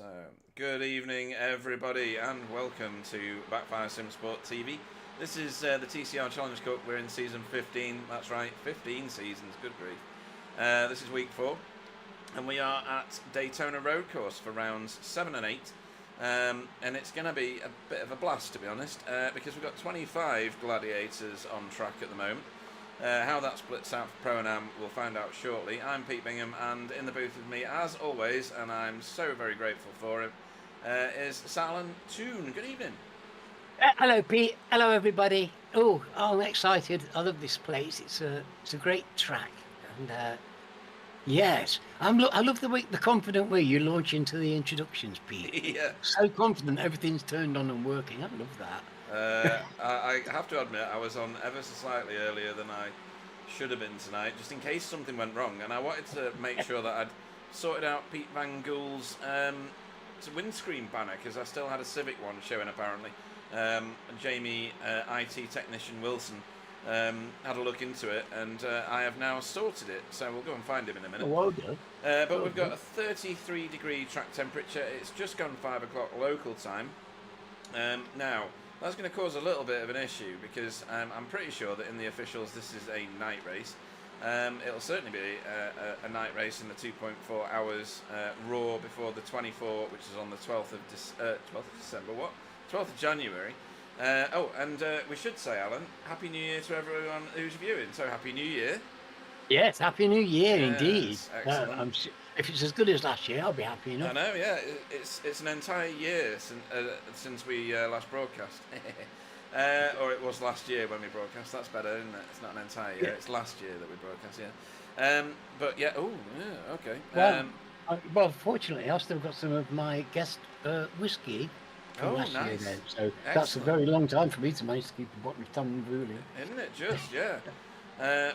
So, good evening, everybody, and welcome to Backfire Simsport TV. This is the TCR Challenge Cup. We're in season 15. That's right, 15 seasons. Good grief. This is week 4, and we are at Daytona Road Course for rounds 7 and 8. And it's going to be a bit of a blast, to be honest, because we've got 25 gladiators on track at the moment. How that splits out for Pro and Am, we'll find out shortly. I'm Pete Bingham, and in the booth with me, as always, and I'm so very grateful for him, is Alan Toon. Good evening. Hello, Pete. Hello, everybody. Oh, I'm excited. I love this place. It's a great track, and yes, I love the confident way you launch into the introductions, Pete. Yeah. So confident, everything's turned on and working. I love that. I have to admit, I was on ever so slightly earlier than I should have been tonight, just in case something went wrong, and I wanted to make sure that I'd sorted out Pete Van Gool's windscreen banner, because I still had a Civic one showing apparently. Jamie, IT technician Wilson, had a look into it, and I have now sorted it, so we'll go and find him in a minute. Well done. But we've got a 33 degree track temperature. It's just gone 5 o'clock local time. Now, that's going to cause a little bit of an issue, because I'm pretty sure that in the officials this is a night race. It'll certainly be a night race in the 2.4 hours raw before the 24, which is on the 12th of December. What? 12th of January. We should say, Alan, Happy New Year to everyone who's viewing. So, Happy New Year. Yes, Happy New Year, Yes, indeed. excellent. If it's as good as last year, I'll be happy enough. I know, yeah. It's an entire year since we last broadcast. Or it was last year when we broadcast. That's better, isn't it? It's not an entire year. Yeah. It's last year that we broadcast, yeah. But yeah, okay. Well, fortunately, I've still got some of my guest whiskey from last year then. So that's a very long time for me to manage to keep the bottle of Tambouli. Isn't it just, yeah.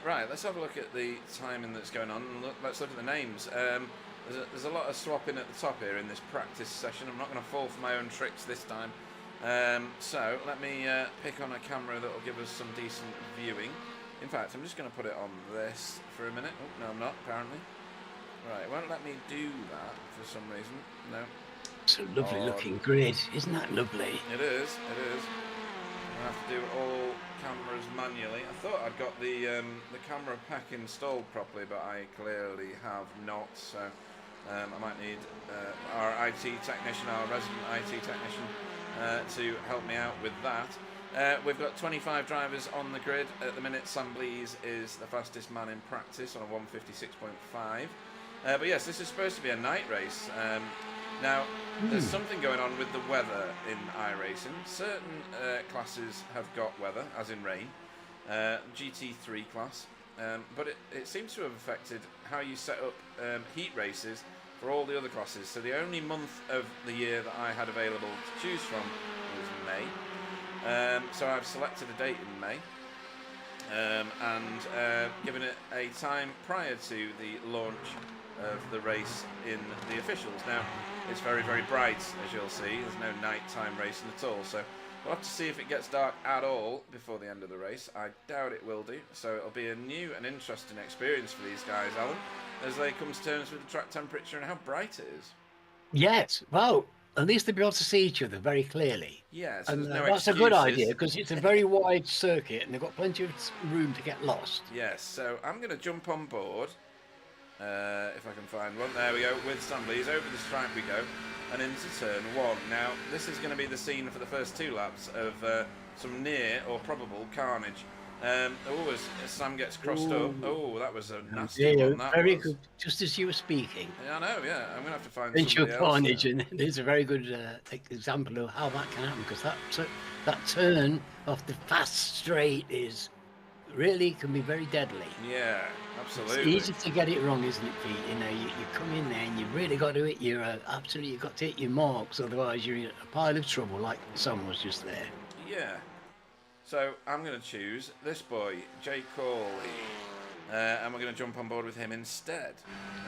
Right, let's have a look at the timing that's going on. Let's look at the names. There's a lot of swapping at the top here in this practice session. I'm not going to fall for my own tricks this time. So let me pick on a camera that will give us some decent viewing. In fact, I'm just going to put it on this for a minute. Oh, no, I'm not, apparently. Right, it won't let me do that for some reason. No. It's a lovely looking grid. Isn't that lovely? It is, it is. I have to do all cameras manually. I thought I'd got the camera pack installed properly, but I clearly have not. So I might need our IT technician, our resident IT technician, to help me out with that. We've got 25 drivers on the grid at the minute. Sam Blees is the fastest man in practice on a 156.5. But yes, this is supposed to be a night race. Now, there's something going on with the weather in iRacing. Certain classes have got weather, as in rain, GT3 class, but it seems to have affected how you set up heat races for all the other classes. So the only month of the year that I had available to choose from was May. So I've selected a date in May and given it a time prior to the launch of the race in the officials. Now, it's very, very bright, as you'll see. There's no nighttime racing at all, so we'll have to see if it gets dark at all before the end of the race. I doubt it will do, so it'll be a new and interesting experience for these guys, Alan, as they come to terms with the track temperature and how bright it is. Yes, well, at least they'll be able to see each other very clearly. Yeah, so and there's no that's excuses. a good idea, because it's a very wide circuit and they've got plenty of room to get lost. Yes, so I'm going to jump on board. If I can find one. There we go, with Sam Blees. Over the stripe we go, and into turn 1. Now, this is going to be the scene for the first 2 laps of some near or probable carnage. As Sam gets crossed up. Oh, that was a nasty one. That very was good, just as you were speaking. Yeah, I know, yeah. I'm going to have to find Into somebody carnage, else. and there's a very good example of how that can happen, because that turn off the fast straight really can be very deadly. Yeah, absolutely. It's easy to get it wrong, isn't it, Pete? You know, you come in there and you've really got to hit your you've got to hit your marks, otherwise you're in a pile of trouble, like Sam was just there. Yeah. So I'm going to choose this boy, Jay Corley, and we're going to jump on board with him instead.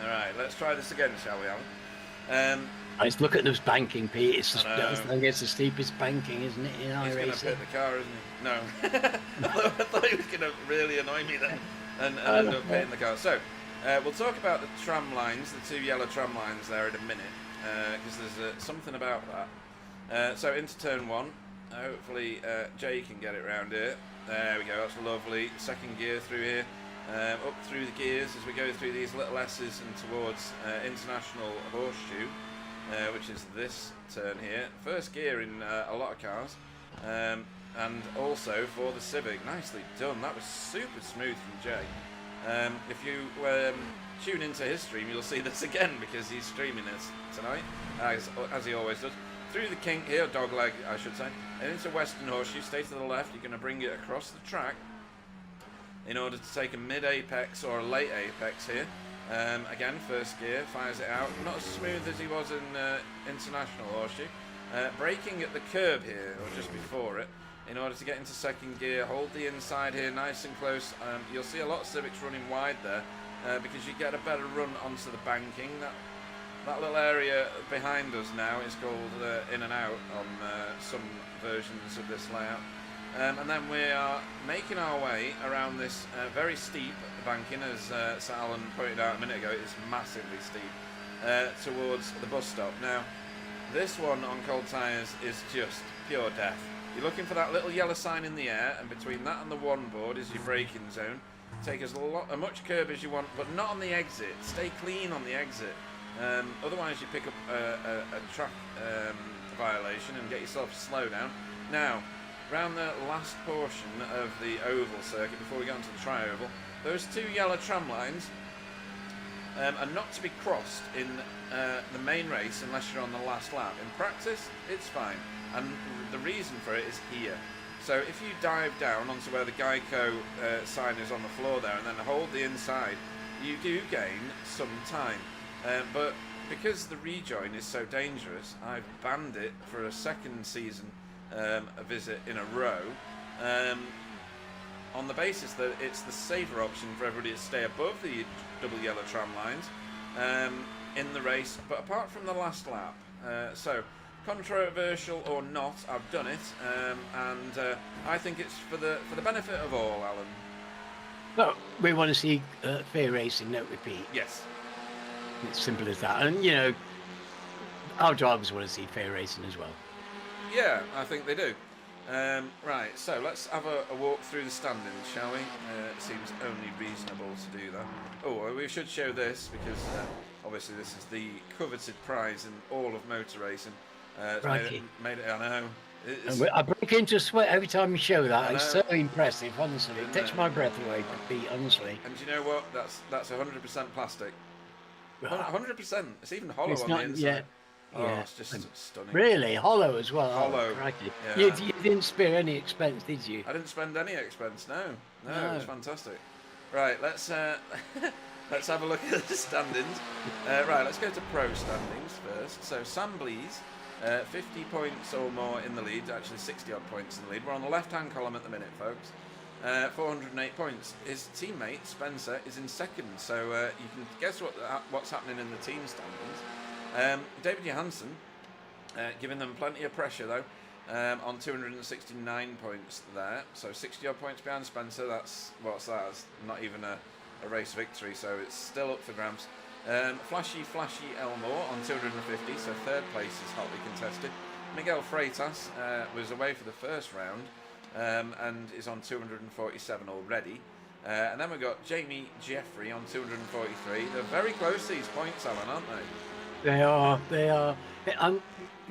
All right, let's try this again, shall we, Alan? Let's look at this banking, Pete. It's the steepest banking, isn't it, in He's going to pit the car, isn't he? No. I thought he was going to really annoy me then and end up pitting the car. So, we'll talk about the tram lines, the 2 yellow tram lines there in a minute. because there's something about that. So into turn 1. Hopefully Jay can get it round here. There we go, that's lovely. Second gear through here. Up through the gears as we go through these little S's and towards International Horseshoe, which is this turn here. First gear in a lot of cars. And also for the Civic. Nicely done. That was super smooth from Jay. If you tune into his stream, you'll see this again because he's streaming this tonight, as he always does. Through the kink here, dogleg I should say, and into Western Horseshoe. Stay to the left. You're going to bring it across the track in order to take a mid-apex or a late apex here. Again, first gear, fires it out. Not as smooth as he was in International Horseshoe. Braking at the curb here, or just before it, in order to get into second gear. Hold the inside here, nice and close. You'll see a lot of Civics running wide there, because you get a better run onto the banking. That little area behind us now is called in and out on some versions of this layout. And then we are making our way around this very steep banking, as Sir Alan pointed out a minute ago. It's massively steep, towards the bus stop. Now, this one on cold tyres is just pure death. You're looking for that little yellow sign in the air, and between that and the one board is your braking zone. Take as much curb as you want, but not on the exit. Stay clean on the exit. Otherwise you pick up a track violation and get yourself a slowdown. Now, round the last portion of the oval circuit, before we go into the tri-oval, those two yellow tram lines are not to be crossed in the main race unless you're on the last lap. In practice, it's fine, and the reason for it is here. So if you dive down onto where the Geico sign is on the floor there and then hold the inside, you do gain some time. But because the rejoin is so dangerous, I've banned it for a second season a visit in a row, on the basis that it's the safer option for everybody to stay above the double yellow tram lines in the race, but apart from the last lap. So controversial or not, I've done it, and I think it's for the benefit of all, Alan. Well, we want to see fair racing, don't we, Pete? Yes. It's simple as that. And, you know, our drivers want to see fair racing as well. Yeah, I think they do. Right, so let's have a walk through the standings, shall we? It seems only reasonable to do that. Oh, well, we should show this because obviously this is the coveted prize in all of motor racing. Made it, I know. I break into a sweat every time you show that. It's so impressive, honestly. It takes my breath away, Pete, honestly. And do you know what? That's 100% plastic. 100%. It's even hollow on the inside. Oh, yeah. It's just stunning. Really? Hollow as well? Hollow. Oh, yeah. You didn't spare any expense, did you? I didn't spend any expense, no. It was fantastic. Right, let's have a look at the standings. Right, let's go to pro standings first. So Sam Blees, 50 points or more in the lead, actually 60 odd points in the lead. We're on the left-hand column at the minute, folks. 408 points. His teammate Spencer is in second, so you can guess what's happening in the team standings. David Johansson giving them plenty of pressure though, on 269 points there, so 60 odd points behind Spencer. What's that? It's not even a race victory, so it's still up for grabs. Flashy Elmore on 250, so third place is hotly contested. Miguel Freitas was away for the first round, and is on 247 already. And then we've got Jamie Jeffrey on 243. They're very close, these points, Alan, aren't they? They are.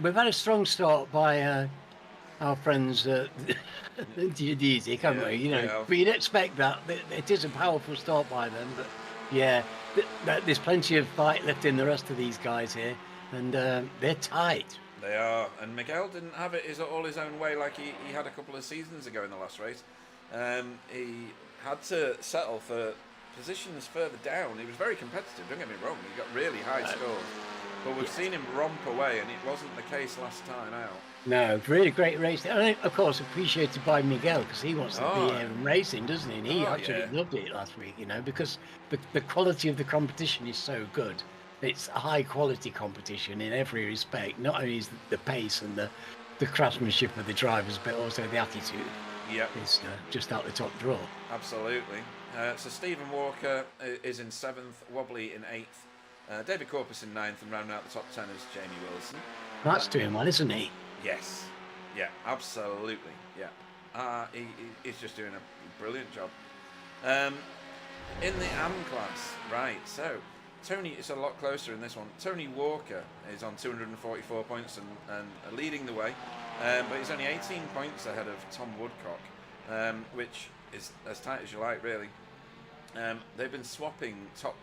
We've had a strong start by our friends Geodesic, haven't we? You know, but you'd expect that. It is a powerful start by them, but yeah, there's plenty of fight left in the rest of these guys here, and they're tight. They are, and Miguel didn't have it all his own way like he had a couple of seasons ago in the last race. He had to settle for positions further down. He was very competitive, don't get me wrong, he got really high scores, but we've seen him romp away, and it wasn't the case last time out. No, really great race, and of course appreciated by Miguel, because he wants to be here and racing, doesn't he? And he absolutely loved it last week, you know, because the quality of the competition is so good. It's a high quality competition in every respect. Not only is the pace and the craftsmanship of the drivers, but also the attitude. Yep. It's just out the top draw. Absolutely. So Stephen Walker is in 7th, Wobbly in 8th, David Corpus in 9th, and rounding out the top 10 is Jamie Wilson. That's doing well, isn't he? Yes. Yeah, absolutely. Yeah. He's just doing a brilliant job. In the AM class, right, so Tony is a lot closer in this one. Tony Walker is on 244 points and leading the way, but he's only 18 points ahead of Tom Woodcock, which is as tight as you like, really. They've been swapping top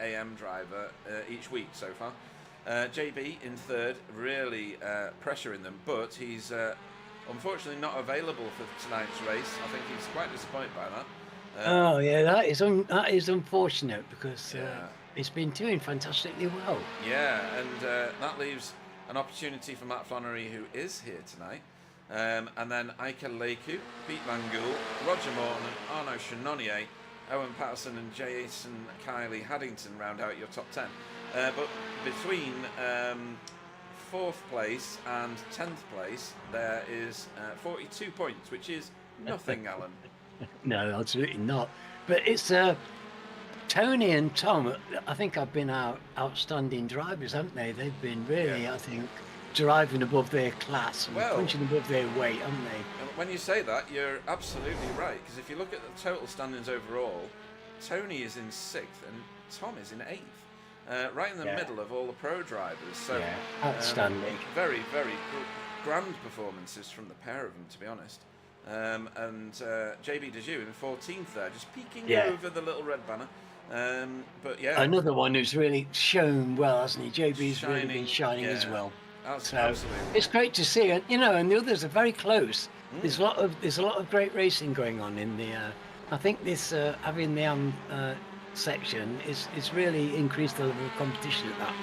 AM driver each week so far. JB in 3rd, really pressuring them, but he's unfortunately not available for tonight's race. I think he's quite disappointed by that. Oh yeah, that is unfortunate because it's been doing fantastically well. Yeah, and that leaves an opportunity for Matt Flannery, who is here tonight, and then Ike Leku, Pete Mangoul, Roger Morton, Arno Chenonnier, Owen Patterson and Jason Kiley Haddington round out your top 10. But between 4th place and 10th place, there is 42 points, which is nothing, Alan. No, absolutely not. But it's Tony and Tom, I think have been outstanding drivers, haven't they? They've been really, I think, driving above their class and punching above their weight, haven't they? When you say that, you're absolutely right, because if you look at the total standings overall, Tony is in 6th and Tom is in 8th, right in the middle of all the pro drivers. So outstanding. Very, very good, grand performances from the pair of them, to be honest. And JB Dejoux in 14th there, just peeking over the little red banner. But yeah, another one who's really shown well, hasn't he? JB's really been shining as well. Absolutely. It's great to see, and and the others are very close. There's a lot of great racing going on in the. I think this having the section is really increased the level of competition at that.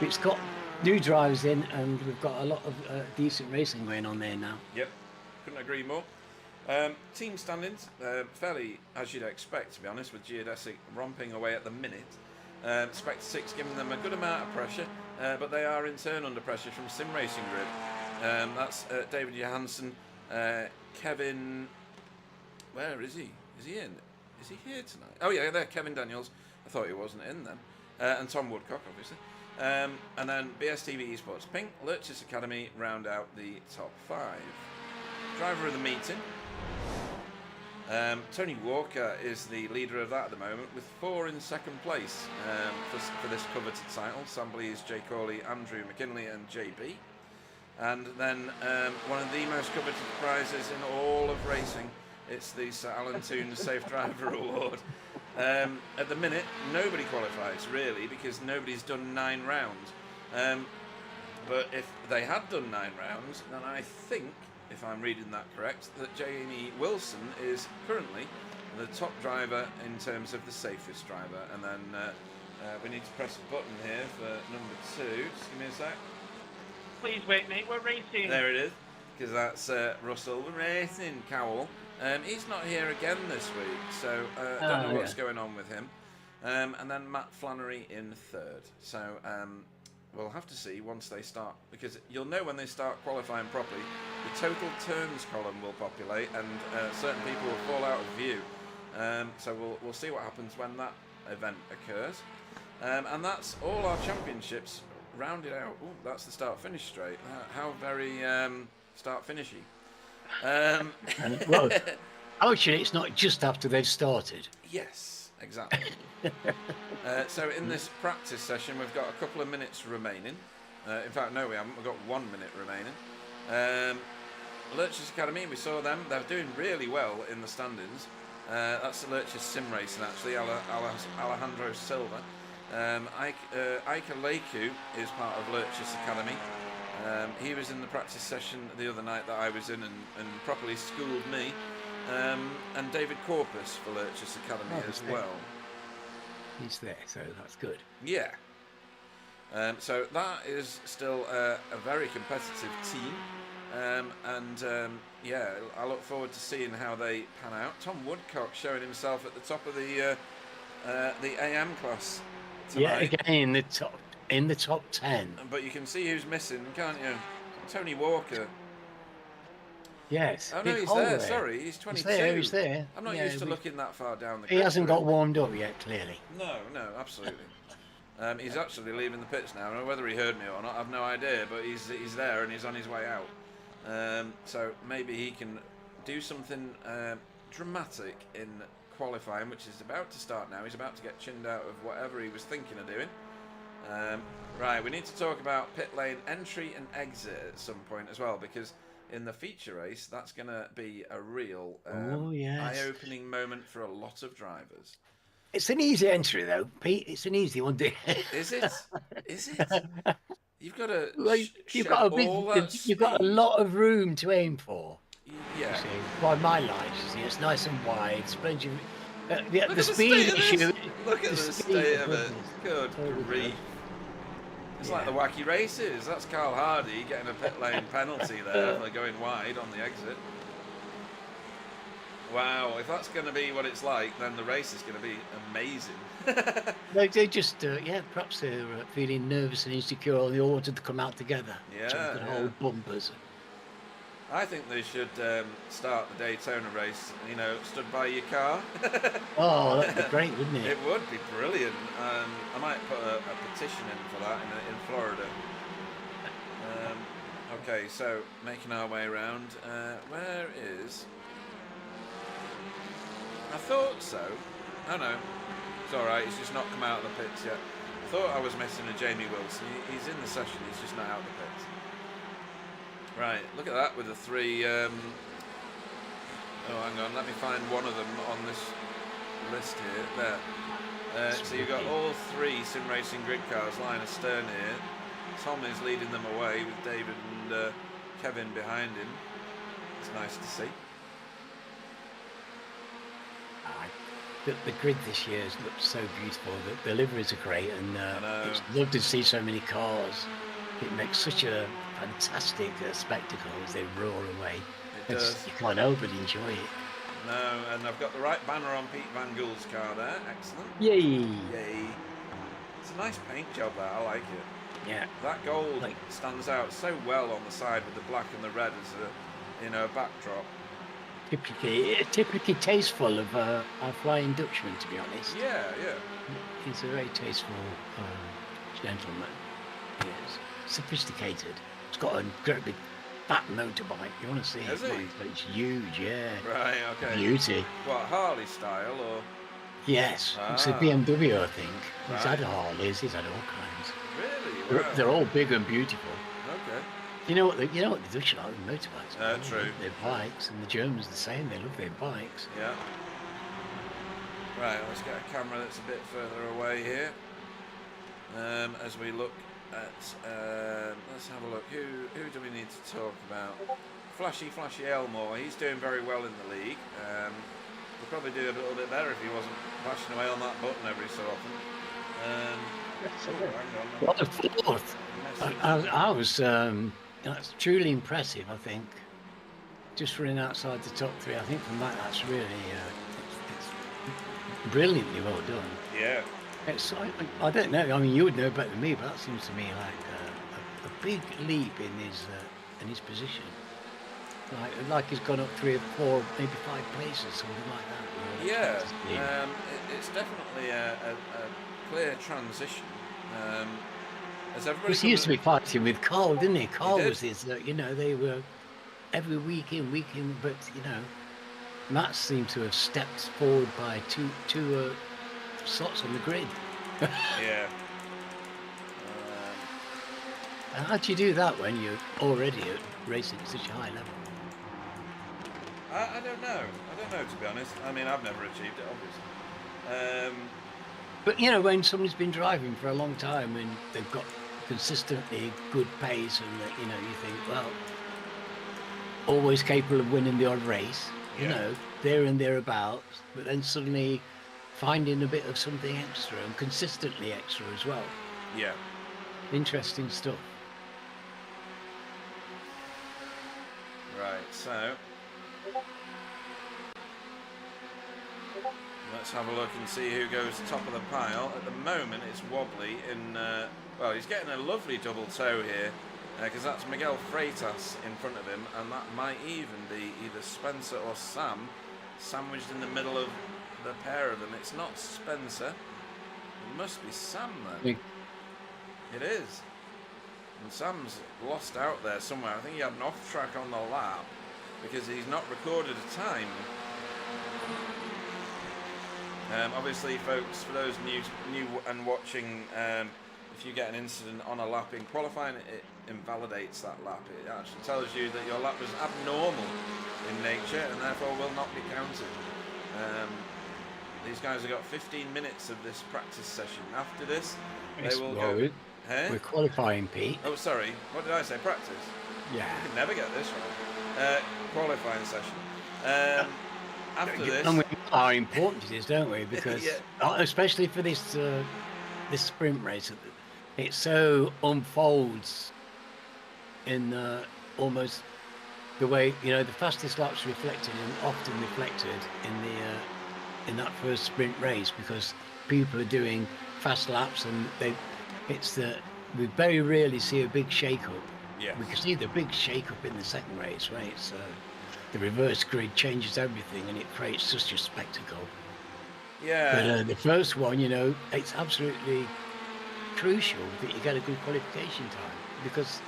It's got new drivers in, and we've got a lot of decent racing going on there now. Yep, couldn't agree more. Team standings, fairly as you'd expect, to be honest, with Geodesic romping away at the minute. Spectre 6 giving them a good amount of pressure, but they are in turn under pressure from Sim Racing Grid. That's David Johansson, Kevin. Where is he? Is he in? Is he here tonight? Oh yeah, there, Kevin Daniels. I thought he wasn't in then. And Tom Woodcock, obviously. And then BSTV Esports Pink, Lurchis Academy round out the top 5. Driver of the meeting. Tony Walker is the leader of that at the moment, with 4 in 2nd place for this coveted title. Sambley's Jay Corley, Andrew McKinley and JB. And then one of the most coveted prizes in all of racing, it's the Sir Alan Toon Safe Driver Award. At the minute, nobody qualifies, really, because nobody's done 9 rounds. But if they had done 9 rounds, then I think, if I'm reading that correct, that Jamie Wilson is currently the top driver in terms of the safest driver. And then we need to press a button here for number 2. Just give me a sec. Please wait, mate. We're racing. There it is, because that's Russell Racing Cowell. He's not here again this week, so don't know what's going on with him. And then Matt Flannery in 3rd. So we'll have to see once they start, because you'll know when they start qualifying properly. The total turns column will populate, and certain people will fall out of view. So we'll see what happens when that event occurs. And that's all our championships rounded out. Ooh, that's the start-finish straight. How very start-finishy. Well, actually, it's not just after they've started. Yes, exactly. So in this practice session, we've got a couple of minutes remaining. In fact, no, we haven't. We've got 1 minute remaining. Lurchis Academy, we saw them. They're doing really well in the standings. That's the Lurchis Sim Racing, actually, Alejandro Silva. Ike Leku is part of Lurchis Academy. He was in the practice session the other night that I was in and properly schooled me. And David Corpus for Lurchis Academy as well. He's there, so that's good. Yeah. So that is still a very competitive team. Yeah, I look forward to seeing how they pan out. Tom Woodcock showing himself at the top of the AM class tonight. Yeah, again in the top 10. But you can see who's missing, can't you? Tony Walker. Yes. Oh no, he's there. Sorry, he's 22. He's there. I'm not used to looking that far down the. He hasn't got warmed up yet, clearly. No, absolutely. He's actually leaving the pits now. I don't know whether he heard me or not. I've no idea, but he's there and he's on his way out. So maybe he can do something dramatic in qualifying, which is about to start now. He's about to get chinned out of whatever he was thinking of doing. Right, we need to talk about pit lane entry and exit at some point as well, because in the feature race, that's going to be a real eye-opening moment for a lot of drivers. It's an easy entry, though, Pete. It's an easy one. Is it? Is it? You've got to you've got a lot of room to aim for. Yeah. See, by my lights, it's nice and wide. It's plenty of, the speed issue. Look at the state of it. Good grief. It's like the wacky races. That's Carl Hardy getting a pit lane penalty there for going wide on the exit. Wow, if that's going to be what it's like, then the race is going to be amazing. They just, perhaps they're feeling nervous and insecure, and they all wanted to come out together. Yeah. Whole bumpers. I think they should start the Daytona race, stood by your car. Oh, that'd be great, wouldn't it? It would be brilliant. I might put a petition in for that in Florida. Okay, so making our way around. Where is... I thought so. Oh no, it's alright, he's just not come out of the pits yet. I thought I was missing a Jamie Wilson. He's in the session, he's just not out of the pits. Right, look at that with the three... Oh, hang on, let me find one of them on this list here. There. So you've got all three sim racing grid cars lying astern here. Tom is leading them away with David and Kevin behind him. It's nice to see. The grid this year has looked so beautiful. The liveries are great, and it's lovely to see so many cars. It makes such a fantastic spectacle as they roar away. It does. You can't help but enjoy it. No, and I've got the right banner on Pete Van Gould's car there. Excellent. Yay! Yay. It's a nice paint job there. I like it. Yeah. That gold stands out so well on the side with the black and the red as a backdrop. Typically tasteful of a Flying Dutchman, to be honest. Yeah, yeah. He's a very tasteful gentleman. He is sophisticated. He's got a great big fat motorbike. You want to see it? Has he? It's huge, yeah. Right, okay. Beauty. What, Harley style or? Yes, it's a BMW, I think. He's had Harleys. He's had all kinds. Really? Wow. They're all big and beautiful. Okay. You know what the Dutch like with motorbikes? True. Their bikes, and the Germans the same. They love their bikes. Yeah. Right, let's get a camera that's a bit further away here. As we look at, let's have a look. Who do we need to talk about? Flashy Elmore. He's doing very well in the league. He'd probably do a little bit better if he wasn't bashing away on that button every so often. Hang on. What a fourth! I was. That's truly impressive, I think. Just running outside the top three, I think from that's really it's brilliantly well done. Yeah. I don't know. I mean, you would know better than me, but that seems to me like a big leap in his position. Like he's gone up 3 or 4, maybe 5 places, something like that. Yeah. It's definitely a clear transition. He used to be fighting with Carl, didn't he? Carl was his, they were every week in, but, Matt seemed to have stepped forward by two slots on the grid. Yeah. How do you do that when you're already racing at such a high level? I don't know. To be honest. I mean, I've never achieved it, obviously. But, when somebody's been driving for a long time and they've got consistently good pace and, you think, well, always capable of winning the odd race, there and thereabouts, but then suddenly finding a bit of something extra and consistently extra as well. Yeah. Interesting stuff. Right, so let's have a look and see who goes top of the pile. At the moment, it's wobbly well, he's getting a lovely double toe here, because that's Miguel Freitas in front of him, and that might even be either Spencer or Sam, sandwiched in the middle of the pair of them. It's not Spencer. It must be Sam then. Yeah. It is. And Sam's lost out there somewhere. I think he had an off track on the lap because he's not recorded a time. Obviously, folks, for those new and watching, if you get an incident on a lap in qualifying, it invalidates that lap. It actually tells you that your lap was abnormal in nature and therefore will not be counted. These guys have got 15 minutes of this practice session. After this, they will go. We're qualifying, Pete. Oh, sorry. What did I say? Practice? Yeah. You can never get this right. Qualifying session. After this... And we know how important it is, don't we? Because, especially for this this sprint race, it so unfolds in almost the way, you know, the fastest laps reflected and often reflected in that first sprint race, because people are doing fast laps and we very rarely see a big shake-up. Yes. We can see the big shake-up in the second race, right? So the reverse grid changes everything and it creates such a spectacle. Yeah. But the first one, you know, it's absolutely crucial that you get a good qualification time, because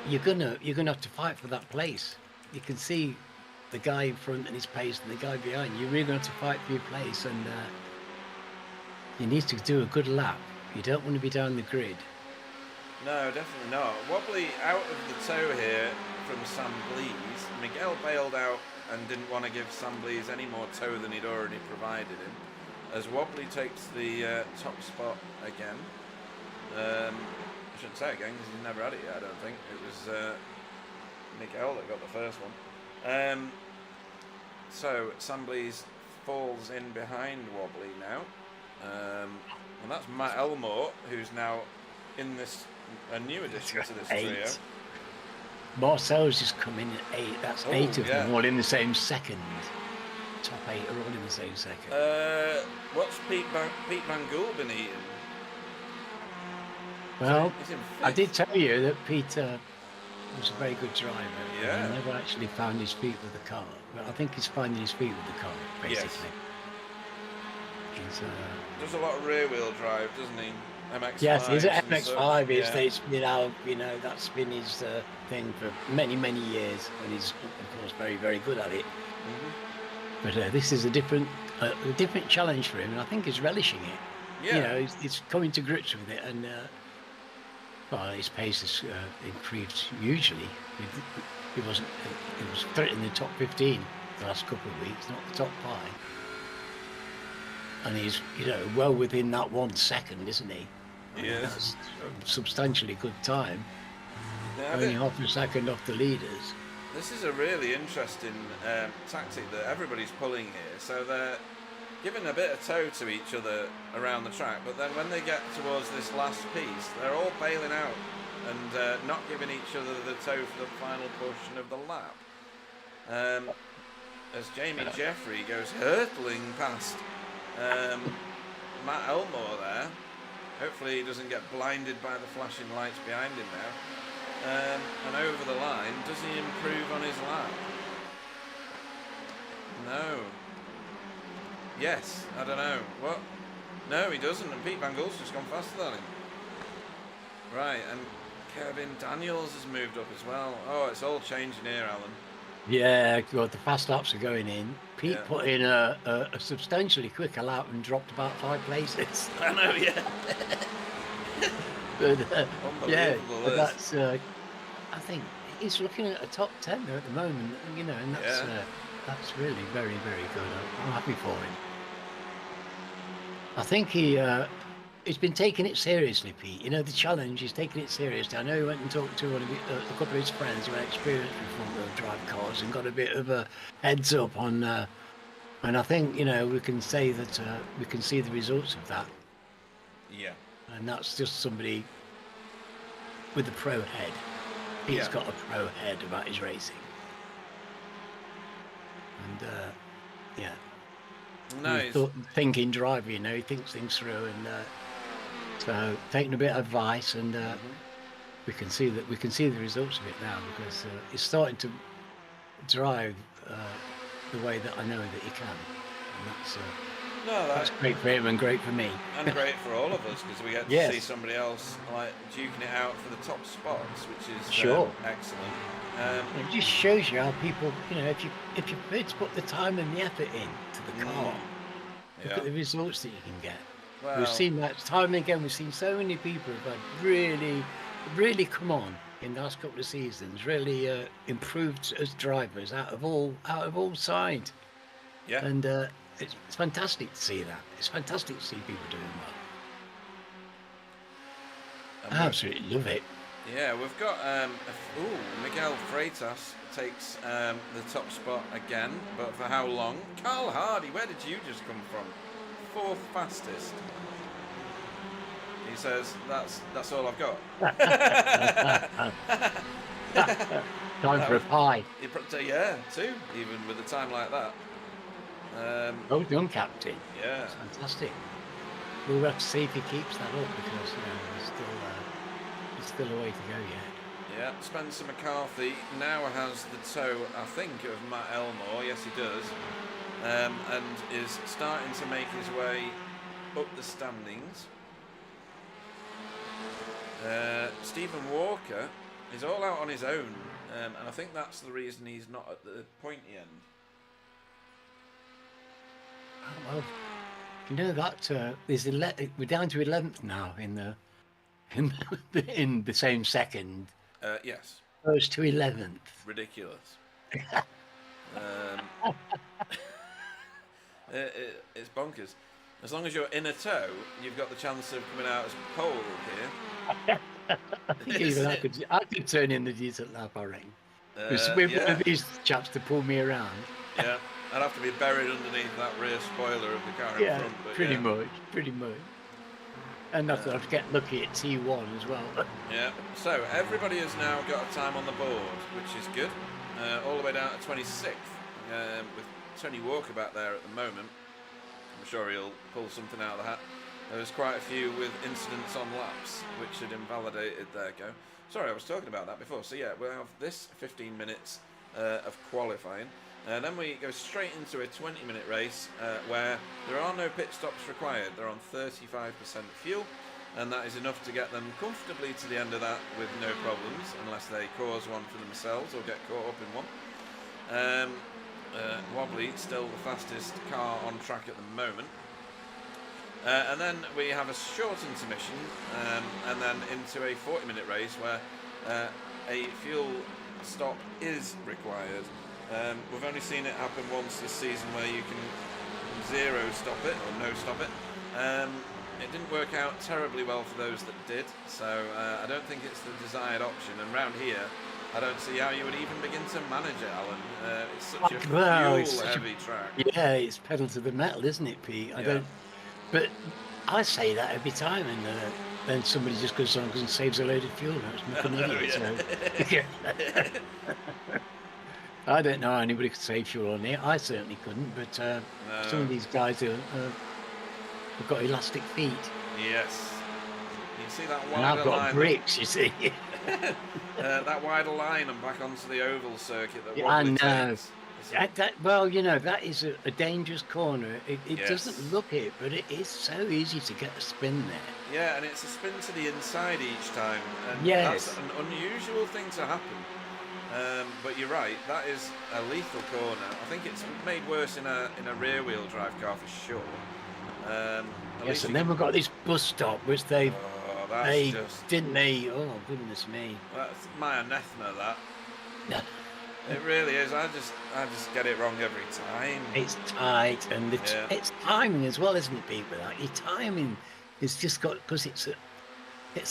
you're gonna have to fight for that place. You can see the guy in front and his pace and the guy behind. You're really going to have to fight for your place, and you need to do a good lap. You don't want to be down the grid. No, definitely not. Wobbly out of the tow here from Sam Blees. Miguel bailed out and didn't want to give Sam Blees any more tow than he'd already provided him, as Wobbly takes the top spot again. I shouldn't say again because he's never had it yet, I don't think. It was Miguel that got the first one. So Sam Blees falls in behind Wobbly now. And that's Matt Elmore, who's now in a new addition to this trio. Marcel's just come in at 8. That's 8 of them all in the same second. Top 8 are all in the same second. What's Pete Van Gool been eating? Well, I did tell you that Peter was a very good driver. Yeah. He never actually found his feet with the car. But I think he's finding his feet with the car, basically. Yes. Does a lot of rear wheel drive, doesn't he? MX5. Yes, he's an MX5. It's, yeah. you know, that's been his thing for many, many years, and he's of course very, very good at it. Mm-hmm. But this is a different challenge for him, and I think he's relishing it. Yeah. You know, he's coming to grips with it, and well, his pace has improved hugely. He was in the top 15 the last couple of weeks, not the top 5. And he's, you know, well within that 1 second, isn't he? Yes. That's a substantially good time. Now, only half a second off the leaders. This is a really interesting tactic that everybody's pulling here. So they're giving a bit of tow to each other around the track, but then when they get towards this last piece, they're all bailing out and not giving each other the tow for the final portion of the lap. As Jamie Jeffrey goes hurtling past Matt Elmore there. Hopefully he doesn't get blinded by the flashing lights behind him now. And over the line, does he improve on his lap? No. Yes, I don't know. What? No, he doesn't, and Pete Van Gool's just gone faster than him. Right, and Kevin Daniels has moved up as well. Oh, it's all changing here, Alan. Yeah, well, the fast laps are going in. Pete put in a substantially quicker lap and dropped about 5 places. I know, yeah. But, but that's, I think he's looking at a top 10 there at the moment, you know, and that's really very, very good. I'm happy for him. I think he's been taking it seriously, Pete. You know, the challenge, he's taking it seriously. I know he went and talked to a couple of his friends who had experience with front-wheel drive cars and got a bit of a heads up on, and I think, you know, we can say that we can see the results of that. Yeah. And that's just somebody with a pro head. He's got a pro head about his racing. And, No, thinking driver, you know, he thinks things through, and so taking a bit of advice, and we can see the results of it now, because it's starting to drive the way that I know that he can, and No, That's great for him and great for me. and great for all of us because we get to Yes. see somebody else like duking it out for the top spots, which is Sure. excellent. It just shows you how people, if you're prepared to put the time and the effort in to the car, look at the results that you can get. Well, We've seen that time and again. We've seen so many people who've had really come on in the last couple of seasons, really improved as drivers out of all sides. yeah. And it's fantastic to see that. It's fantastic to see people doing well. I absolutely love it. Yeah, we've got Miguel Freitas takes the top spot again, but for how long? Carl Hardy, where did you just come from? 4th fastest. He says that's all I've got. Time for a pie. Yeah, 2, even with a time like that. Well done, Captain. Yeah. It's fantastic. We'll have to see if he keeps that up because there's still a way to go yet. Yeah, Spencer McCarthy now has the toe, I think, of Matt Elmore. Yes, he does. And is starting to make his way up the standings. Stephen Walker is all out on his own, and I think that's the reason he's not at the pointy end. Oh, well, that we're down to 11th now in the same second. Yes. First to 11th. Ridiculous. It's bonkers. As long as you're in a tow, you've got the chance of coming out as pole here. Even I could turn in the decent lap, I reckon. With one of these chaps to pull me around. Yeah, I'd have to be buried underneath that rear spoiler of the car in front. But pretty much. And I'd have to get lucky at T1 as well. Yeah, so everybody has now got a time on the board, which is good. All the way down to 26th, with Tony Walker back there at the moment. I'm sure he'll pull something out of the hat. There's quite a few with incidents on laps, which had invalidated their go. Sorry, I was talking about that before. So yeah, we'll have this 15 minutes of qualifying. Then we go straight into a 20-minute race where there are no pit stops required. They're on 35% fuel, and that is enough to get them comfortably to the end of that with no problems, unless they cause one for themselves or get caught up in one. Wobbly, still the fastest car on track at the moment. And then we have a short intermission, and then into a 40-minute race where a fuel stop is required. We've only seen it happen once this season where you can zero stop it or no stop it. It didn't work out terribly well for those that did, so I don't think it's the desired option. And round here, I don't see how you would even begin to manage it, Alan. It's such a fuel-heavy track. Yeah, it's pedal to the metal, isn't it, Pete? But I say that every time, and then somebody just goes on and saves a load of fuel. That's an idiot. I don't know how anybody could save fuel on it. I certainly couldn't, but some of these guys have got elastic feet. Yes. You see that wider and I've got line? brakes, you see. That wider line and back onto the oval circuit that I Wobbly know. takes. That is a dangerous corner. It doesn't look it, but it is so easy to get a spin there. Yeah, and it's a spin to the inside each time. And yes. That's an unusual thing to happen. But you're right, that is a lethal corner. I think it's made worse in a rear-wheel drive car for sure. Yes, and then we've got this bus stop, which didn't they? Oh, goodness me. That's my anathema, that. No. It really is. I just get it wrong every time. It's tight, and it's timing as well, isn't it, Pete? With that, your timing is just got, because it's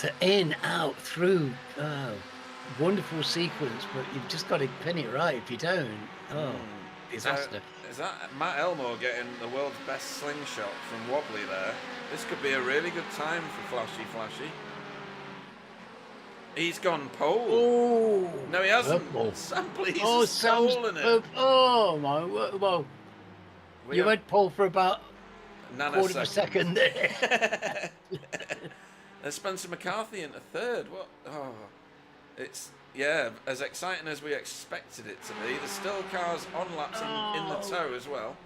an in, out, through. Oh, wonderful sequence, but you've just got to pin it right. If you don't, disaster. So, is that Matt Elmore getting the world's best slingshot from Wobbly there? This could be a really good time for Flashy. He's gone pole. Oh, no, he hasn't. Sam's stolen it. Oh my word! Well, you went pole for about quarter of a second there. And Spencer McCarthy into third. What? Oh, it's as exciting as we expected it to be. There's still cars on laps in the tow as well.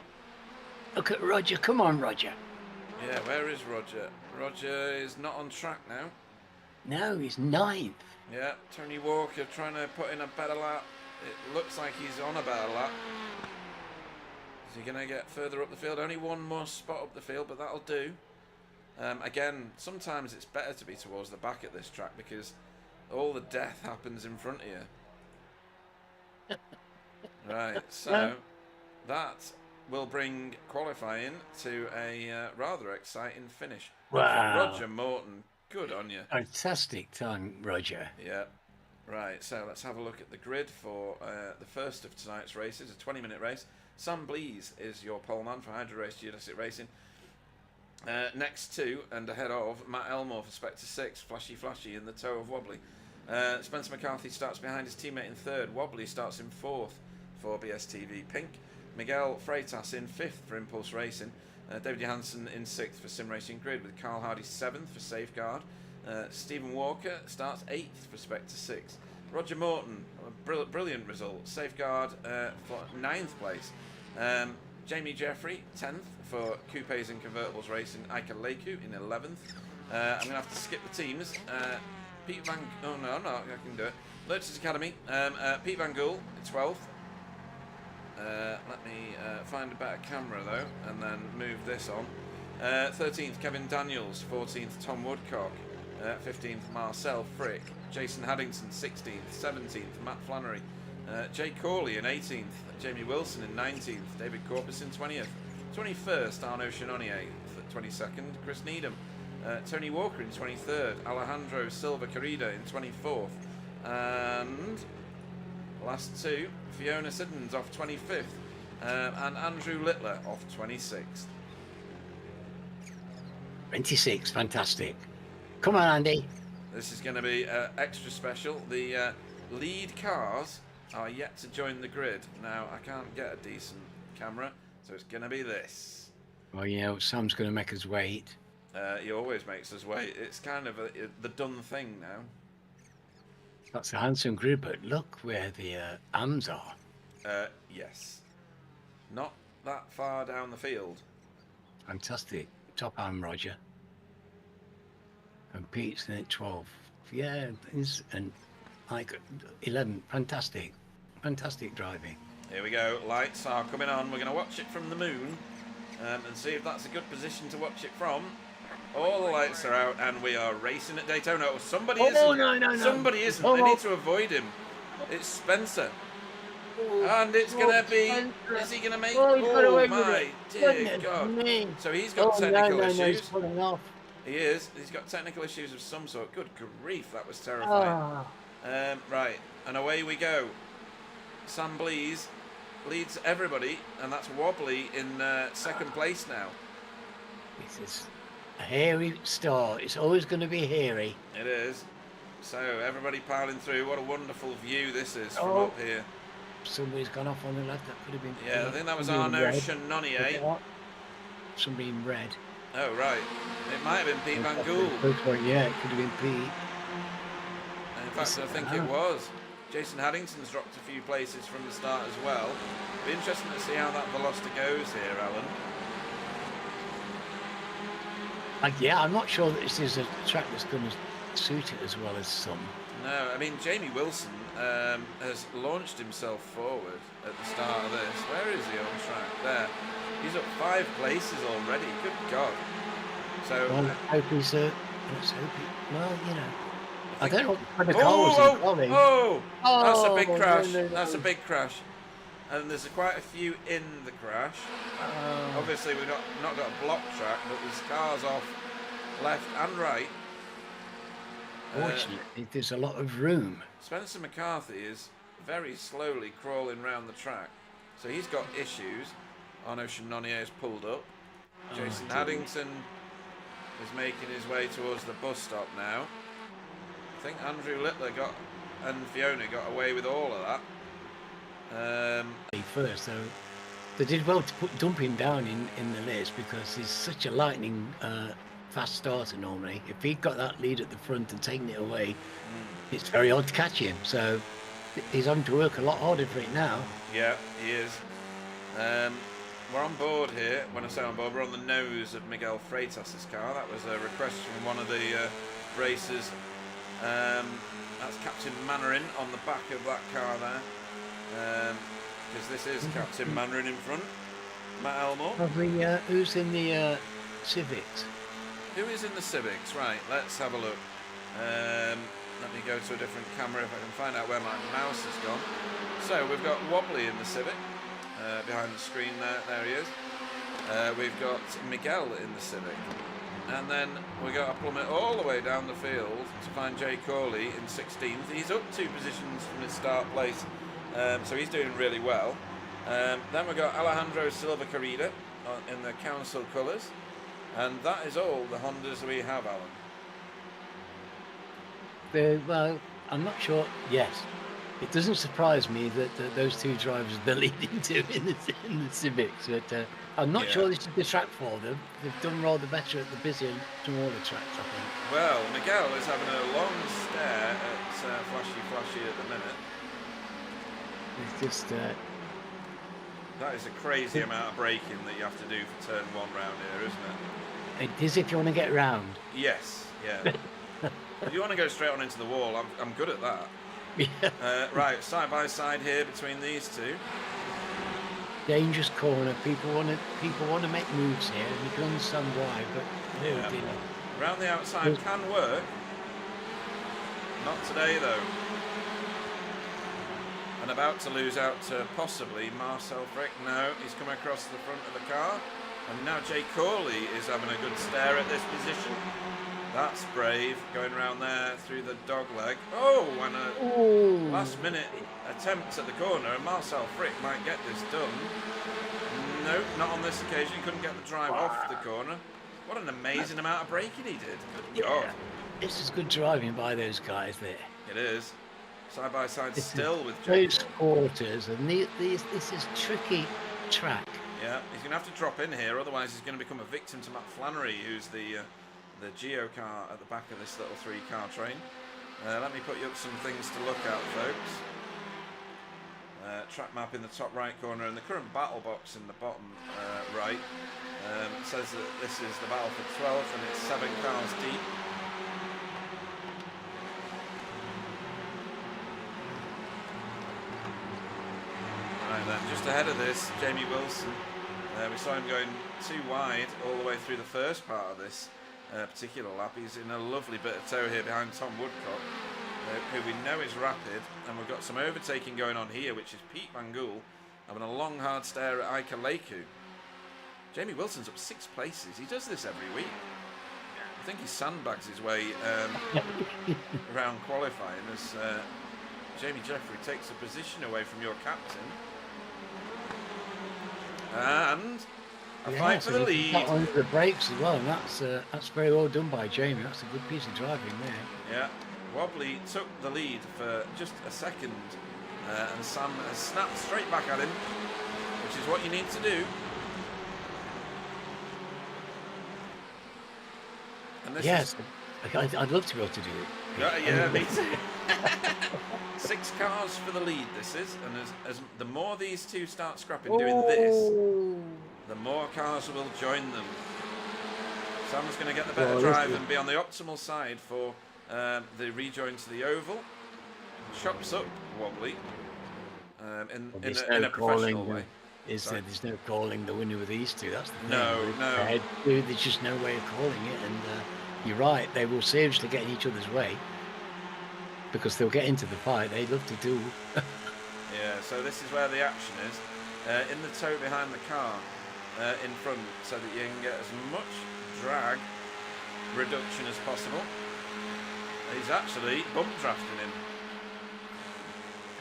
Look at Roger. Come on, Roger. Yeah, where is Roger? Roger is not on track now. No, he's 9th. Yeah, Tony Walker trying to put in a better lap. It looks like he's on a better lap. Is he going to get further up the field? Only one more spot up the field, but that'll do. Again, sometimes it's better to be towards the back at this track because all the death happens in front of you. Right, so that will bring qualifying to a rather exciting finish. Wow. Roger Morton, good on you. Fantastic time, Roger. Yeah. Right, so let's have a look at the grid for the first of tonight's races, a 20-minute race. Sam Blees is your poleman for Hydro Race Geodesic Racing. Next to and ahead of Matt Elmore for Spectre 6, Flashy in the toe of Wobbly. Spencer McCarthy starts behind his teammate in 3rd. Wobbly starts in 4th for BSTV Pink. Miguel Freitas in 5th for Impulse Racing. David Johansson in 6th for Sim Racing Grid, with Carl Hardy 7th for Safeguard. Stephen Walker starts 8th for Spectre 6. Roger Morton, a brilliant result. Safeguard for 9th place. Jamie Jeffrey 10th for Coupes and Convertibles Racing. Ika Leku in 11th. I'm going to have to skip the teams. Pete Van... Oh, no, I can do it. Lurch's Academy. Pete Van Gool, 12th. Let me find a better camera, though, and then move this on. 13th, Kevin Daniels. 14th, Tom Woodcock. 15th, Marcel Frick. Jason Haddington, 16th. 17th, Matt Flannery. Jay Corley in 18th. Jamie Wilson in 19th. David Corpus in 20th. 21st, Arnaud Chenonnier. 22nd, Chris Needham. Tony Walker in 23rd. Alejandro Silva Carrida in 24th. And last two, Fiona Siddons off 25th. And Andrew Littler off 26th. 26, fantastic. Come on, Andy. This is going to be extra special. The lead cars are yet to join the grid. Now, I can't get a decent camera, so it's going to be this. Well, you know, Sam's going to make us wait. He always makes us wait. It's kind of the done thing now. That's a handsome grid, but look where the AMs are. Yes. Not that far down the field. Fantastic. Top AM, Roger. And Pete's in at 12. Yeah, and like 11. Fantastic. Fantastic driving. Here we go. Lights are coming on. We're going to watch it from the moon and see if that's a good position to watch it from. All the lights are out and we are racing at Daytona. Oh, somebody isn't. No. Somebody isn't. They need to avoid him. It's Spencer. And it's going to be... Is he going to make... Oh, my dear God. So he's got technical issues. He's pulling off. He is. He's got technical issues of some sort. Good grief, that was terrifying. Right, and away we go. Sam Blees leads everybody, and that's Wobbly in 2nd place now. This is a hairy start. It's always going to be hairy. It is. So everybody piling through. What a wonderful view this is from up here. Somebody's gone off on the left. That could have been... Yeah, I think that was Arnaud Chenonnier. Somebody in red. Oh, right. It might have been Pete Van Gool. Yeah, it could have been Pete. In fact, I think it was. Jason Haddington's dropped a few places from the start as well. Be interesting to see how that velocity goes here, Alan. Yeah, I'm not sure that this is a track that's going to suit it as well as some. No, I mean, Jamie Wilson has launched himself forward at the start of this. Where is he on track? There. He's up 5 places already. Good God. So... Well, I hope he's... let's hope he... Well, you know... I don't know what the car was incoming. That's a big crash. No. That's a big crash. And there's quite a few in the crash. Obviously, we've not got a block track, but there's cars off left and right. Fortunately, there's a lot of room. Spencer McCarthy is very slowly crawling around the track. So he's got issues. Arnaud Chenonnier has pulled up. Jason Haddington is making his way towards the bus stop now. I think Andrew Littler and Fiona got away with all of that. First, so they did well to dump him down in the list because he's such a lightning fast starter normally. If he'd got that lead at the front and taken it away, it's very hard to catch him. So he's having to work a lot harder for it now. Yeah, he is. we're on board here. When I say on board, we're on the nose of Miguel Freitas' car. That was a request from one of the racers. That's Captain Mannarin on the back of that car there. Because this is Captain Mannarin in front. Matt Elmore. Probably, who's in the Civics? Who is in the Civics? Right, let's have a look. Let me go to a different camera if I can find out where my mouse has gone. So we've got Wobbly in the Civic, behind the screen there. There he is. We've got Miguel in the Civic. And then we got to plummet all the way down the field to find Jay Corley in 16th. He's up 2 positions from his start place, so he's doing really well. Then we've got Alejandro Silva Carrera in the council colours. And that is all the Hondas we have, Alan. Well, I'm not sure. Yes, it doesn't surprise me that those 2 drivers they're leading to in the Civics. But I'm not sure this is the track for them. They've done rather better at the busier, smaller tracks, I think. Well, Miguel is having a long stare at Flashy at the minute. It's just. That is a crazy amount of braking that you have to do for turn 1 round here, isn't it? It is if you want to get round. Yes, yeah. If you want to go straight on into the wall, I'm good at that. Yeah. Right, side by side here between these 2. Dangerous corner. People want to make moves here, and you can understand why. But no, dear. Round the outside can work. Not today though. And about to lose out to possibly Marcel Frick. No, he's come across the front of the car. And now Jay Corley is having a good stare at this position. That's brave, going around there through the dog leg. Oh, and a last minute attempt at the corner, and Marcel Frick might get this done. No, not on this occasion. He couldn't get the drive off the corner. What an amazing amount of braking he did. Good God. This is good driving by those guys there. It is. Side by side still with those Jay. quarters, and this is tricky track. Yeah, he's going to have to drop in here, otherwise he's going to become a victim to Matt Flannery, who's the Geo car at the back of this little 3-car train. Let me put you up some things to look at, folks. Track map in the top right corner, and the current battle box in the bottom right says that this is the battle for 12th, and it's 7 cars deep. Right then, just ahead of this, Jamie Wilson. We saw him going too wide all the way through the first part of this particular lap. He's in a lovely bit of tow here behind Tom Woodcock, who we know is rapid, and we've got some overtaking going on here, which is Pete Van Gool having a long hard stare at Ika Leiku. Jamie Wilson's up 6 places. He does this every week. I think he sandbags his way around qualifying as Jamie Jeffrey takes a position away from your captain. And a fight for the lead. Got onto the brakes as well, and that's very well done by Jamie. That's a good piece of driving there. Yeah, Wobbly took the lead for just a second, and Sam has snapped straight back at him, which is what you need to do. And this yes, I'd love to be able to do it. Yeah, me too. 6 cars for the lead, this is, and as the more these 2 start scrapping doing this, the more cars will join them. Sam's going to get the better drive and be on the optimal side for the rejoin to the oval. Chops up Wobbly in a professional way. There's no calling the winner with these 2. That's the thing. No. There's just no way of calling it, and you're right. They will seriously get in each other's way because they'll get into the fight. They love to do. Yeah. So this is where the action is in the tow behind the car in front, so that you can get as much drag reduction as possible. He's actually bump drafting him.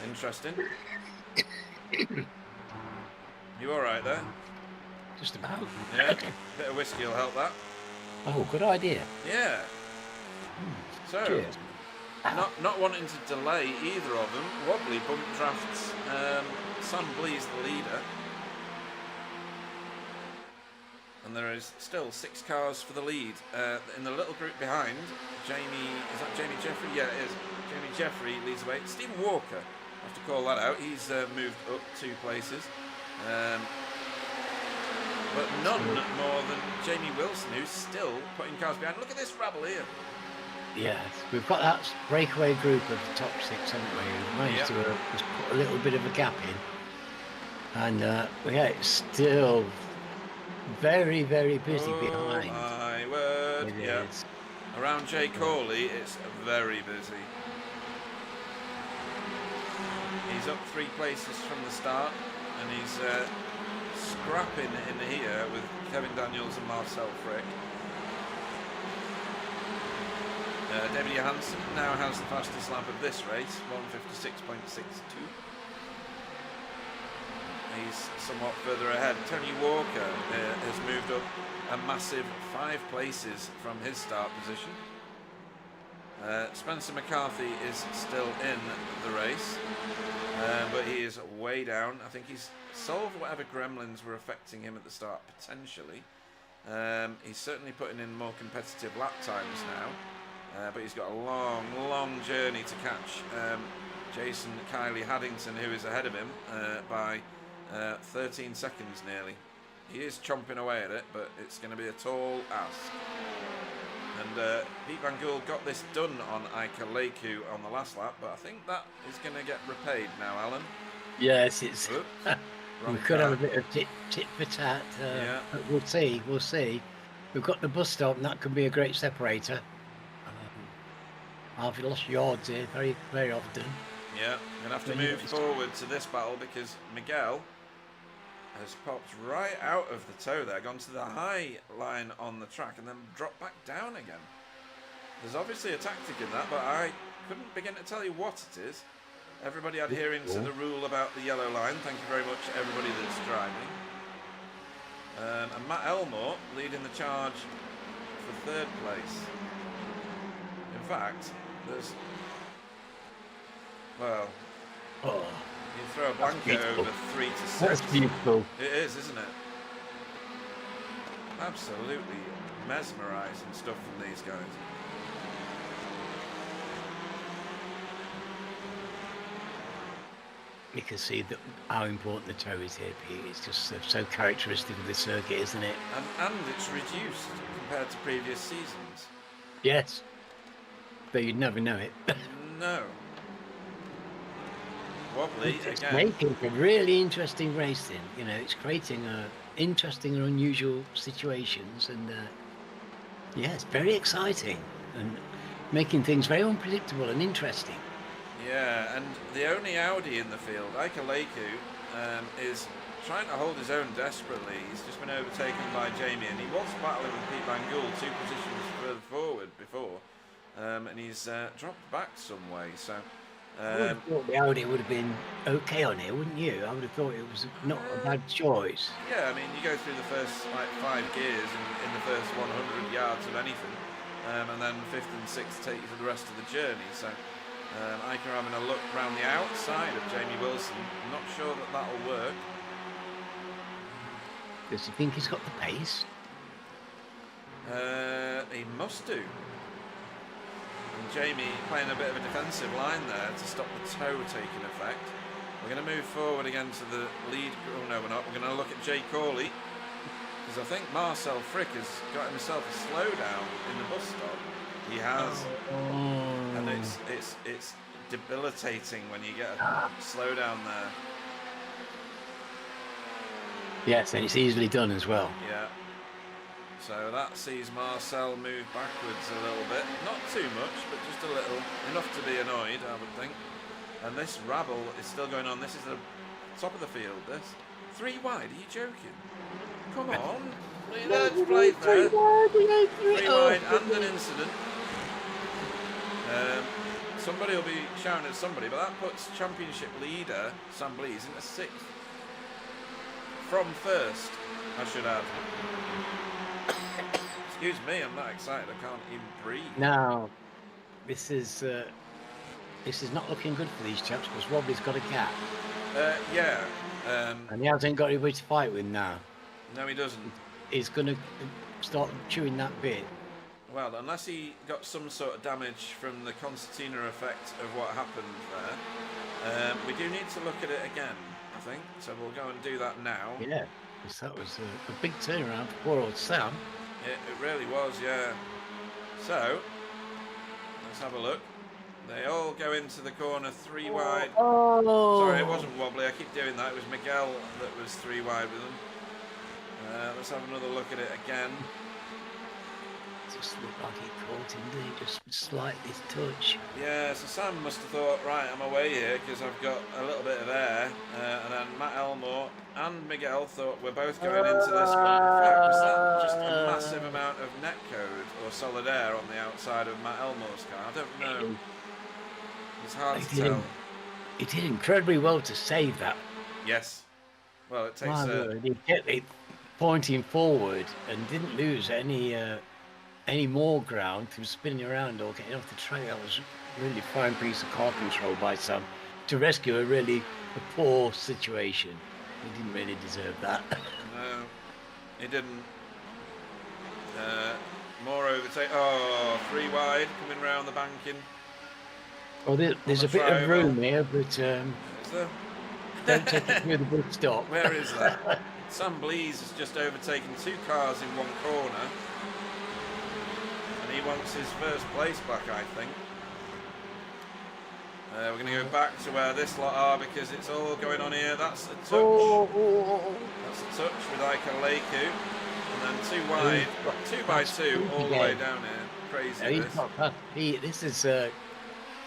Interesting. You all right there? Just about. Yeah. Bit of whiskey will help that. Oh, good idea. Yeah. So, cheers. Not wanting to delay either of them, Wobbly bump drafts Sam Blease, the leader. And there is still 6 cars for the lead. In the little group behind, is that Jamie Jeffrey? Yeah, it is. Jamie Jeffrey leads the way. Stephen Walker, I have to call that out. He's moved up 2 places. but none more than Jamie Wilson, who's still putting cars behind. Look at this rabble here. Yes, we've got that breakaway group of the top 6, haven't we? We've managed to just put a little bit of a gap in. And yeah, it's still very, very busy behind. Oh my word. It Yeah. is. Around Jay Corley, it's very busy. He's up 3 places from the start, and he's scrapping in here with Kevin Daniels and Marcel Frick. David Johansson now has the fastest lap of this race, 1:56.62. He's somewhat further ahead. Tony Walker has moved up a massive 5 places from his start position. Spencer McCarthy is still in the race, but he is way down. I think he's solved whatever gremlins were affecting him at the start, potentially. He's certainly putting in more competitive lap times now, but he's got a long, long journey to catch Jason Kiley Haddington, who is ahead of him by 13 seconds nearly. He is chomping away at it, but it's going to be a tall ask. And Pete Van Gool got this done on Ika Leku on the last lap, but I think that is going to get repaid now, Alan. Yes, it's. Oops, We could have a bit of tit for tat. But we'll see. We'll see. We've got the bus stop, and that could be a great separator. I've lost yards here very, very often. Yeah, I'm going to have to move forward to this battle because Miguel has popped right out of the toe there, gone to the high line on the track and then dropped back down again. There's obviously a tactic in that, but I couldn't begin to tell you what it is. Everybody adhering to the rule about the yellow line. Thank you very much, everybody that's driving. And Matt Elmore leading the charge for 3rd place. In fact, there's... Well... Oh. You throw a blanket over 3 to 6. That's beautiful. It is, isn't it? Absolutely mesmerising stuff from these guys. You can see how important the toe is here, Pete. It's just so characteristic of the circuit, isn't it? And it's reduced compared to previous seasons. Yes. But you'd never know it. No. Wobbly It's again. making a really interesting racing. You know, it's creating interesting and unusual situations, and yeah, it's very exciting and making things very unpredictable and interesting. Yeah, and the only Audi in the field, Ika Leku, is trying to hold his own desperately. He's just been overtaken by Jamie, and he was battling with Pete Van Gool 2 positions further forward before, and he's dropped back some way. So. I would have thought the Audi would have been okay on here, wouldn't you? I would have thought it was not a bad choice. Yeah, I mean, you go through the first 5 gears in the first 100 yards of anything, and then 5th and 6th take you to the rest of the journey. So Ika having a look round the outside of Jamie Wilson. I'm not sure that that'll work. Does he think he's got the pace? He must do. And Jamie playing a bit of a defensive line there to stop the toe taking effect. We're going to move forward again to the lead. Oh no, we're not. We're going to look at Jay Corley, because I think Marcel Frick has got himself a slowdown in the bus stop. He has, and it's debilitating when you get a slowdown there. Yes, and it's easily done as well. Yeah. So that sees Marcel move backwards a little bit. Not too much, but just a little. Enough to be annoyed, I would think. And this rabble is still going on. This is the top of the field, this. 3 wide, are you joking? Come on. Let's play fair. 3 wide and an incident. Somebody will be shouting at somebody, but that puts championship leader Sam Blees into 6th. From 1st, I should add. Excuse me, I'm that excited I can't even breathe. Now, this is not looking good for these chaps because Robbie's got a gap. Yeah. And he hasn't got anybody to fight with now. No, he doesn't. He's going to start chewing that bit. Well, unless he got some sort of damage from the concertina effect of what happened there. We do need to look at it again, I think. So we'll go and do that now. Yeah. 'Cause that was a big turnaround for poor old Sam. It really was, yeah. So, let's have a look. They all go into the corner 3 wide. Oh! Sorry, it wasn't wobbly. I keep doing that. It was Miguel that was 3 wide with them. Let's have another look at it again. Just looked like he caught him, didn't he? Just slightly touch. Yeah, so Sam must have thought, right, I'm away here because I've got a little bit of air. And then Matt Elmore and Miguel thought we're both going into this one. In fact, was that just a massive amount of net code or solid air on the outside of Matt Elmore's car? I don't know. It's hard to tell. He did incredibly well to save that. Yes. Well, it takes My word, he kept it pointing forward and didn't lose any more ground through spinning around or getting off the trail. It was a really fine piece of car control by Sam to rescue a poor situation. He didn't really deserve that. No, he didn't. More overtake. Oh, 3 wide coming round the banking. Well, there's a bit of room here, but Is there? don't take it through the bus stop. Where is that? Sam Blease has just overtaken 2 cars in 1 corner. And he wants his first place back, I think. We're going to go back to where this lot are because it's all going on here. That's a touch. That's a touch with Ika Leiku. And then 2 wide. 2 by 2 all the way down here. Crazy He's not past Pete. This is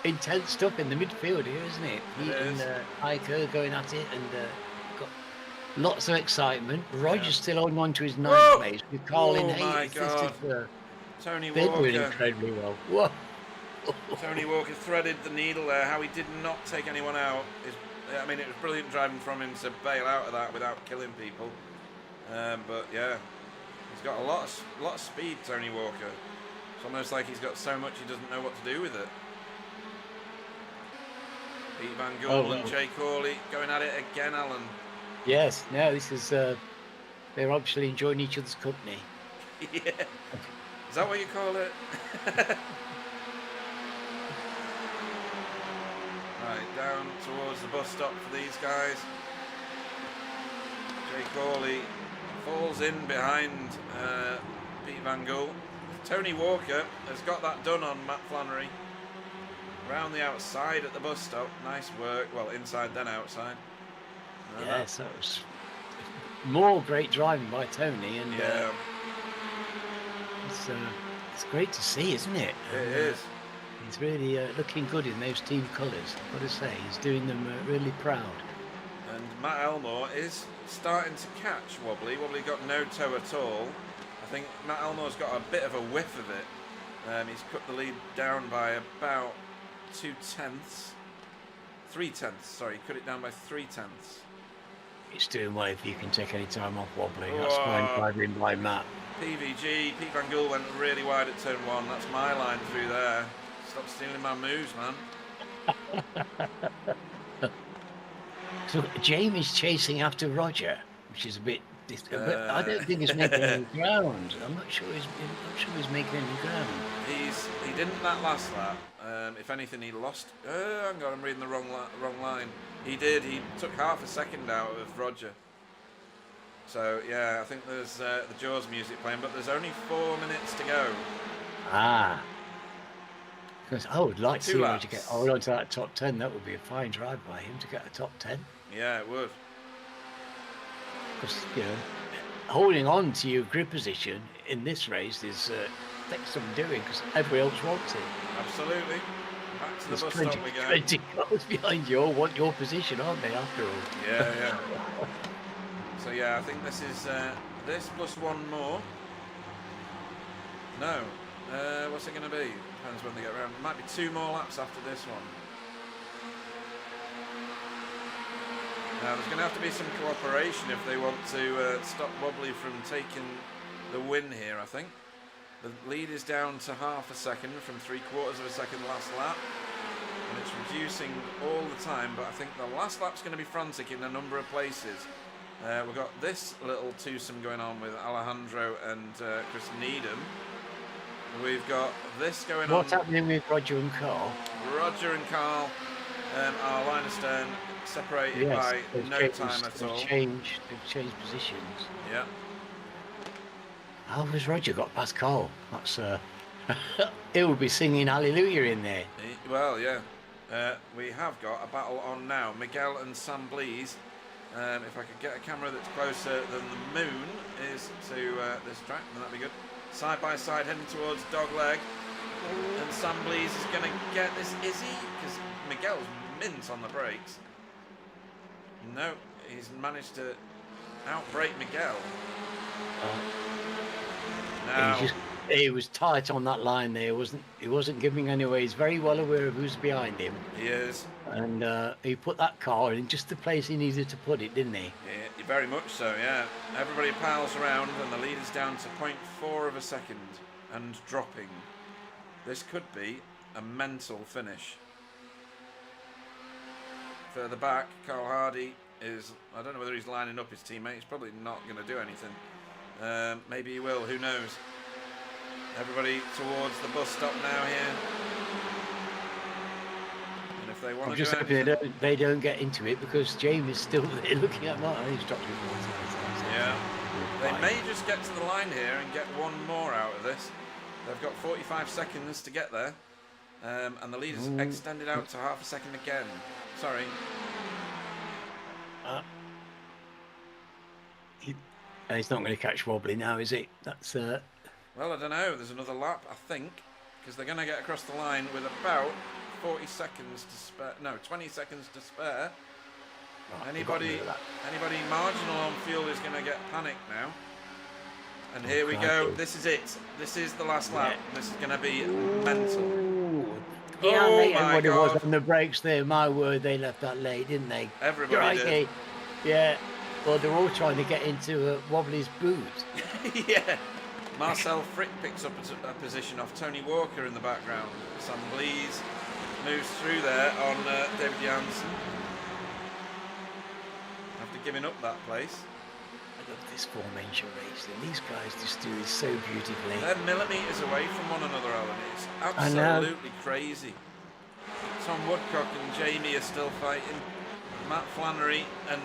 intense stuff in the midfield here, isn't it? Pete and Ika going at it and got lots of excitement. Roger's still holding on to his 9th place with Carl in 8th. My God. Tony Walker. Doing incredibly well. Whoa. Tony Walker threaded the needle there. How he did not take anyone out is, I mean, it was brilliant driving from him to bail out of that without killing people. But yeah, he's got a lot of speed, Tony Walker. It's almost like he's got so much he doesn't know what to do with it. Pete Van Gool and Jay Corley going at it again, Alan. Yes, no, this is they're obviously enjoying each other's company. Yeah. Is that what you call it? Right, down towards the bus stop for these guys. Jay Corley falls in behind Pete Van Gool. Tony Walker has got that done on Matt Flannery. Around the outside at the bus stop. Nice work. Well, inside then outside. Yes, that was more great driving by Tony. And yeah. It's great to see, isn't it? It is. He's really looking good in those team colours. I've got to say, he's doing them really proud. And Matt Elmore is starting to catch Wobbly. Wobbly got no toe at all. I think Matt Elmore's got a bit of a whiff of it. He's cut the lead down by about 3/10. Sorry, cut it down by 3/10. It's doing well if you can take any time off Wobbly. That's fine driving by Matt. PVG, Pete Van Gool went really wide at turn 1. That's my line through there. Stop stealing my moves, man. So Jamie's chasing after Roger, which is a bit. But I don't think he's making any ground. I'm not sure he's making any ground. He didn't that last lap. If anything, he lost. Hang on, I'm reading the wrong line. He did. He took half a second out of Roger. So yeah, I think there's the Jaws music playing, but there's only 4 minutes to go. Because I would like to see Roger get hold on to that top 10. That would be a fine drive by him to get a top 10. Yeah, it would. Because, holding on to your grid position in this race takes some doing because everybody else wants it. Absolutely. Back to the bus 20, stop we go. 20 cars behind you all want your position, aren't they, after all? Yeah. So yeah, I think this is this plus 1 more. No. What's it going to be? Depends when they get around. It might be 2 more laps after this one. Now, there's going to have to be some cooperation if they want to stop Wobbly from taking the win here, I think. The lead is down to half a second from 3/4 of a second last lap. And it's reducing all the time, but I think the last lap's going to be frantic in a number of places. We've got this little twosome going on with Alejandro and Chris Needham. We've got this going on. What's happening with Roger and Carl? Roger and Carl are line astern. separated by no time at all. They've changed positions. Yeah. How has Roger got past Cole? That's he'll be singing Hallelujah in there. Well, yeah. We have got a battle on now. Miguel and Sam Blees. If I could get a camera that's closer than the moon is to this track, then that'd be good. Side by side, heading towards Dogleg. And Sam Blees is going to get this. Is he? Because Miguel's mint on the brakes. No, he's managed to outbrake Miguel. Now, he was tight on that line there, he wasn't giving anyway. He's very well aware of who's behind him. He is. And he put that car in just the place he needed to put it, didn't he? Yeah, very much so, yeah. Everybody piles around and the lead is down to 0.4 of a second and dropping. This could be a mental finish. Further back, Carl Hardy is, I don't know whether he's lining up his teammate. He's probably not going to do anything. Maybe he will, who knows. Everybody towards the bus stop now here. And if they want to do anything, they don't get into it because James is still there looking at Martin. He's dropped it once. Yeah. They may just get to the line here and get one more out of this. They've got 45 seconds to get there. And the lead is extended out to half a second again. Sorry. He's not going to catch Wobbly now, is he? That's Well, I don't know. There's another lap, I think, because they're going to get across the line with about 40 seconds to spare. No, 20 seconds to spare. Anybody marginal on fuel is going to get panicked now. And here we go. This is it. This is the last lap. This is going to be mental. Yeah, oh mate, my God. God. It was on the brakes there. My word, they left that late, didn't they? Everybody did. Yeah. Well, they're all trying to get into Wobbly's boot. Yeah. Marcel Frick picks up a position off Tony Walker in the background. Sam Blees moves through there on David Janssen. After giving up that place. I love this formation race. And these guys just do this so beautifully. They're millimetres away from one another, Alan. It's absolutely crazy. Tom Woodcock and Jamie are still fighting. Matt Flannery and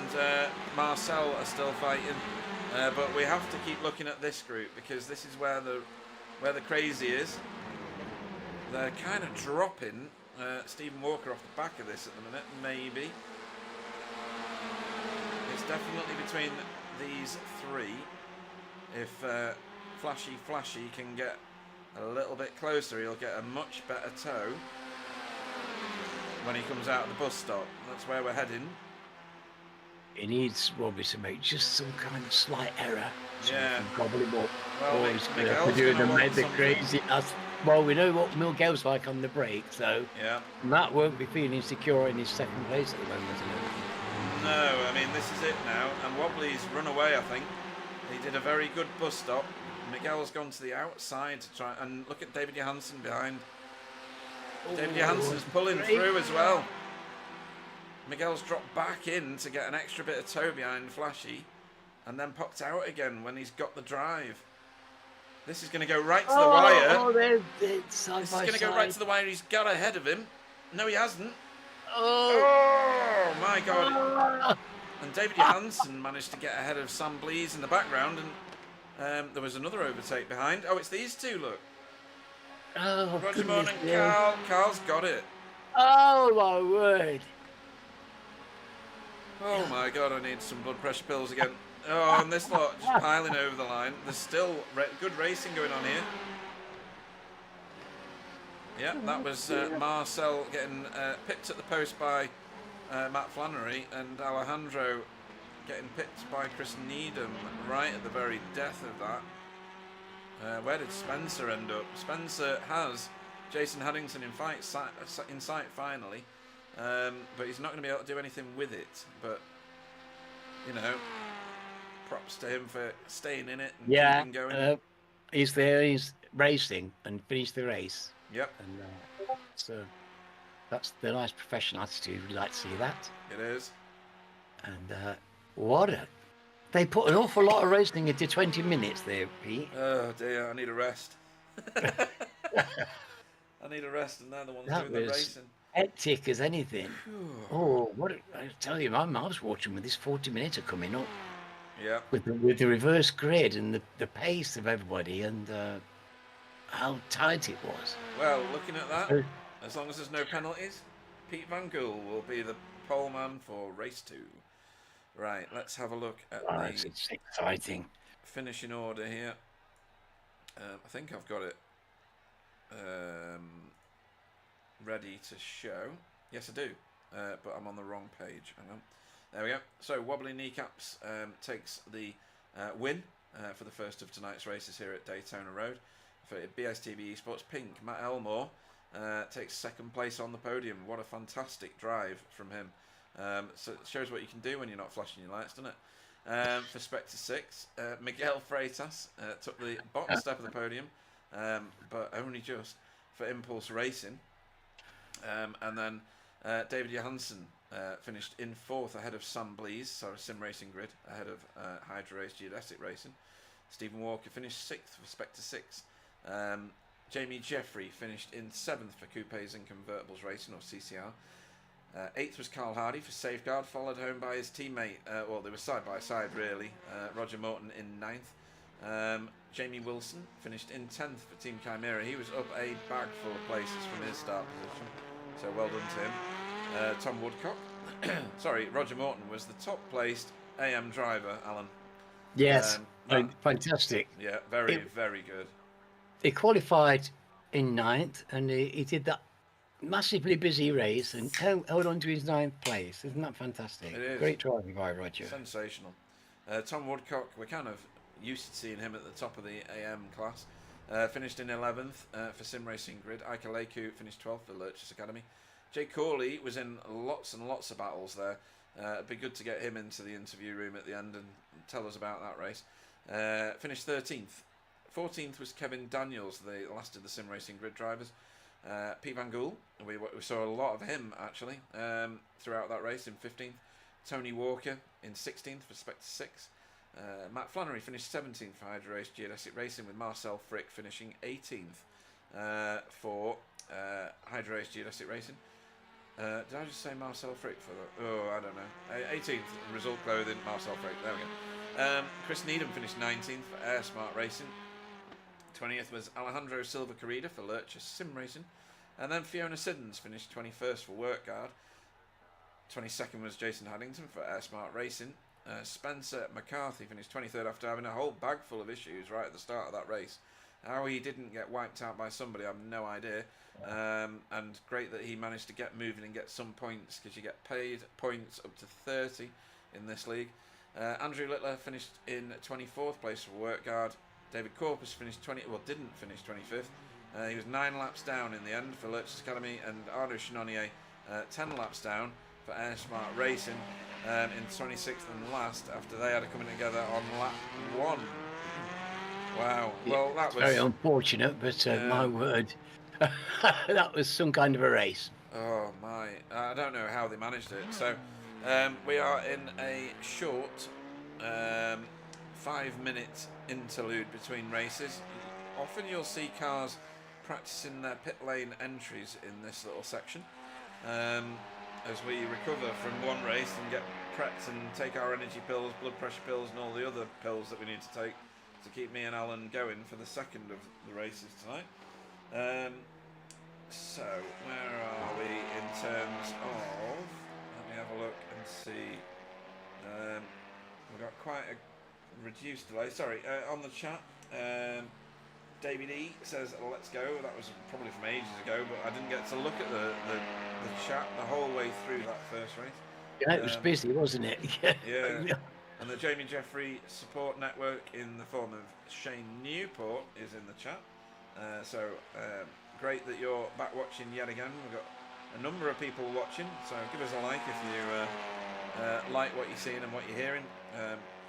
Marcel are still fighting. But we have to keep looking at this group because this is where the crazy is. They're kind of dropping Stephen Walker off the back of this at the minute, maybe. It's definitely between these three. If Flashy can get a little bit closer, he'll get a much better tow when he comes out of the bus stop. That's where we're heading. He needs Robbie to make just some kind of slight error. So Yeah. Gobble him up. Well, Miguel's doing gonna want the something. crazy. Well, we know what Miguel's like on the brake, so Yeah. Matt won't be feeling secure in his second place at the moment. No, I mean, this is it now. And Wobbly's run away, I think. He did a very good bus stop. Miguel's gone to the outside to try. And look at David Johansson behind. David Johansson's pulling through as well. Miguel's dropped back in to get an extra bit of tow behind Flashy. And then popped out again when he's got the drive. This is going to go right to the wire. Oh, they're side This is by going to go side. right to the wire. He's got ahead of him. No, he hasn't. Oh, Oh my God. And David Johansson managed to get ahead of Sam Blees in the background, and there was another overtake behind. Oh, it's these two, look. oh Roger Moore goodness and me. Carl. Carl's got it. Oh, my word. Oh my God, I need some blood pressure pills again. Oh, and this lot just piling over the line. There's still good racing going on here. Yeah, that was Marcel getting pipped at the post by Matt Flannery, and Alejandro getting pipped by Chris Needham right at the very death of that. Where did Spencer end up? Spencer has Jason Haddington in sight finally, but he's not going to be able to do anything with it. But, you know, props to him for staying in it and keeping going. He's there, he's racing and finished the race. Yep. And so that's the nice professional attitude. We'd like to see that. It is. And they put an awful lot of racing into 20 minutes there, Pete. Oh dear, I need a rest. I need a rest, and they're the ones doing the racing. hectic as anything. Oh, I tell you, I was watching with this 40 minutes coming up Yeah. with the reverse grid and the pace of everybody and how tight it was. Well, looking at that, So, as long as there's no penalties, Pete Van Gool will be the pole man for race 2. Right, let's have a look at the it's exciting. finishing order here. I think I've got it ready to show. Yes, I do, but I'm on the wrong page. Hang on. There we go. So, Wobbly Kneecaps takes the win for the first of tonight's races here at Daytona Road. For BSTV Esports, Pink, Matt Elmore takes second place on the podium. What a fantastic drive from him. So it shows what you can do when you're not flashing your lights, doesn't it? For Spectre 6, Miguel Freitas took the bottom step of the podium, but only just for Impulse Racing. And then David Johansson finished in 4th ahead of Sam Blees, so Sim Racing Grid, ahead of Hydra Race Geodesic Racing. Stephen Walker finished 6th for Spectre 6. Jamie Jeffrey finished in 7th for Coupes and Convertibles Racing, or CCR. 8th was Carl Hardy for Safeguard, followed home by his teammate, well, they were side by side really, Roger Morton in 9th. Jamie Wilson finished in 10th for Team Chimera. He was up a bag full of places from his start position, so well done to him. Tom Woodcock, sorry, Roger Morton was the top placed AM driver, Alan. Yes, fantastic. Yeah, very good. He qualified in 9th and he did that massively busy race and held on to his 9th place. Isn't that fantastic? It is. Great driving by Roger. Sensational. Tom Woodcock, we're kind of used to seeing him at the top of the AM class. Finished in 11th for Sim Racing Grid. Ike Leiku finished 12th for Lurchus Academy. Jay Corley was in lots and lots of battles there. It'd be good to get him into the interview room at the end and tell us about that race. Finished 13th. 14th was Kevin Daniels, the last of the Sim Racing Grid drivers. Pete Van Gool, we saw a lot of him actually throughout that race in 15th. Tony Walker in 16th for Spectre 6. Matt Flannery finished 17th for Hydra Race Geodesic Racing, with Marcel Frick finishing 18th for Hydra Race Geodesic Racing. Did I just say Marcel Frick for that? Oh, I don't know. 18th, Result Clothing, Marcel Frick. There we go. Chris Needham finished 19th for Air Smart Racing. 20th was Alejandro Silva Corrida for Lurchus Sim Racing. And then Fiona Siddons finished 21st for WorkGuard. 22nd was Jason Haddington for Air Smart Racing. Spencer McCarthy finished 23rd after having a whole bag full of issues right at the start of that race. How he didn't get wiped out by somebody, I have no idea. And great that he managed to get moving and get some points, because you get paid points up to 30 in this league. Andrew Littler finished in 24th place for WorkGuard. David Corpus finished didn't finish 25th. He was 9 laps down in the end for Lurchus Academy, and Arnaud Chenonnier 10 laps down for Air Smart Racing in 26th and last, after they had it coming together on lap 1. Wow. Well, that was very unfortunate, but my word, that was some kind of a race. Oh my! I don't know how they managed it. So we are in a short 5-minute interlude between races. Often you'll see cars practicing their pit lane entries in this little section as we recover from one race and get prepped and take our energy pills, blood pressure pills, and all the other pills that we need to take to keep me and Alan going for the second of the races tonight. So where are we in terms of? Let me have a look and see. We've got quite a reduced delay. Sorry, on the chat, David E says let's go. That was probably from ages ago, but I didn't get to look at the chat the whole way through that first race. Yeah, it was busy, wasn't it? Yeah. And the Jamie Jeffrey support network in the form of Shane Newport is in the chat. So great that you're back watching yet again. We've got a number of people watching, so give us a like if you like what you're seeing and what you're hearing.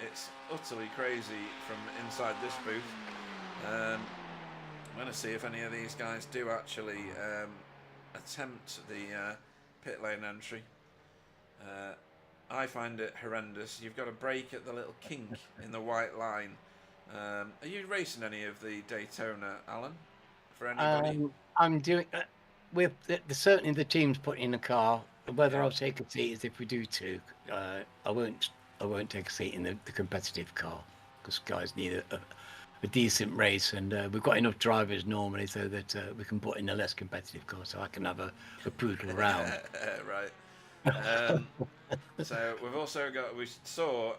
It's utterly crazy from inside this booth. I'm going to see if any of these guys do actually attempt the pit lane entry. I find it horrendous. You've got to brake at the little kink in the white line. Are you racing any of the Daytona, Alan? For anybody? I'm doing. certainly the team's putting in a car. Whether Yeah. I'll take a seat is if we do too. I won't take a seat in the competitive car because guys need a decent race, and we've got enough drivers normally so that we can put in a less competitive car, so I can have a poodle around. Right. So we saw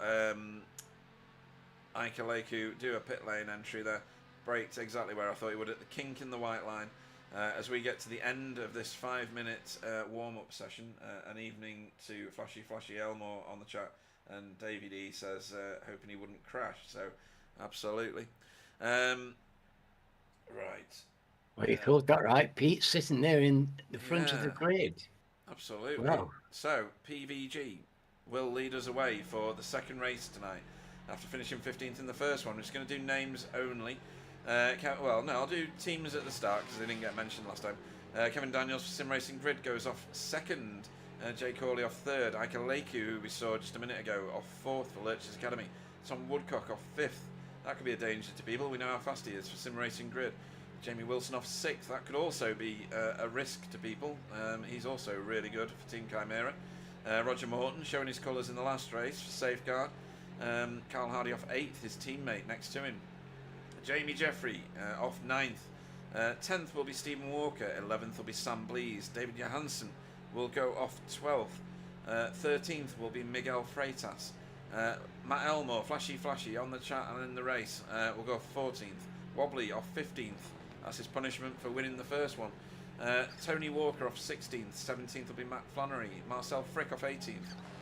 Ike Leku do a pit lane entry there, braked exactly where I thought he would at the kink in the white line. As we get to the end of this 5-minute warm-up session, an evening to Flashy Elmore on the chat, and David E says hoping he wouldn't crash. So absolutely. Right. Well, you called that right, Pete, sitting there in the front of the Yeah. grid. Absolutely. Wow. So, PVG will lead us away for the second race tonight. After finishing 15th in the first one, we're just going to do names only. I'll do teams at the start because they didn't get mentioned last time. Kevin Daniels for Sim Racing Grid goes off second. Jay Corley off third. Ike Leku, who we saw just a minute ago, off fourth for Lurch's Academy. Tom Woodcock off fifth. That could be a danger to people. We know how fast he is for Sim Racing Grid. Jamie Wilson off sixth. That could also be a risk to people. He's also really good for Team Chimera. Roger Morton showing his colours in the last race for Safeguard. Carl Hardy off eighth, his teammate next to him. Jamie Jeffrey off ninth. 10th will be Stephen Walker. 11th will be Sam Blees. David Johansson will go off 12th. 13th will be Miguel Freitas. Matt Elmore, Flashy on the chat and in the race, will go off 14th. Wobbly off 15th. That's his punishment for winning the first one. Tony Walker off 16th. 17th will be Matt Flannery. Marcel Frick off 18th.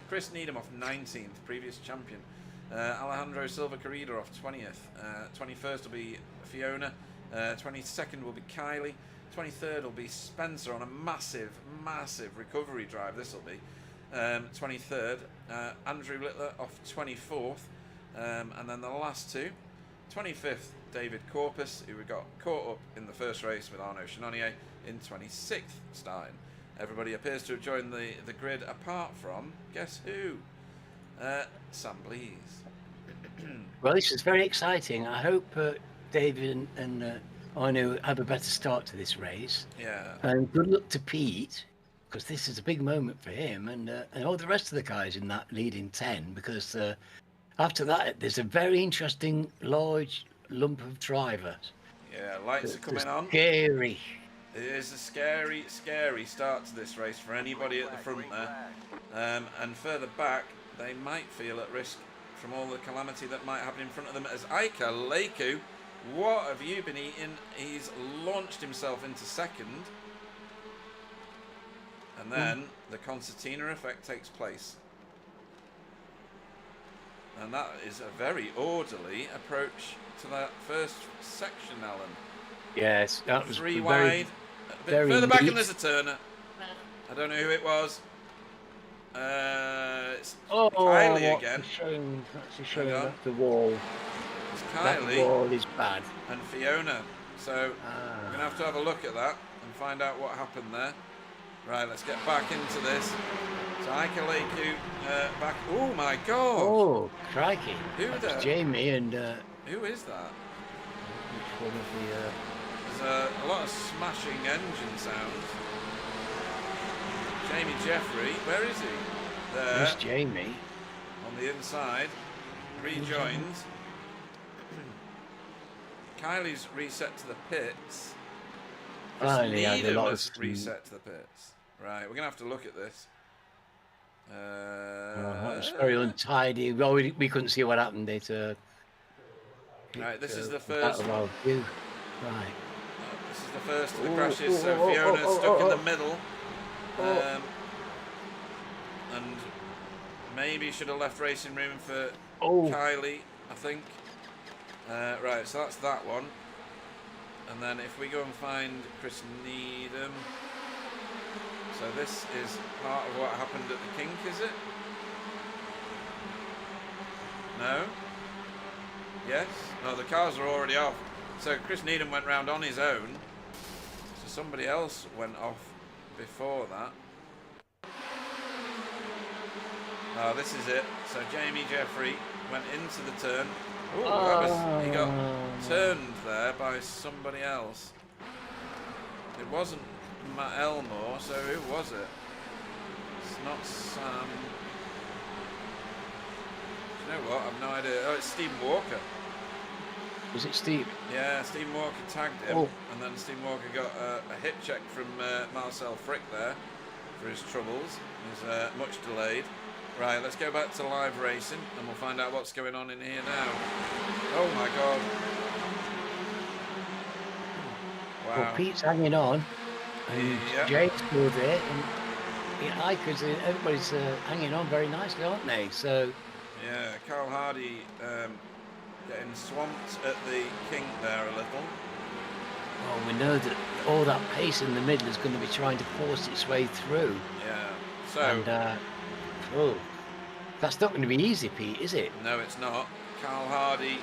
Chris Needham off 19th, previous champion. Alejandro Silva Corrida off 20th. 21st will be Fiona. 22nd will be Kylie. 23rd will be Spencer on a massive recovery drive. This will be 23rd. Andrew Littler off 24th. And then the last two. 25th, David Corpus, who we got caught up in the first race with Arnaud Chenonnier in 26th starting. Everybody appears to have joined the grid apart from, guess who? Sam Blees. Well, this is very exciting. I hope David and Arnaud have a better start to this race. Yeah. And good luck to Pete, because this is a big moment for him and all the rest of the guys in that leading 10, because after that, there's a very interesting large lump of drivers. Yeah, lights are coming on. Scary. It is a scary start to this race for anybody at the front there. And further back, they might feel at risk from all the calamity that might happen in front of them. As Ike Leku, what have you been eating? He's launched himself into second. And then the concertina effect takes place. And that is a very orderly approach to that first section, Alan. Yes, that was three very, wide. A bit very further back, neat. and there's a turner. I don't know who it was. It's Oh, Kylie what again. a shame. That's a shame. Hang on. That's the wall. It's That Kylie wall is bad. and Fiona. So we're going to have a look at that and find out what happened there. Right, let's get back into this. So Ike Leku back. Oh my God! Oh, crikey. Who That's the- Jamie and Who is that? which one of the... There's a lot of smashing engine sounds. Jamie Jeffrey, where is he? There, There's Jamie. on the inside, rejoins. Kylie's reset to the pits. Finally had a Needham lot has of... reset to the pits. Right, we're going to have to look at this. that was very untidy. Well, we couldn't see what happened. Right, this is the out first. of our view. Right. This is the first of the Ooh, crashes. ooh, So oh, Fiona's oh, stuck oh, in oh. the middle, Oh. and maybe should have left racing room for Oh, Kylie, I think. Right, so that's that one. And then if we go and find Chris Needham. So this is part of what happened at the kink, is it? No? Yes? No, the cars are already off. So Chris Needham went round on his own. So somebody else went off before that. Oh, this is it. So Jamie Jeffrey went into the turn. Oh, he got turned there by somebody else. It wasn't Matt Elmore, so who was it? It's not Sam. Do you know what? I've no idea. Oh, it's Stephen Walker. Was it Steve? Yeah, Stephen Walker tagged him, Oh. and then Stephen Walker got a hit check from Marcel Frick there for his troubles. He's much delayed. Right, let's go back to live racing, and we'll find out what's going on in here now. Oh my God! Wow. Well, Pete's hanging on, and Yeah. Jake's still there, and because everybody's hanging on very nicely, aren't they? So Yeah, Carl Hardy getting swamped at the kink there a little. well, we know that all that pace in the middle is going to be trying to force its way through. Yeah. So And that's not going to be easy, Pete, is it? no, it's not. Carl Hardy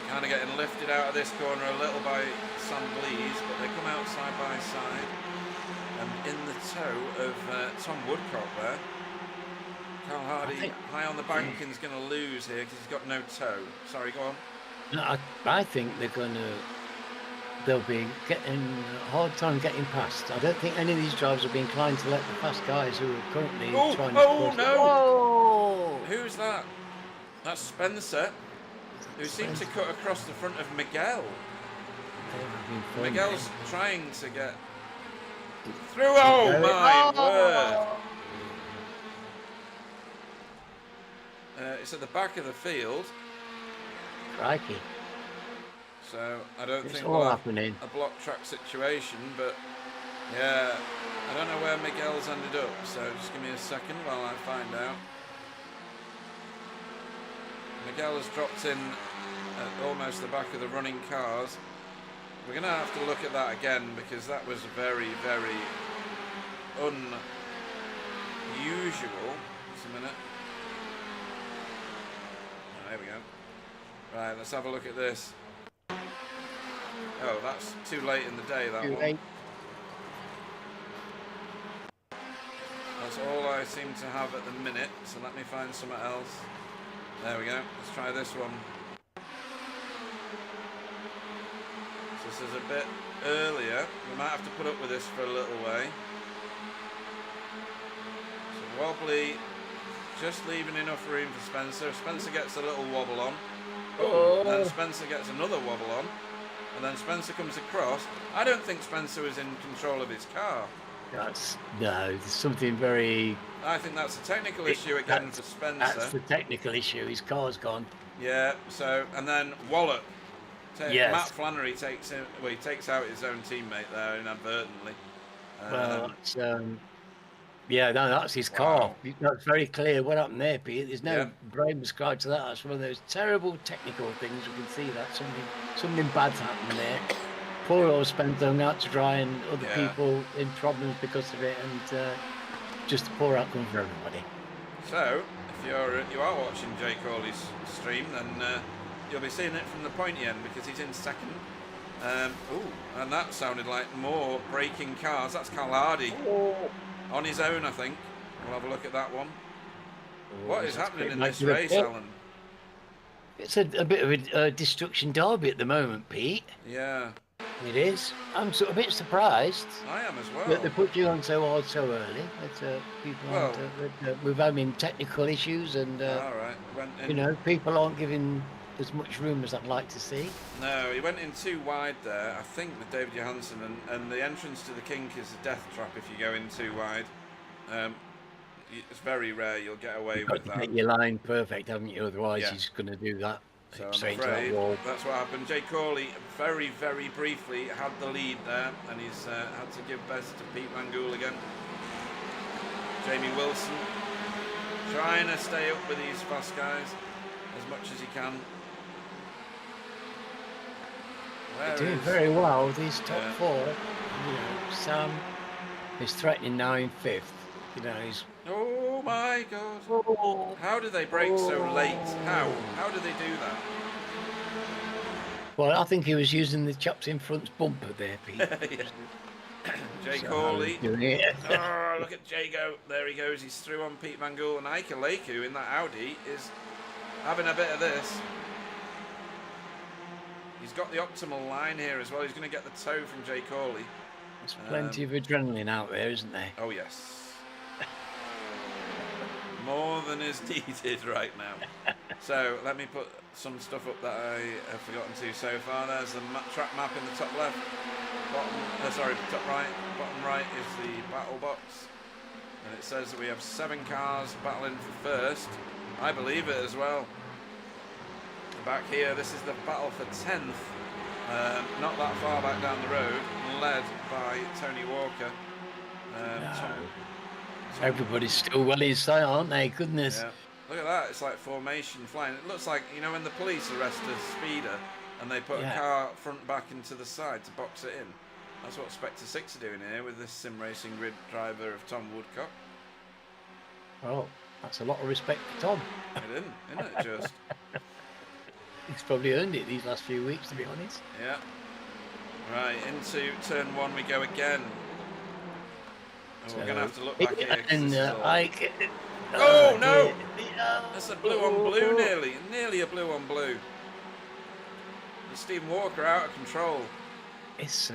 kind of getting lifted out of this corner a little by Sam Blees, but they come out side by side. And in the toe of Tom Woodcock there. Carl Hardy high on the bank and is going to lose here because he's got no toe. Sorry, go on. No, I think they'll be getting a hard time getting past. I don't think any of these drivers will be inclined to let the fast guys who are currently trying to... Oh, no! Oh! Who's that? That's Spencer, who seemed to cut across the front of Miguel. Miguel's trying to get through. Oh, my word! It's at the back of the field. Crikey. So I don't It's think all we'll have happening. a block track situation, but yeah, I don't know where Miguel's ended up, so just give me a second while I find out. Miguel has dropped in at almost the back of the running cars. We're going to have to look at that again because that was very, very unusual. Just a minute. Oh, there we go. Right, let's have a look at this. Oh, that's too late in the day, that Too one. late. That's all I seem to have at the minute, so let me find something else. There we go, let's try this one. So this is a bit earlier. We might have to put up with this for a little way. So wobbly, just leaving enough room for Spencer. Spencer gets a little wobble on. Oh, then Spencer gets another wobble on. And then Spencer comes across. I don't think Spencer was in control of his car. There's something very... I think that's a technical issue again for Spencer. That's the technical issue. His car's gone. Yeah, so, and then Wallop. Yes. Matt Flannery takes him, well, he takes out his own teammate there inadvertently. Well, that's his car. That's very clear what happened there, Pete. There's no brain ascribed to that. That's one of those terrible technical things. You can see that something bad's happened there. Poor old Spencer hung out to dry, and other people in problems because of it, and just a poor outcome for everybody. So, if you are watching Jay Corley's stream, then you'll be seeing it from the pointy end because he's in second. And that sounded like more braking cars. That's Carl Hardy on his own, I think. We'll have a look at that one. What is happening in this race, Alan? It's a bit of a destruction derby at the moment, Pete. Yeah. It is. I'm sort of a bit surprised. I am as well. That they put you on so hard so early. That people aren't. We've having technical issues, and all right. people aren't giving as much room as I'd like to see. No, he went in too wide there, I think, with David Johansson, and the entrance to the kink is a death trap if you go in too wide. It's very rare you'll get away with that. Make your line perfect, haven't you? Otherwise, Yeah. he's going to do that. So I'm straight into that afraid wall. that's what happened. Jay Corley very, very briefly had the lead there, and he's had to give best to Pete Mangool again. Jamie Wilson trying to stay up with these fast guys as much as he can. They're doing very well, these top four. Sam is threatening now in fifth. He's... Oh my God! How do they brake so late? How do they do that? Well, I think he was using the chops in front's bumper there, Pete. Jay Corley. Oh, look at Jay go. There he goes. He's through on Pete Mangool, and Ike Leku in that Audi is having a bit of this. He's got the optimal line here as well. He's going to get the toe from Jay Corley. There's plenty of adrenaline out there, isn't there? Oh yes, more than is needed right now. So let me put some stuff up that I have forgotten to so far. There's the track map in the top left. Top right. Bottom right is the battle box, and it says that we have 7 cars battling for first. I believe it as well. Back here, this is the battle for 10th. Not that far back down the road, led by Tony Walker. Everybody's still well inside, aren't they? Goodness. Yeah. Look at that, it's like formation flying. It looks like, you know, when the police arrest a speeder and they put a car front back into the side to box it in. That's what Spectre 6 are doing here with this sim racing grid driver of Tom Woodcock. Oh, that's a lot of respect for Tom. Isn't it just? He's probably earned it these last few weeks, to be honest. Yeah. Right, into turn 1 we go again. Oh, we're going to have to look back here. And Oh, no! That's a blue on blue nearly. Nearly a blue on blue. Stephen Walker out of control. It's,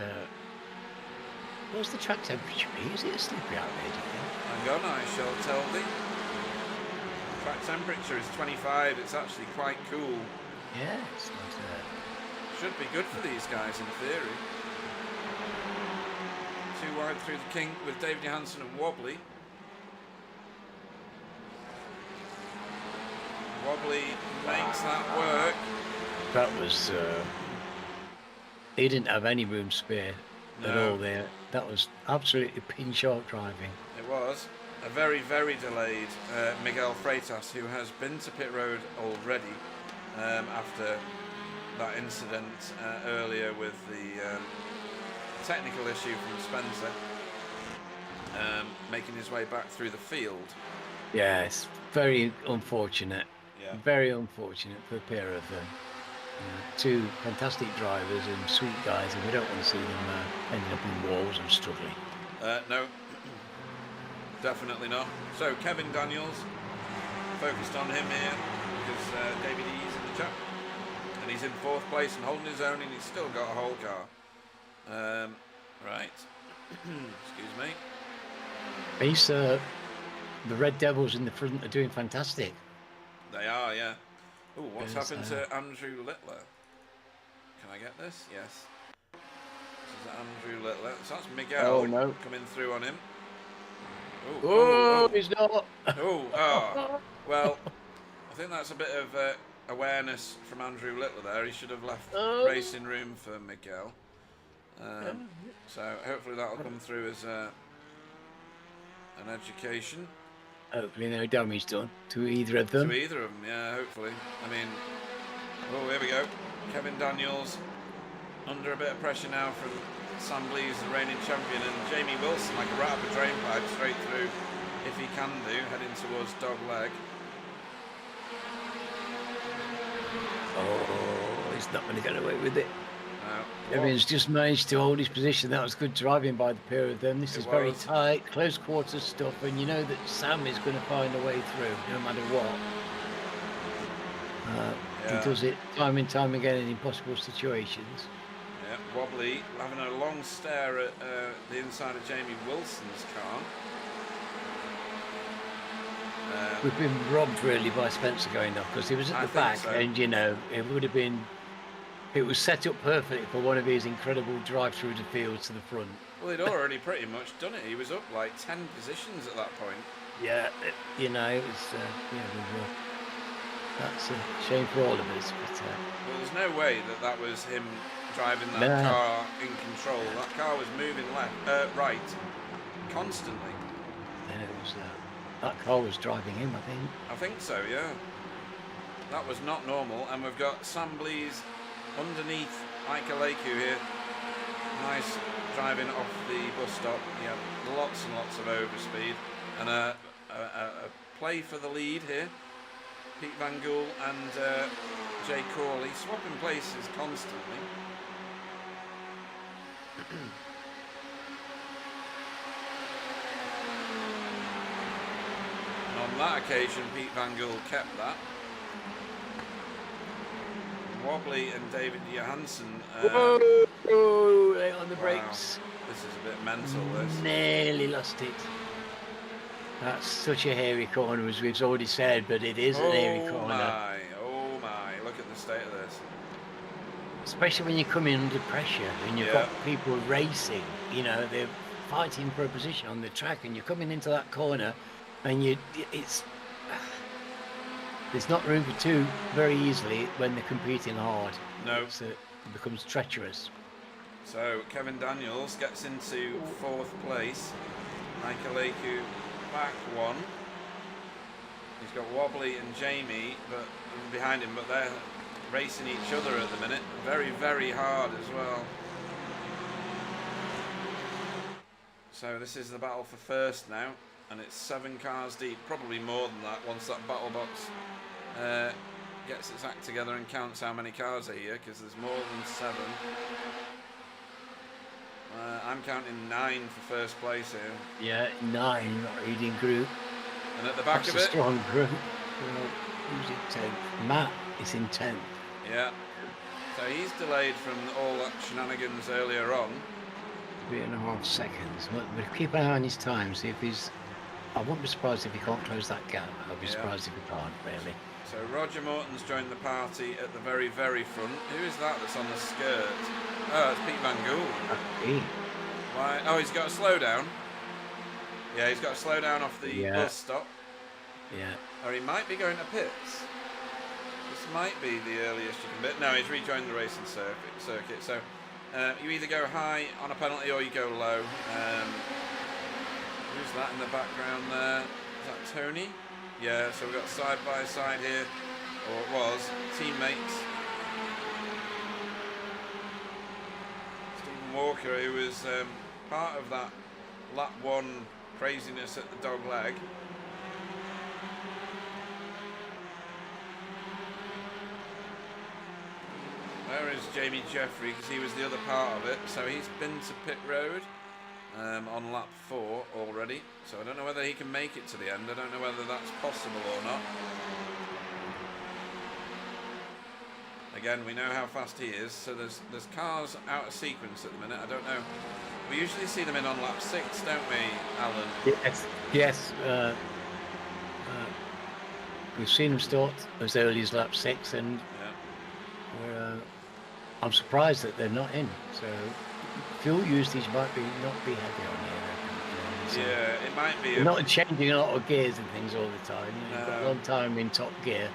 what's the track temperature? Is it slippery out there, do you think? Hang on, I shall tell thee. Track temperature is 25. It's actually quite cool. Yeah, it's not, Should be good for these guys in theory. Too wide through the kink with David Johansson and Wobbly. Wobbly makes that work. That was, he didn't have any room spare at all there. That was absolutely pin-sharp driving. It was. A very, very delayed Miguel Freitas, who has been to pit road already after that incident earlier with the technical issue from Spencer, making his way back through the field. Yeah, it's very unfortunate. Yeah. Very unfortunate for a pair of them. Two fantastic drivers and sweet guys, and we don't want to see them ending up in walls and struggling. No, definitely not. So Kevin Daniels, focused on him here because David E's in the chat, and he's in 4th place and holding his own, and he's still got a whole car. Right. Excuse me. He's the Red Devils in the front are doing fantastic. They are, yeah. Oh, what's Yes, happened to Andrew Littler? Can I get this? Yes. This is Andrew Littler. So that's Miguel coming through on him. Oh, he's not. Well, I think that's a bit of awareness from Andrew Littler there. He should have left racing room for Miguel. So hopefully that'll come through as an education. Hopefully no damage done to either of them. To either of them, yeah, hopefully. I mean, oh, here we go. Kevin Daniels under a bit of pressure now from Sam Blees, the reigning champion, and Jamie Wilson, like a rat up a drain pipe, straight through, if he can do, heading towards Dog Leg. Oh, he's not going to get away with it. No. Kevin's just managed to hold his position. That was good driving by the pair of them. This is very tight, close quarters stuff, and you know that Sam is going to find a way through, no matter what. He does it time and time again in impossible situations. Yeah, Wobbly having a long stare at the inside of Jamie Wilson's car. We've been robbed really by Spencer going off because he was at the back, and you know it would have been. It was set up perfectly for one of his incredible drive through the field to the front. Well, he'd already pretty much done it. He was up like 10 positions at that point. Yeah, you know, it was, that's a shame for all of us. But, well, there's no way that was him driving that car in control. That car was moving right, constantly. And it was, that car was driving him, I think. I think so, yeah. That was not normal. And we've got Sam Blees underneath Ike Aleku here. Nice driving off the bus stop. Yeah, lots and lots of overspeed. And a play for the lead here. Pete Van Gool and Jay Corley swapping places constantly. And on that occasion, Pete Van Gool kept that. Wobbly and David Johansson. Whoa, late on the Wow. brakes. This is a bit mental, this. Nearly lost it. That's such a hairy corner, as we've already said, but it is an hairy corner. Oh my, look at the state of this. Especially when you come in under pressure and you've got people racing, you know, they're fighting for a position on the track, and you're coming into that corner and there's not room for two very easily when they're competing hard. No. It becomes treacherous. So Kevin Daniels gets into 4th place. Michael Aku back 1. He's got Wobbly and Jamie behind him, but they're racing each other at the minute. Very, very hard as well. So this is the battle for first now, and it's 7 cars deep, probably more than that once that battle box gets its act together and counts how many cars are here, because there's more than 7. I'm counting 9 for first place here. Yeah, 9, not reading group. And at the back of it, a strong group. Who's in 10th? Matt is in 10th. Yeah. So he's delayed from all that shenanigans earlier on. 3.5 seconds. We'll keep an eye on his time, see if he's... I won't be surprised if he can't close that gap. I'll be surprised if he can't, really. So Roger Morton's joined the party at the very, very front. Who is that that's on the skirt? Oh, it's Pete Van Gool. Why? Oh, he's got a slowdown. Yeah, he's got a slowdown off the bus stop. Yeah. Or he might be going to pits. This might be the earliest you can bit. No, he's rejoined the racing circuit. So you either go high on a penalty or you go low. Who's that in the background there? Is that Tony? Yeah, so we've got side by side here, or it was, teammates. Stephen Walker, who was part of that lap 1 craziness at the dog leg. Where is Jamie Jeffrey? Because he was the other part of it. So he's been to pit road on lap 4 already. So I don't know whether he can make it to the end. I don't know whether that's possible or not. Again, we know how fast he is. So there's cars out of sequence at the minute. I don't know. We usually see them in on lap 6, don't we, Alan? Yes. We've seen them start as early as lap 6, and I'm surprised that they're not in. So fuel usage might not be heavy on here. So yeah, it might be. They're not changing a lot of gears and things all the time. You know, you've got a long time in top gear.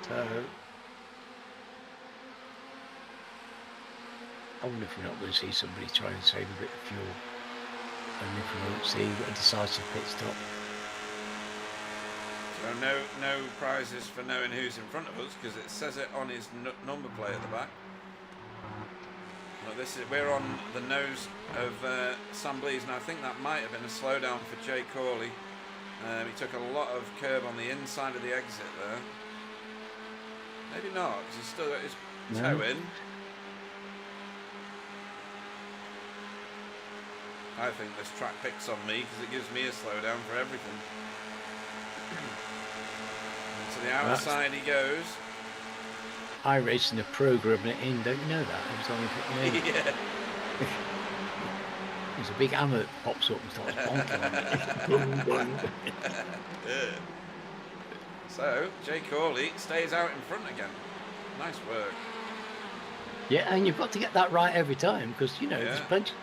So I wonder if we're not going to see somebody try and save a bit of fuel, and if we won't see a decisive pit stop. So no prizes for knowing who's in front of us, because it says it on his number plate at the back. Well, we're on the nose of Sam Blees, and I think that might have been a slowdown for Jay Corley. He took a lot of curb on the inside of the exit there. Maybe not, because he's still got his toe in. I think this track picks on me because it gives me a slowdown for everything. To the outside he goes. I raced in a program in, don't you know that? It was only picking in. Yeah. There's a big hammer that pops up and starts bonking. So, Jay Corley stays out in front again. Nice work. Yeah, and you've got to get that right every time, because, you know, there's plenty.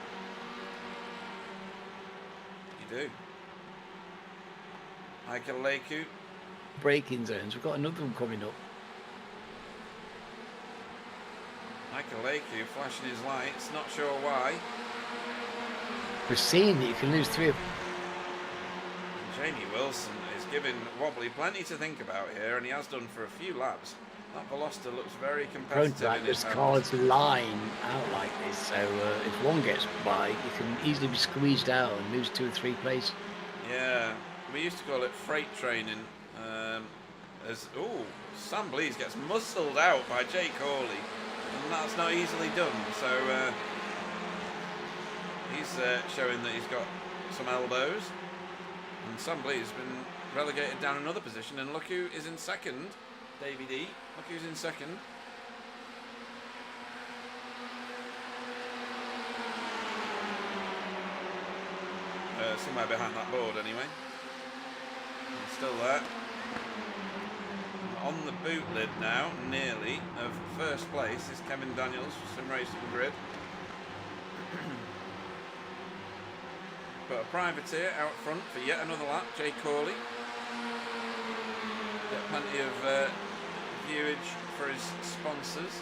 You do. Michael Leku. Braking zones. We've got another one coming up. Michael Leku flashing his lights, not sure why. We're seeing that you can lose 3 of them. Jamie Wilson is giving Wobbly plenty to think about here, and he has done for a few laps. That Veloster looks very competitive in his cars line out like this, so if one gets by, you can easily be squeezed out and lose 2 or 3 places. Yeah, we used to call it freight training. Sam Blees gets muscled out by Jay Corley, and that's not easily done. So he's showing that he's got some elbows. And Sam Blees has been relegated down another position, and look who is in second. Davey D. Look who's in second. Somewhere behind that board anyway. He's still there. On the boot lid now, nearly, of first place is Kevin Daniels for Sim Racing Grid. But a privateer out front for yet another lap, Jay Corley. Get plenty of viewage for his sponsors.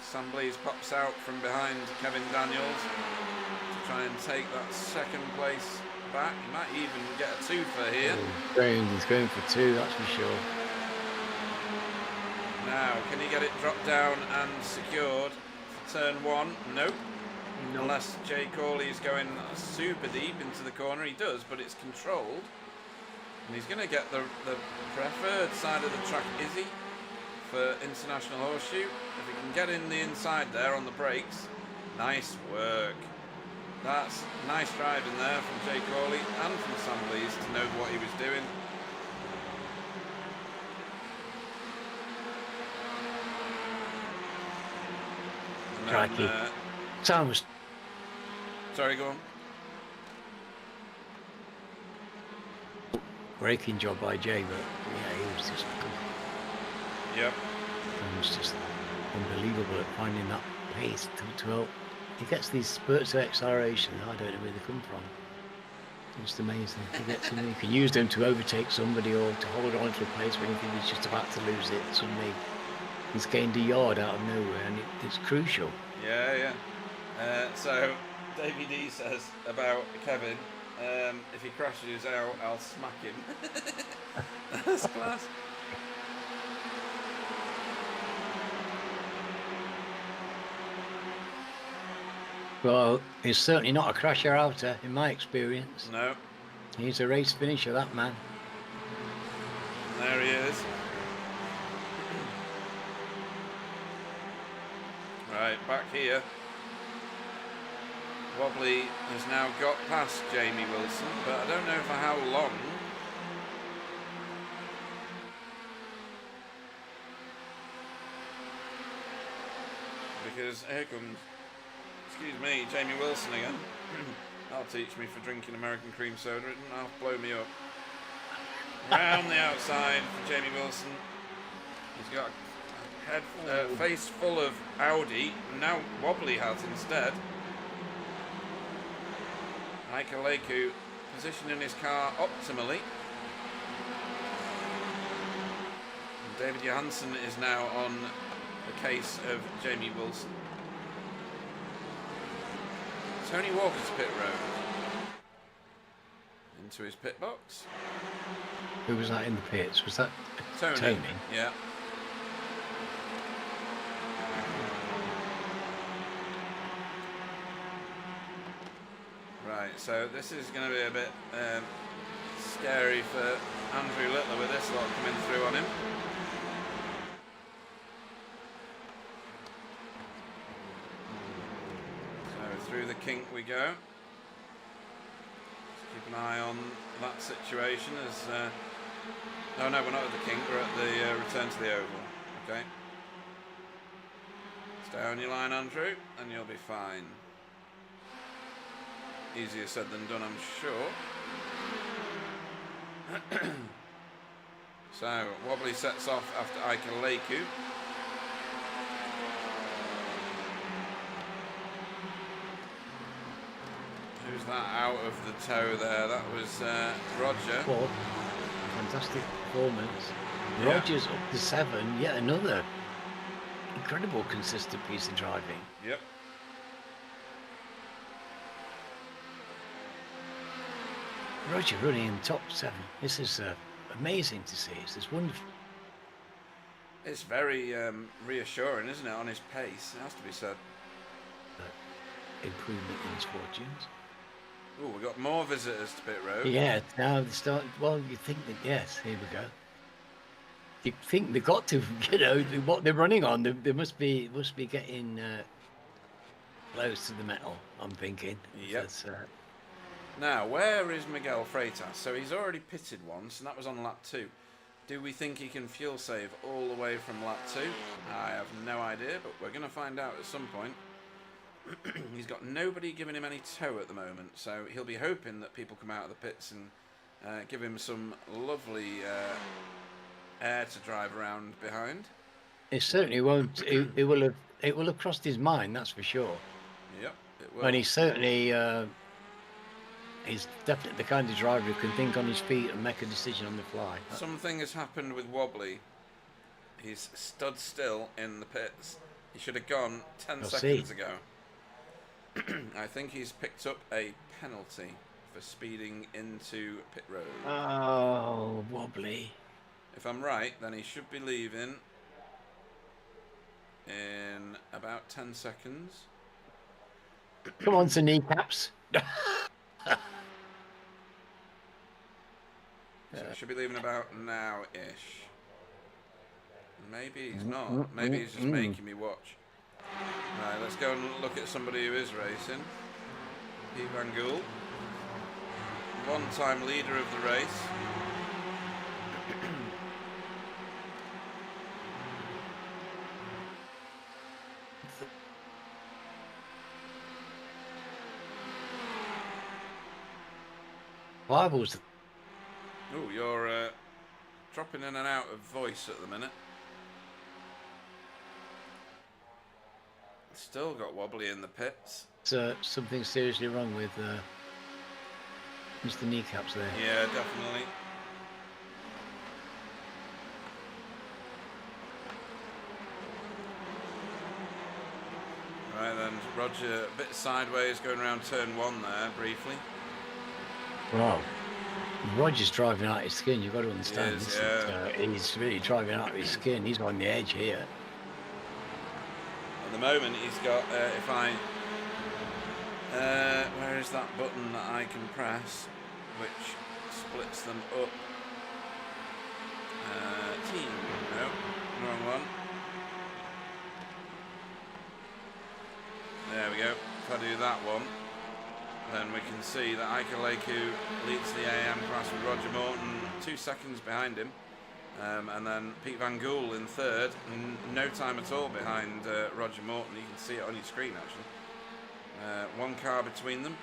Sam Blease pops out from behind Kevin Daniels to try and take that second place back. He might even get a twofer here. He's going for 2, that's for sure. Now, can he get it dropped down and secured for turn 1? Nope. No. Unless Jay Corley's going super deep into the corner. He does, but it's controlled. And he's going to get the preferred side of the track, is he? For International Horseshoe. If he can get in the inside there on the brakes, nice work. That's nice driving there from Jay Corley and from Sam Blease to know what he was doing. Crikey. Sounds. Sorry, go on. Braking job by Jay, but yeah, he was just. Yep. It was just unbelievable at finding that pace to help. He gets these spurts of acceleration. I don't know where they come from. It's just amazing. He gets them. You can use them to overtake somebody or to hold on to a place when you think he's just about to lose it. Suddenly, he's gained a yard out of nowhere, and it's crucial. Yeah. So, Davey D says about Kevin, if he crashes out, I'll smack him. That's class. Well, he's certainly not a crasher outer, in my experience. No. He's a race finisher, that man. There he is. Right, back here. Wobbly has now got past Jamie Wilson, but I don't know for how long. Because here comes, excuse me, Jamie Wilson again. That'll teach me for drinking American cream soda. It doesn't half blow me up. Round the outside for Jamie Wilson. He's got a face full of Audi. Now Wobbly has instead. Ike Aleku positioning his car optimally. And David Johansson is now on the case of Jamie Wilson. Tony Walker's pit road. Into his pit box. Who was that in the pits? Was that Tony? Yeah. Right, so this is going to be a bit scary for Andrew Littler with this lot coming through on him. So through the kink we go. Just keep an eye on that situation as... oh no, we're not at the kink, we're at the return to the oval. Okay. Stay on your line, Andrew, and you'll be fine. Easier said than done, I'm sure. So, Wobbly sets off after Ike Aleku. Who's that out of the toe there? That was Roger. Well, fantastic performance. Yeah. Rogers up to 7, yet another incredible consistent piece of driving. Yep. Roger running in top 7. This is amazing to see. This is wonderful. It's very reassuring, isn't it, on his pace? It has to be said. Improvement in his fortunes. Oh, we've got more visitors to pit road. Yeah, now they start. Well, you think that, yes, here we go. You think they've got to, what they're running on, they must be getting close to the metal, I'm thinking. Yep. Now, where is Miguel Freitas? So he's already pitted once, and that was on lap 2. Do we think he can fuel save all the way from lap 2? I have no idea, but we're going to find out at some point. He's got nobody giving him any tow at the moment, so he'll be hoping that people come out of the pits and give him some lovely air to drive around behind. It certainly won't. It will have crossed his mind, that's for sure. Yep, it will. And he certainly he's definitely the kind of driver who can think on his feet and make a decision on the fly. Something has happened with Wobbly. He's stood still in the pits. He should have gone 10 seconds ago. I think he's picked up a penalty for speeding into pit road. Oh, Wobbly. If I'm right, then he should be leaving in about 10 seconds. Come on to kneecaps. So he should be leaving about now-ish. Maybe he's not. Maybe he's just making me watch. Right, let's go and look at somebody who is racing. Pete Van Gool. One-time leader of the race. Bibles. Oh, you're dropping in and out of voice at the minute. Still got Wobbly in the pits. Something seriously wrong with Mr. Kneecaps there. Yeah, definitely. Right then, Roger a bit sideways going around turn 1 there, briefly. Wow. Roger's driving out his skin, you've got to understand. He is, yeah. He's really driving out his skin. He's on the edge here. At the moment, he's got, where is that button that I can press, which splits them up? Team, no, wrong one. There we go. If I do that one, then we can see that Ike Leku leads the AM class with Roger Morton 2 seconds behind him. And then Pete Van Gool in third, no time at all behind Roger Morton. You can see it on your screen actually. 1 car between them.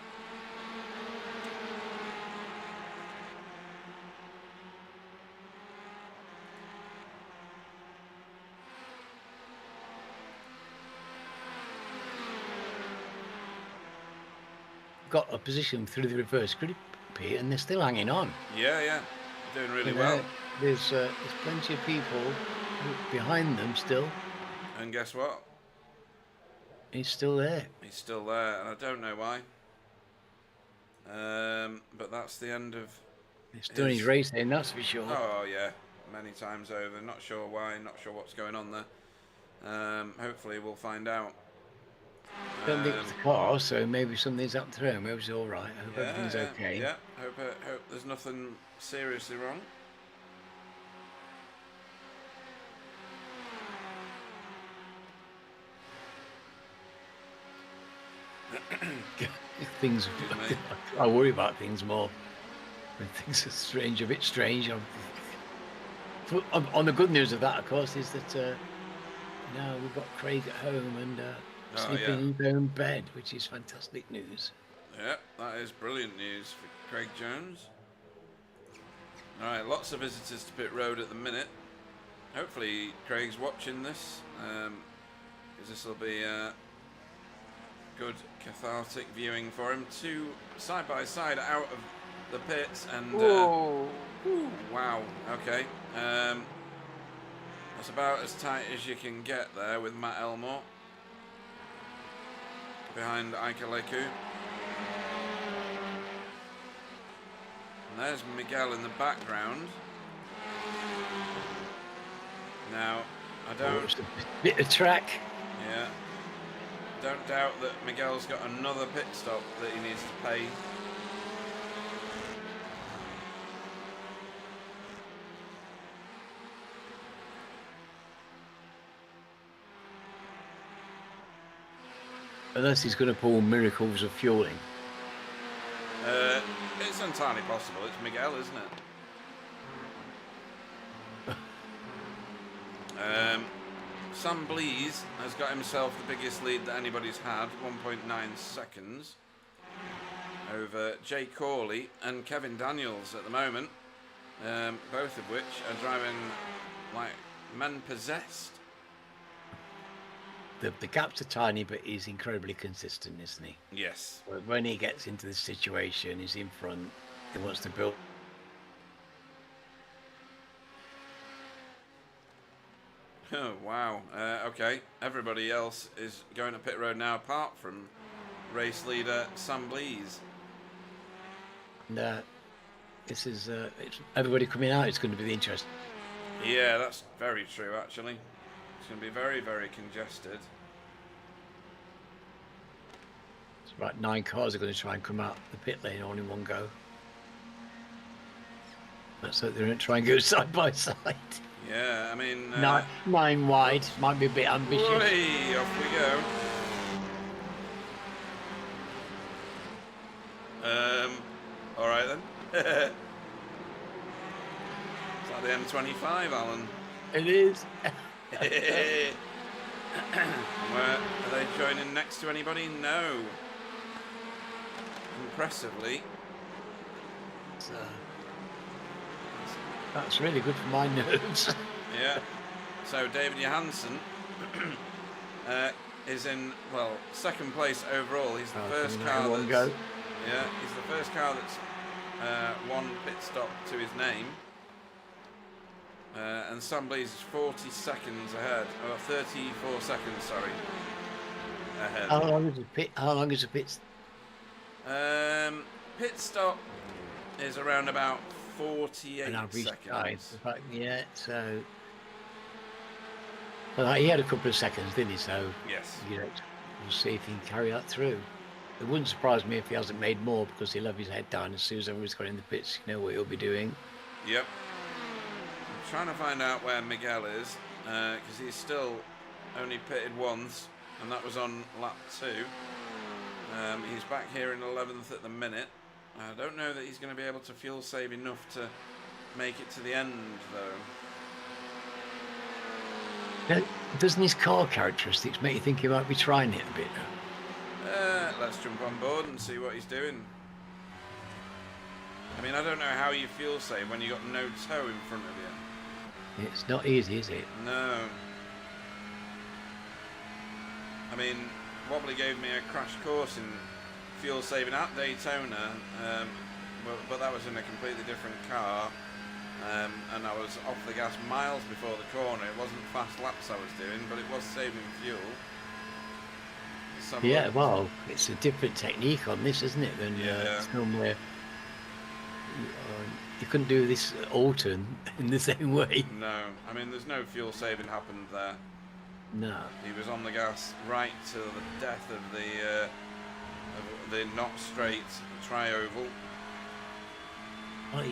Got a position through the reverse grid, Pete, and they're still hanging on. Yeah, doing really well. There's plenty of people behind them still. And guess what? He's still there. He's still there, and I don't know why. But that's the end of. He's doing his racing, that's for sure. Oh yeah, many times over. Not sure why. Not sure what's going on there. Hopefully we'll find out. Don't think it's the car, so maybe something's up to him. Maybe it's all right. I hope everything's okay. Yeah, hope there's nothing seriously wrong. Things. I worry about things more. When things are strange, a bit strange. On the good news of that, of course, is that now we've got Craig at home and sleeping in his own bed, which is fantastic news. Yeah, that is brilliant news for Craig Jones. All right, lots of visitors to pit road at the minute. Hopefully Craig's watching this, because this will be good cathartic viewing for him. 2 side by side out of the pits, and wow, okay, that's about as tight as you can get there with Matt Elmore behind Ike Leku. And there's Miguel in the background. Now, I don't. It's a bit of track. Yeah. Don't doubt that Miguel's got another pit stop that he needs to pay. Unless he's going to pull miracles of fueling. entirely possible. It's Miguel, isn't it? Sam Blees has got himself the biggest lead that anybody's had, 1.9 seconds, over Jay Corley and Kevin Daniels at the moment, both of which are driving like men possessed. The gaps are tiny, but he's incredibly consistent, isn't he? Yes. When he gets into this situation, he's in front. He wants to build. Oh, wow. Okay, everybody else is going to pit road now, apart from race leader Sam Blees. And this is it's everybody coming out. It's going to be the interest. Yeah, that's very true, actually. It's going to be very, very congested. It's about 9 cars are going to try and come out the pit lane all in one go. Let's hope they don't try and go side by side. Yeah, I mean... 9 wide. Might be a bit ambitious. Way, off we go. All right then. It's like the M25, Alan. It is. Where, are they joining next to anybody? No. Impressively. That's really good for my nerves. Yeah. So David Johansson is in, well, second place overall. He's the first car that's... Go. Yeah, he's the first car that's one pit stop to his name. And Sam Blees is 40 seconds ahead. Oh, 34 seconds, sorry. Ahead. How long is a pit? Pit stop is around about 48 seconds. Yeah, so... Well, he had a couple of seconds, didn't he? So, yes. You know, we'll see if he can carry that through. It wouldn't surprise me if he hasn't made more, because he'll have his head down as soon as everybody's got in the pits. You know what he'll be doing. Yep. I'm trying to find out where Miguel is, because he's still only pitted once, and that was on lap 2. He's back here in 11th at the minute. I don't know that he's going to be able to fuel save enough to make it to the end, though. Doesn't his car characteristics make you think he might be trying it a bit? Let's jump on board and see what he's doing. I mean, I don't know how you fuel save when you got no toe in front of you. It's not easy, is it? No. I mean, Wobbly gave me a crash course in fuel saving at Daytona, but that was in a completely different car, and I was off the gas miles before the corner. It wasn't fast laps I was doing, but it was saving fuel. Yeah, well, it's a different technique on this, isn't it, than somewhere. You couldn't do this Alton in the same way. No, I mean, there's no fuel saving happened there. No. He was on the gas right to the death of the not straight tri-oval. Well,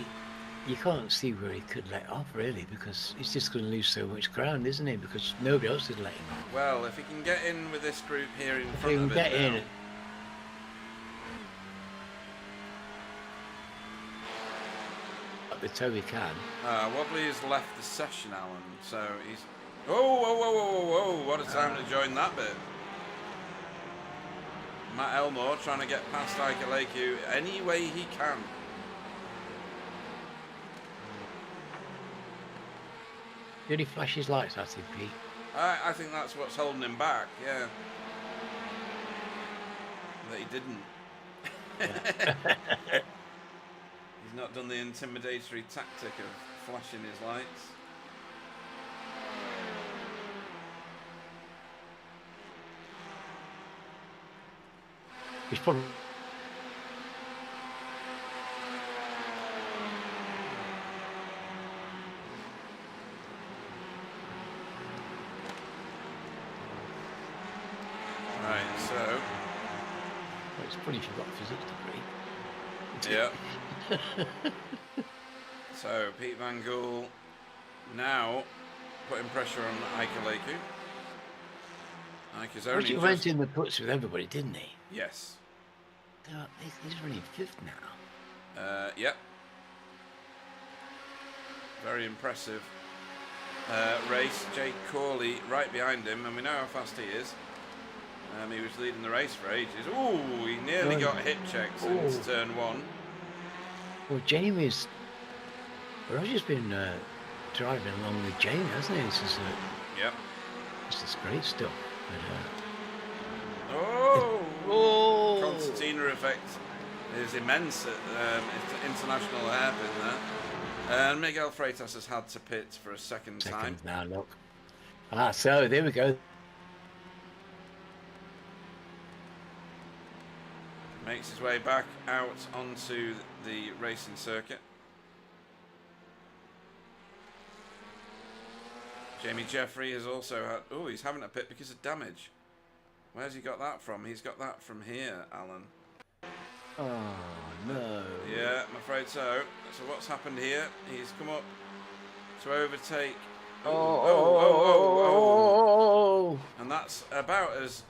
you can't see where he could let off, really, because he's just going to lose so much ground, isn't he? Because nobody else is letting off. Well, if he can get in with this group here in front of him, get in. At the toe he can. Wobbly has left the session, Alan, so he's... Oh, whoa, whoa, whoa, whoa, whoa, what a time to join that bit. Matt Elmore trying to get past Ike Aleku any way he can. Did he flash his lights at him, Pete? I think that's what's holding him back, yeah. That he didn't. He's not done the intimidatory tactic of flashing his lights. He's probably... Right, so... Well, it's funny if you've got a physics degree. Yeah. So, Pete Van Gool now putting pressure on Ike Aleku. Ike is only He went in the puts with everybody, didn't he? Yes. He's running 5th now. Yep. Very impressive race. Jake Corley right behind him, and we know how fast he is. He was leading the race for ages. Ooh, he nearly got hip checked into turn 1. Well, Roger's been driving along with Jamie, hasn't he? Yep. This is great stuff. But, Concertina effect is immense at International Hairpin there. And Miguel Freitas has had to pit for a second time. Now, look. So there we go. Makes his way back out onto the racing circuit. Jamie Jeffrey has also had... Oh, he's having a pit because of damage. Where's he got that from? He's got that from here, Alan. Oh, no. Yeah, I'm afraid so. So what's happened here? He's come up to overtake... And that's about as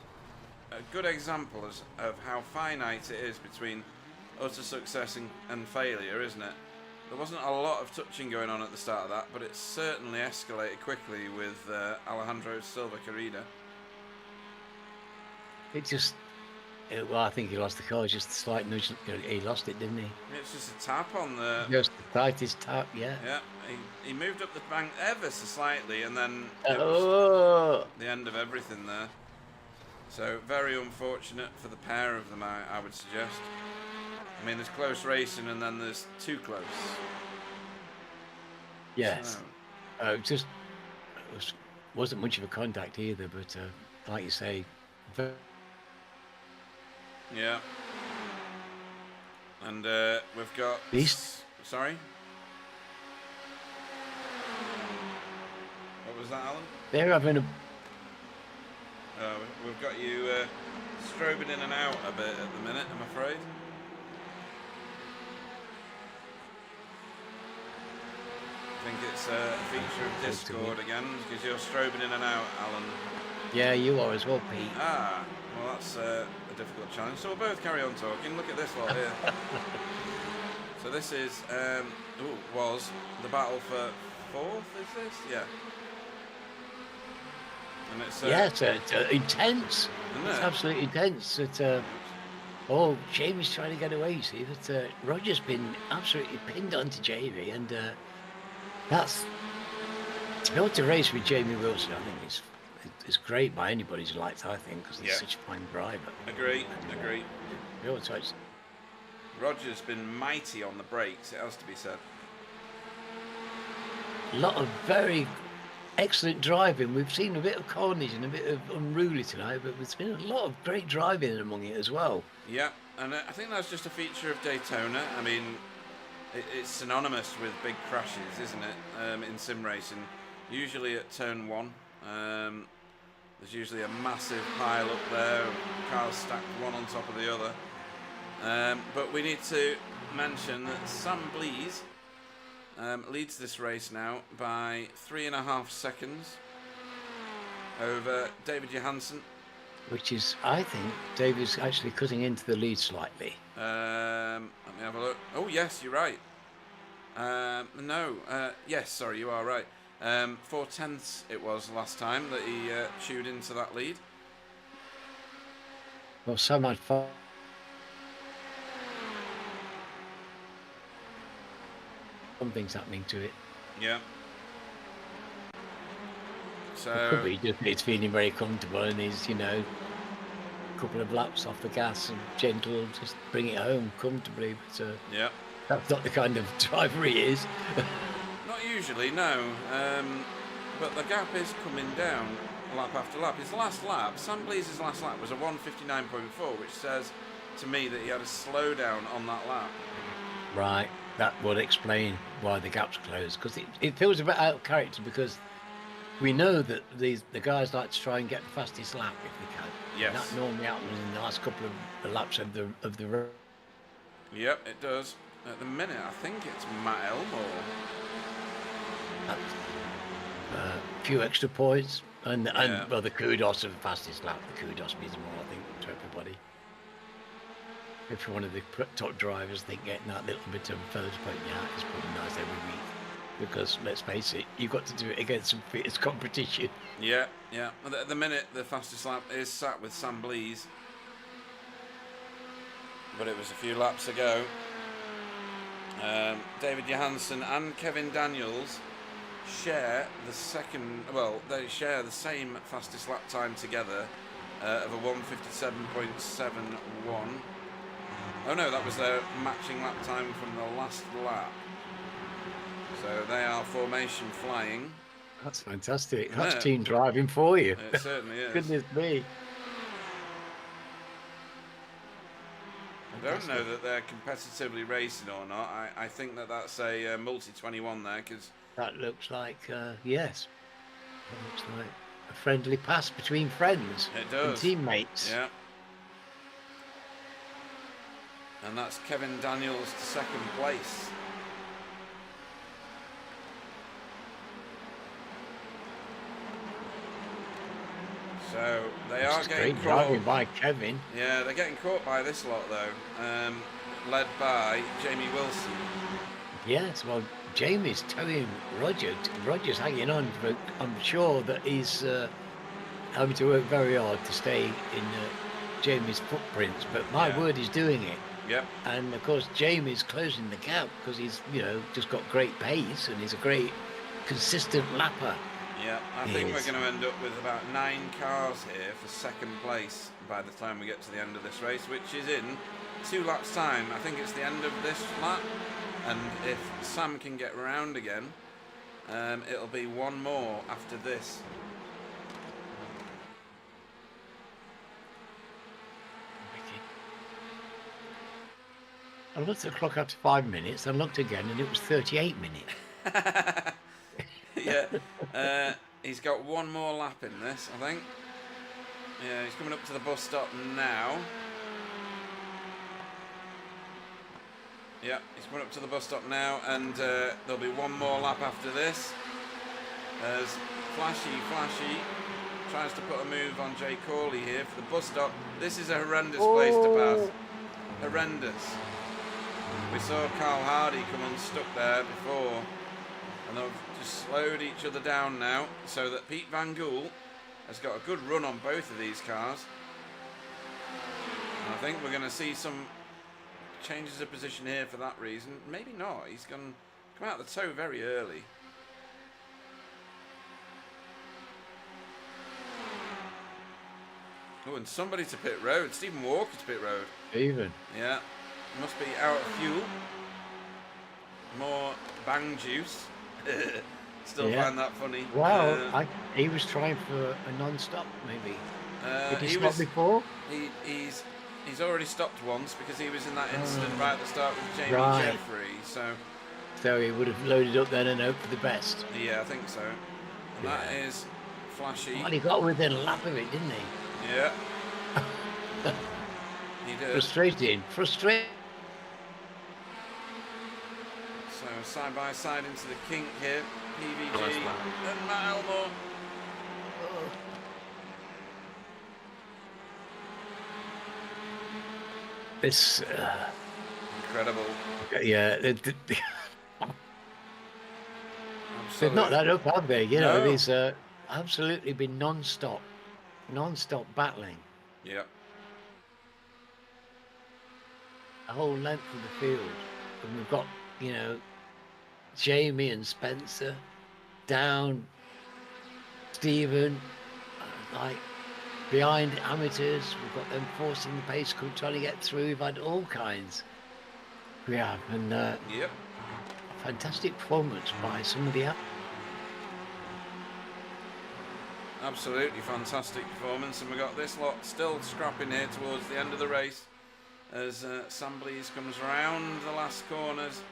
a good example of how finite it is between utter success and failure, isn't it? There wasn't a lot of touching going on at the start of that, but it certainly escalated quickly with Alejandro Silva Carrera. Well, I think he lost the car, just a slight nudge. He lost it, didn't he? It's just a tap on the... Just the tightest tap, yeah. Yeah, he moved up the bank ever so slightly, and then it was the end of everything there. So, very unfortunate for the pair of them, I would suggest. I mean, there's close racing, and then there's too close. Yes. Wasn't much of a contact either, but like you say... Yeah. And we've got... Sorry? What was that, Alan? They're having a... We've got you strobing in and out a bit at the minute, I'm afraid. I think it's a feature of Discord again, because you're strobing in and out, Alan. Yeah, you are as well, Pete. Well, that's a difficult challenge. So we'll both carry on talking. Look at this lot here. So this is, was the battle for 4th, is this? Yeah. And it's, it's intense. It's absolutely intense. Jamie's trying to get away, you see, but Roger's been absolutely pinned onto Jamie, and that's... To be able to race with Jamie Wilson, I think it's great by anybody's lights, I think, because he's such a fine driver. Agree. Roger's been mighty on the brakes, it has to be said. A lot of very excellent driving. We've seen a bit of carnage and a bit of unruly tonight, but there's been a lot of great driving among it as well. Yeah, and I think that's just a feature of Daytona. I mean, it's synonymous with big crashes, isn't it, in sim racing? Usually at turn 1. There's usually a massive pile up there, cars stacked one on top of the other. But we need to mention that Sam Blees leads this race now by 3.5 seconds over David Johansson. Which is, I think, David's actually cutting into the lead slightly. Let me have a look. Oh, yes, you're right. Yes, sorry, you are right. 4/10 it was last time that he chewed into that lead. Well, Sam had fun. Something's happening to it. Yeah. So it could be just he's feeling very comfortable and he's, a couple of laps off the gas and gentle, just bring it home comfortably. But that's not the kind of driver he is. Not usually, no. But the gap is coming down lap after lap. His last lap, Sam Blees' last lap was a 1:59.4, which says to me that he had a slowdown on that lap. Right, that would explain why the gap's closed, because it feels a bit out of character, because we know that the guys like to try and get the fastest lap if they can. Yes. And that normally happens in the last couple of laps of the road. Yep, it does. At the minute, I think it's Matt Elmore. A few extra points, and the kudos of the fastest lap. The kudos means more, I think, to everybody. if you're one of the top drivers, think getting that little bit of feathers poking out is probably nice every week. Because let's face it, you've got to do it against some fierce competition. Yeah, yeah. At the minute, the fastest lap is sat with Sam Blees, but it was a few laps ago. David Johansson and Kevin Daniels share the second. Well, they share the same fastest lap time together of a 1:57.71. Oh no, that was their matching lap time from the last lap. So they are formation flying. That's fantastic. That's team driving for you. It certainly is. Goodness me. I don't know that they're competitively racing or not. I think that's a multi-21 there, because that looks like, yes. It looks like a friendly pass between friends. It does. And teammates. Yeah. And that's Kevin Daniels to second place. So they are getting great caught. driving by Kevin. Yeah, they're getting caught by this lot though, led by Jamie Wilson. Yes, well, Jamie's towing Roger. Roger's hanging on, but I'm sure that he's having to work very hard to stay in Jamie's footprints. But my word, he's doing it. Yep. And of course, Jamie's closing the gap because he's, just got great pace and he's a great, consistent lapper. Yeah, I think we're going to end up with about 9 cars here for second place by the time we get to the end of this race, which is in 2 laps' time. I think it's the end of this lap, and if Sam can get round again, it'll be 1 more after this. I looked at the clock after 5 minutes, I looked again, and it was 38 minutes. Yeah, he's got 1 more lap in this, I think. Yeah, he's coming up to the bus stop now. Yeah, he's coming up to the bus stop now, and there'll be 1 more lap after this. As Flashy tries to put a move on Jay Corley here for the bus stop. This is a horrendous place to pass. Horrendous. We saw Carl Hardy come unstuck there before, and they've just slowed each other down now, so that Pete Van Gool has got a good run on both of these cars. And I think we're going to see some changes of position here for that reason. Maybe not. He's going to come out the toe very early. Oh, and somebody to pit road. Stephen Walker to pit road. Even. Yeah. Must be out of fuel. More bang juice. Still find that funny. Wow, he was trying for a non-stop, maybe. Did he stop before? He's already stopped once because he was in that incident right at the start with Jamie Jeffrey. So he would have loaded up then and hoped for the best. Yeah, I think so. And that is Flashy. Well, he got within a lap of it, didn't he? Yeah. He did. Frustrating. So side by side into the kink here. PVG and Matt Elmore. It's incredible. Yeah, they've not let up, have they? There's absolutely been non-stop battling. Yep. The whole length of the field, and we've got Jamie and Spencer down, Stephen, like behind amateurs. We've got them forcing the pace, trying to get through. We've had all kinds. We have, and yep. A fantastic performance by some of the. Absolutely fantastic performance, and we got this lot still scrapping here towards the end of the race as Sam Blees comes around the last corners.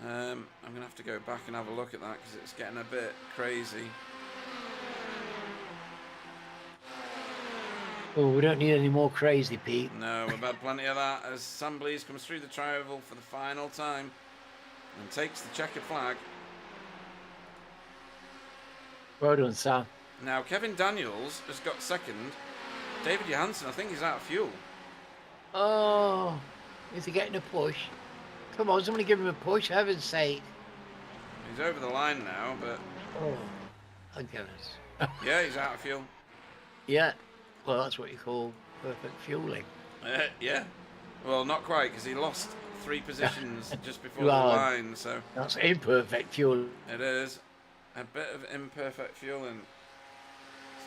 I'm going to have to go back and have a look at that because it's getting a bit crazy. Oh, we don't need any more crazy, Pete. No, we've had plenty of that as Sam Blees comes through the tri-oval for the final time and takes the checkered flag. Well done, Sam. Now, Kevin Daniels has got second. David Johansson, I think he's out of fuel. Oh, is he getting a push? Come on, somebody give him a push, heaven's sake. He's over the line now, but Oh, my goodness. yeah, he's out of fuel. Yeah, well, that's what you call perfect fueling. Yeah. Well, not quite, because he lost 3 positions just before the Well, line, so that's imperfect fueling. it is a bit of imperfect fueling.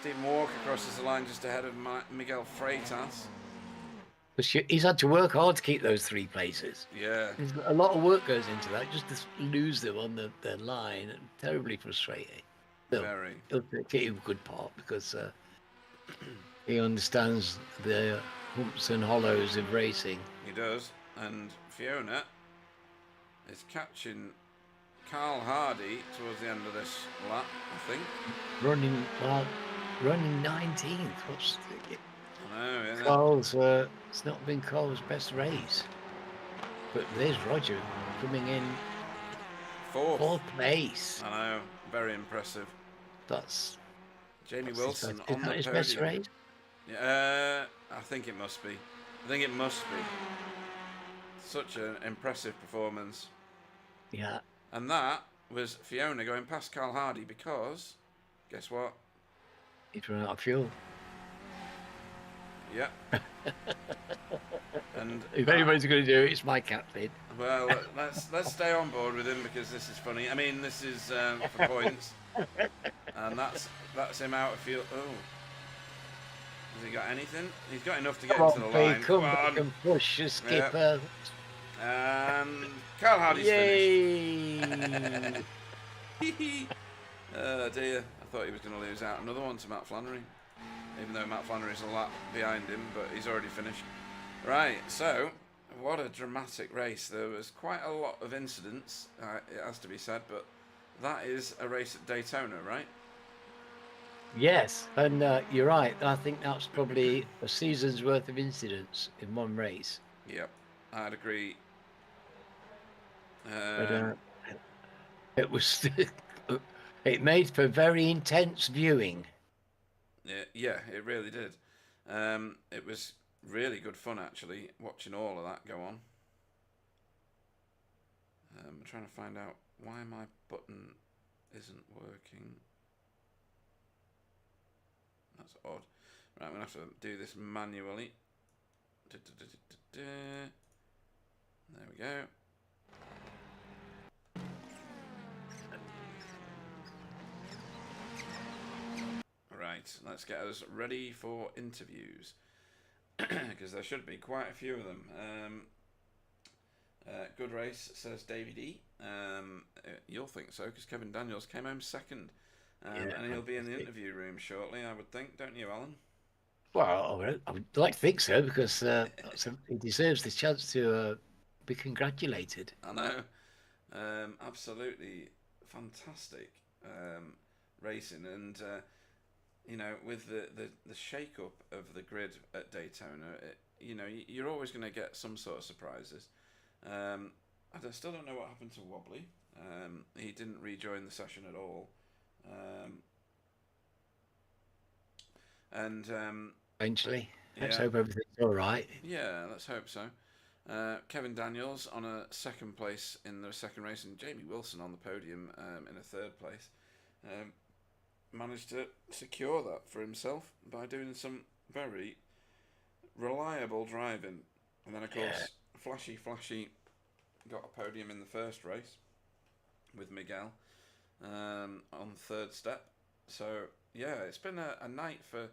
Stephen Walker crosses the line just ahead of Miguel Freitas. He's had to work hard to keep those 3 places. Yeah. A lot of work goes into that, just to lose them on the line. Terribly frustrating. Very. He'll take a good part because he understands the humps and hollows of racing. He does. And Fiona is catching Carl Hardy towards the end of this lap, I think. Running 19th. What's the... I know, isn't it? Carl's, it's not been Carl's best race. But there's Roger coming in 4th place. I know, very impressive. That's Jamie Wilson on the his podium. best race? Yeah, I think it must be. Such an impressive performance. Yeah. And that was Fiona going past Carl Hardy because, guess what? He's run out of fuel. Yeah. And if anybody's going to do it, it's my captain. Well, let's stay on board with him because this is funny. I mean, this is for points, and that's him out of fuel. Oh, has he got anything? He's got enough to get into the line. Come back and push the skipper. Yep. Carl Hardy's finished. Oh dear, I thought he was going to lose out. Another one to Matt Flannery, even though Matt Flannery's a lap behind him, but he's already finished. Right, so what a dramatic race. There was quite a lot of incidents, it has to be said, but that is a race at Daytona, right? Yes, and you're right. I think that's probably a season's worth of incidents in one race. Yep, I'd agree. But it was it made for very intense viewing. Yeah, it really did. It was really good fun actually watching all of that go on. I'm trying to find out why my button isn't working. That's odd. Right, I'm gonna have to do this manually. There we go. Right, let's get us ready for interviews. Because there should be quite a few of them. Good race, says Davey D. You'll think so, because Kevin Daniels came home second. And he'll be in the interview room shortly, I would think, don't you, Alan? Well, I would like to think so, because he deserves the chance to be congratulated. I know. Absolutely fantastic racing. And, you know, with the shake-up of the grid at Daytona, you know, you're always going to get some sort of surprises. I still don't know what happened to Wobbly. He didn't rejoin the session at all. Eventually, let's yeah. hope everything's all right. Yeah, let's hope so. Kevin Daniels on a second place in the second race, and Jamie Wilson on the podium in a third place. Managed to secure that for himself by doing some very reliable driving. And then, of course, Flashy got a podium in the first race with Miguel on third step. So, yeah, it's been a night for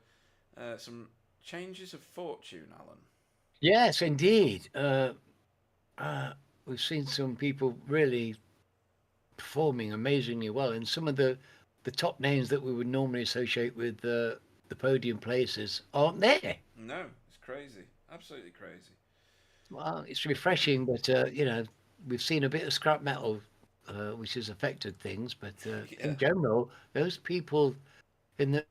some changes of fortune, Alan. Yes, indeed. We've seen some people really performing amazingly well, and some of the top names that we would normally associate with the podium places aren't there. No, it's crazy. Absolutely crazy. Well, it's refreshing, but, you know, we've seen a bit of scrap metal, which has affected things, but in general, those people in the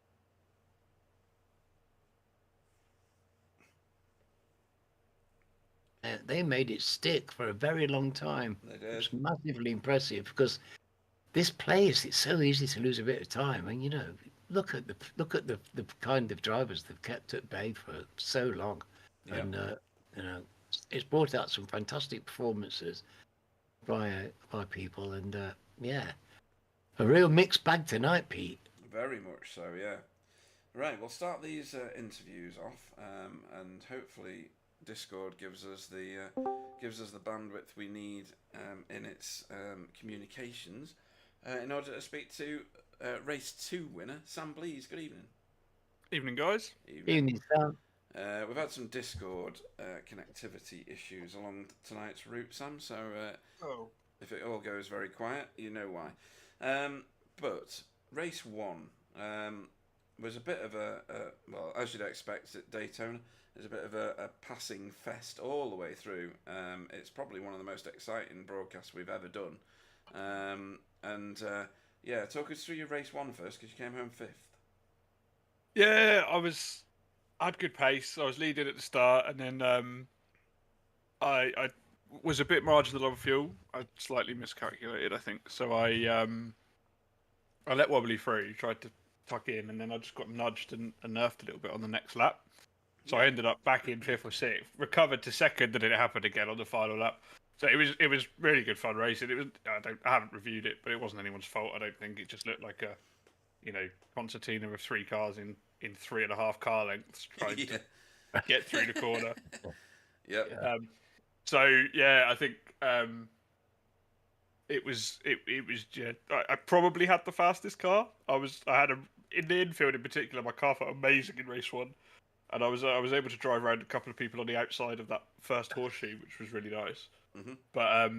they made it stick for a very long time. They did. It's massively impressive because this place, it's so easy to lose a bit of time. And, you know, look at the kind of drivers they've kept at bay for so long. Yeah. And You know, it's brought out some fantastic performances by people, and yeah, a real mixed bag tonight, Pete. Very much so, yeah. Right, we'll start these interviews off, and hopefully Discord gives us the bandwidth we need in its communications in order to speak to race 2 winner Sam Blees. Good evening. Evening, guys. Evening, Sam. We've had some Discord connectivity issues along tonight's route, Sam. So if it all goes very quiet, you know why. But race 1. Was a bit of well, as you'd expect at Daytona, it's a bit of a passing fest all the way through. It's probably one of the most exciting broadcasts we've ever done. Yeah, talk us through your race 1 first, because you came home 5th. Yeah, I had good pace. I was leading at the start, and then I was a bit marginal on fuel. I slightly miscalculated, I think. So I let Wobbly through, tried to tuck in, and then I just got nudged and nerfed a little bit on the next lap. So I ended up back in 5th or 6th, recovered to 2nd, and it happened again on the final lap. So it was really good fun racing. It was I haven't reviewed it, but it wasn't anyone's fault. I don't think. It just looked like a concertina of 3 cars in 3.5 car lengths trying to get through the corner. Yep. So yeah, I think it was yeah. I probably had the fastest car. I had in the infield in particular. My car felt amazing in race 1, and I was able to drive around a couple of people on the outside of that first horseshoe, which was really nice. Mm-hmm. But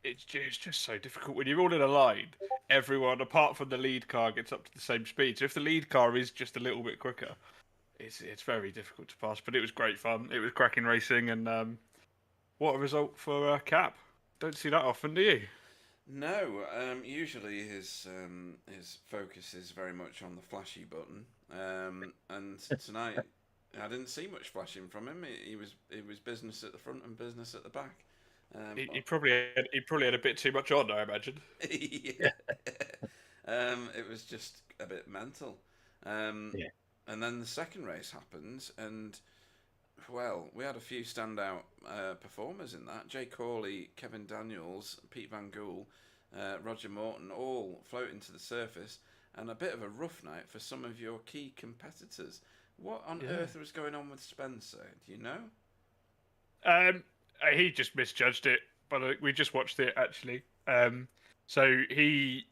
it's just so difficult when you're all in a line. Everyone, apart from the lead car, gets up to the same speed. So if the lead car is just a little bit quicker, it's very difficult to pass. But it was great fun. It was cracking racing, and what a result for Cap. Don't see that often, do you? No. Usually his focus is very much on the flashy button. And tonight I didn't see much flashing from him. He was business at the front and business at the back. He probably had a bit too much on, I imagine. Yeah. It was just a bit mental. Yeah. And then the second race happens, and well, we had a few standout performers in that. Jay Corley, Kevin Daniels, Pete Van Gool, Roger Morton, all floating to the surface, and a bit of a rough night for some of your key competitors. What on earth was going on with Spencer? Do you know? He just misjudged it, but we just watched it actually. So he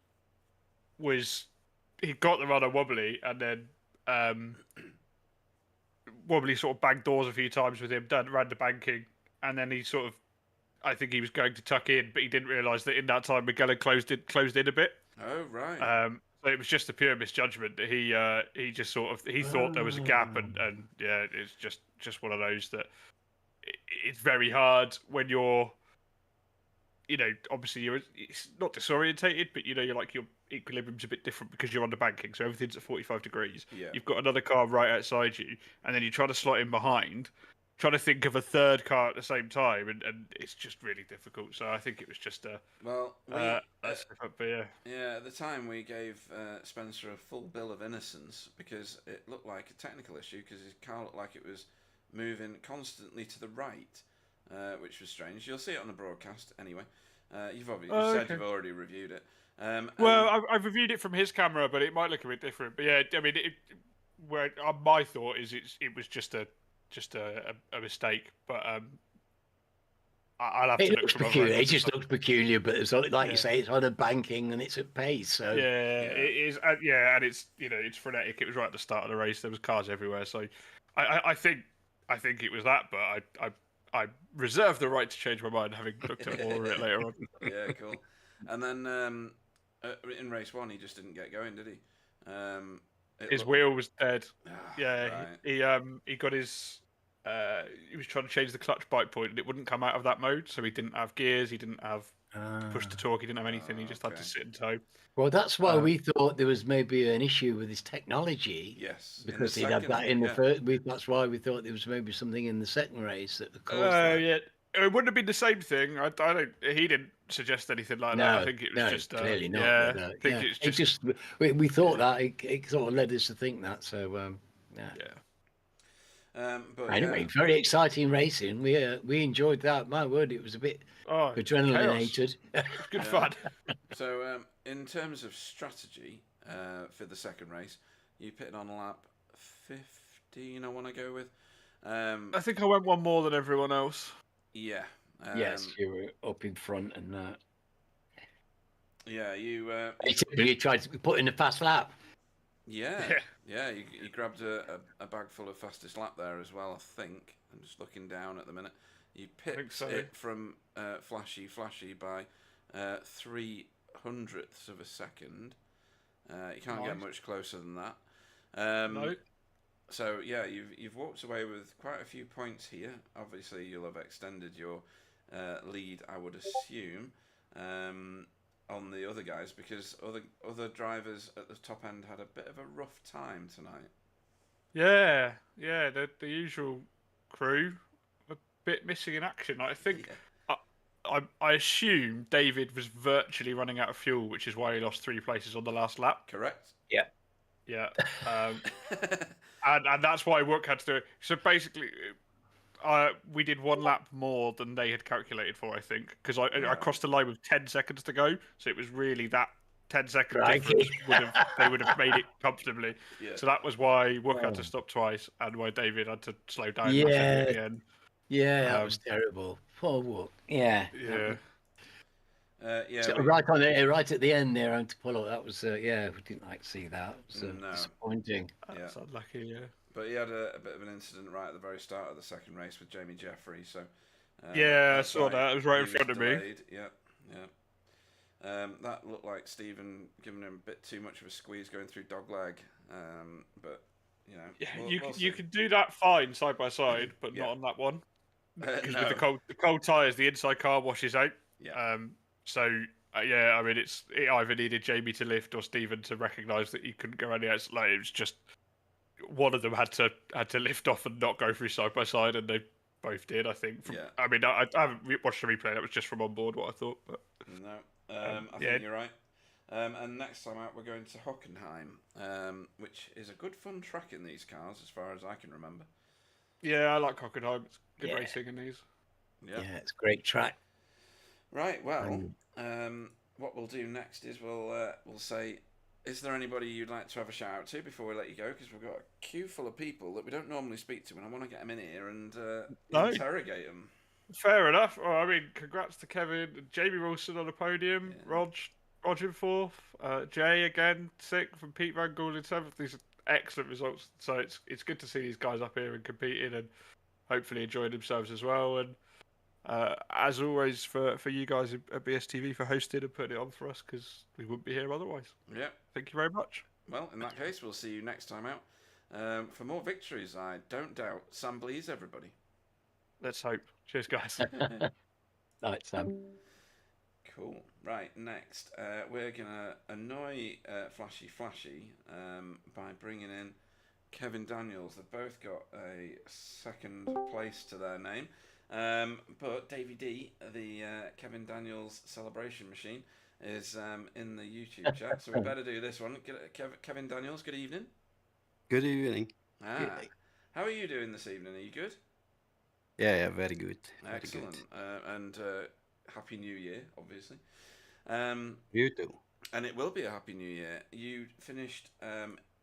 got the run on Wobbly, and then Wobbly sort of banged doors a few times with him, ran the banking, and then I think he was going to tuck in, but he didn't realise that in that time Miguel had closed in a bit. Oh right. So it was just a pure misjudgment that he just he thought there was a gap, and yeah, it's just one of those that it's very hard when you're, obviously it's not disorientated, but your equilibrium's a bit different because you're on the banking, so everything's at 45 degrees. Yeah. You've got another car right outside you, and then you try to slot in behind, trying to think of a third car at the same time, and it's just really difficult. So I think it was just well, but yeah. Yeah, at the time we gave Spencer a full bill of innocence because it looked like a technical issue because his car looked like it was moving constantly to the right, which was strange. You'll see it on the broadcast anyway. You've said you've already reviewed it. Well, I've reviewed it from his camera, but it might look a bit different. But yeah, I mean, my thought is it was just a mistake. But I'll have to It look looks from peculiar. It just looks peculiar, but it's like you say, it's on a banking and it's at pace. So it is. And it's it's frenetic. It was right at the start of the race. There was cars everywhere. So I think it was that, but I reserve the right to change my mind having looked at more of it later on. Yeah, cool. And then in race 1, he just didn't get going, did he? His wheel was dead. Right. He got his. He was trying to change the clutch bite point, and it wouldn't come out of that mode. So he didn't have gears. He didn't have push to torque. He didn't have anything. He just had to sit and tow. Well, that's why we thought there was maybe an issue with his technology. Yes, because he'd had that in the first. That's why we thought there was maybe something in the second race that caused that. Yeah, it wouldn't have been the same thing. I don't. He didn't suggest anything like that. I think it was just clearly not. Yeah, but, I think it's just. We thought that it sort of led us to think that. So yeah. But Anyway, yeah, very exciting racing. We enjoyed that. My word, it was a bit Oh, adrenalinated. It was good Yeah. fun. So in terms of strategy for the second race, you pitted on lap 15. I want to go with. I think I went one more than everyone else. Yeah. Yes, you were up in front, and Yeah, you you tried to put in a fast lap. Yeah, Yeah. yeah. You grabbed a bag full of fastest lap there as well. I think I'm just looking down at the minute. You think pipped so. it from Flashy by 300ths of a second. You can't get Nice. much closer than that. No. So yeah, you've walked away with quite a few points here. Obviously, you'll have extended your lead, I would assume, on the other guys because other drivers at the top end had a bit of a rough time tonight. Yeah, the usual crew a bit missing in action. I think I assume David was virtually running out of fuel, which is why he lost 3 places on the last lap. Correct. Yeah. Yeah, and that's why Wook had to do it. So basically, we did 1 lap more than they had calculated for, I think, because I crossed the line with 10 seconds to go, so it was really that 10-second difference they would have made it comfortably. Yeah. So that was why Wook had to stop twice, and why David had to slow down Yeah. massively at the end. Yeah, that was terrible. Poor Wook. Yeah. Yeah. Yeah. Right at the end there, and to pull up. That was we didn't like to see that. It was No. disappointing. That's unlucky, yeah. But he had a bit of an incident right at the very start of the second race with Jamie Jeffrey. So Yeah, I that's saw why that. It was right in he front of me. delayed. Yeah. That looked like Stephen giving him a bit too much of a squeeze going through dogleg. But you know, Yeah, we'll you see. can do that fine side by side, but Yeah. not on that one. Because No. with the cold tyres, the inside car washes out. Yeah. So yeah, I mean, it either needed Jamie to lift or Stephen to recognise that he couldn't go any else. Like, it was just one of them had to lift off and not go through side by side, and they both did. I think. Yeah. I mean, I haven't watched the replay. That was just from on board what I thought. But No. I think you're right. And next time out, we're going to Hockenheim, which is a good fun track in these cars, as far as I can remember. yeah, I like Hockenheim. It's good racing in these. Yeah. It's a great track. Right. Well, what we'll do next is we'll say, is there anybody you'd like to have a shout out to before we let you go? Because we've got a queue full of people that we don't normally speak to, and I want to get them in here and interrogate them. Fair enough. Well, I mean, congrats to Kevin, Jamie Wilson on the podium, Yeah. Roger in 4th, Jay again 6th, and Pete Van Gool in 7th. These are excellent results. So it's good to see these guys up here and competing and hopefully enjoying themselves as well. And as always, for you guys at BSTV for hosting and putting it on for us, because we wouldn't be here otherwise. Yeah. Thank you very much. Well, in that case, we'll see you next time out for more victories. I don't doubt. Sam Blees, everybody. Let's hope. Cheers, guys. Right, Sam. Cool. Right, next, we're going to annoy Flashy by bringing in Kevin Daniels. They've both got a second place to their name. But Davey D, the Kevin Daniels celebration machine, is in the YouTube chat. So we better do this one. Kevin Daniels, good evening. Good evening. How are you doing this evening? Are you good? Yeah, very good. Excellent. And Happy New Year, obviously. You too. And it will be a Happy New Year. You finished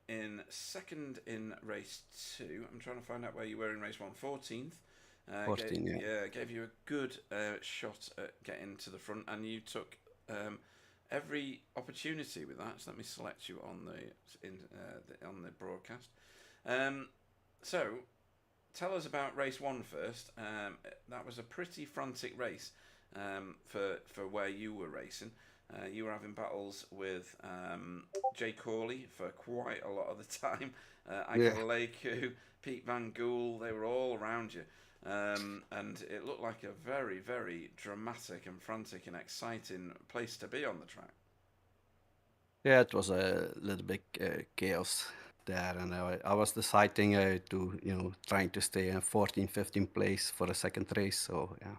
in second in race 2. I'm trying to find out where you were in race 1. 14th. 14, yeah. Gave you a good shot at getting to the front, and you took every opportunity with that. So let me select you on the broadcast. So tell us about race 1 first. That was a pretty frantic race for where you were racing. You were having battles with Jay Corley for quite a lot of the time. Ike Leku, Pete Van Gool, they were all around you. And it looked like a very, very dramatic and frantic and exciting place to be on the track. Yeah, it was a little bit chaos there, and I was deciding to, trying to stay in 14th, 15th place for the second race. So yeah.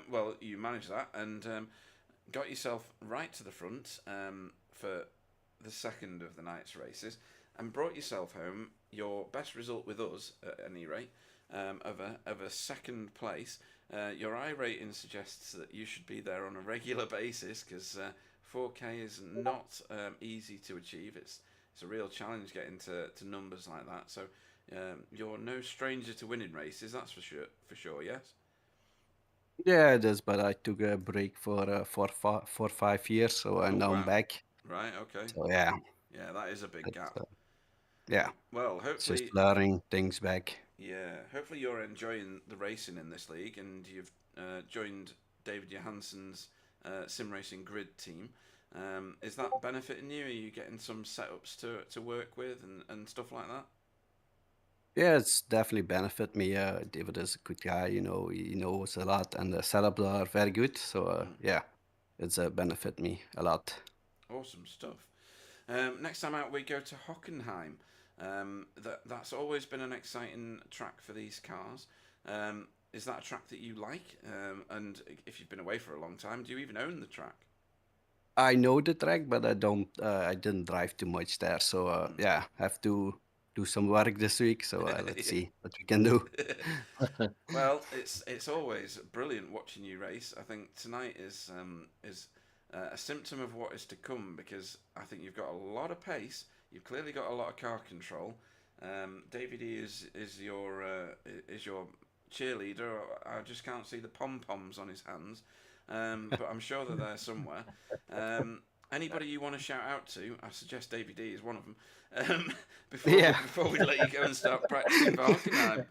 Well, you managed that and got yourself right to the front for the second of the night's races and brought yourself home your best result with us, at any rate, of a second place. Your I rating suggests that you should be there on a regular basis because 4K is not easy to achieve. It's a real challenge getting to numbers like that. So you're no stranger to winning races, that's for sure. Yes. Yeah, it is, but I took a break for 5 years, so Oh now I'm wow. back. Right. Okay. So yeah, Yeah, that is a big it's, gap. yeah, Well, it's just hopefully, learning things back. yeah, hopefully you're enjoying the racing in this league, and you've joined David Johansson's sim racing grid team. Is that benefiting you? Are you getting some setups to work with and stuff like that? Yeah, it's definitely benefit me. David is a good guy, he knows a lot, and the setups are very good. So yeah, it's benefit me a lot. Awesome stuff. Next time out, we go to Hockenheim. That's always been an exciting track for these cars. Is that a track that you like? And if you've been away for a long time, do you even own the track? I know the track, but I didn't drive too much there. So yeah, have to do some work this week. So let's see what we can do. Well, it's always brilliant watching you race. I think tonight is a symptom of what is to come because I think you've got a lot of pace. You've clearly got a lot of car control. David E is your cheerleader. I just can't see the pom poms on his hands, but I'm sure they're there somewhere. Anybody you want to shout out to? I suggest David D is one of them. Before we let you go and start practicing for Hockenheim.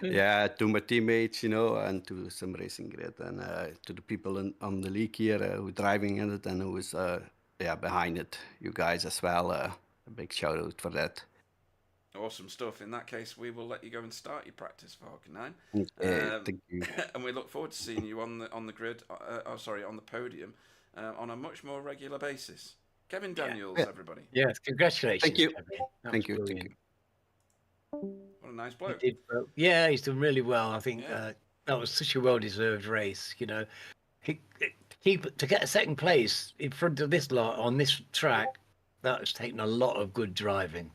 Yeah, to my teammates, and to some racing grid, and to the people on the league here who driving in it and who is behind it. You guys as well. A big shout out for that. Awesome stuff. In that case, we will let you go and start your practice for Hockenheim. Thank you. And we look forward to seeing you on the grid. On the podium, on a much more regular basis. Kevin Daniels, everybody. Yes, congratulations. Thank you. Kevin. That Thank was you. brilliant. What a nice He bloke. did well. Yeah, he's done really well. I think Yeah. that was such a well-deserved race. To get a second place in front of this lot on this track, that has taken a lot of good driving.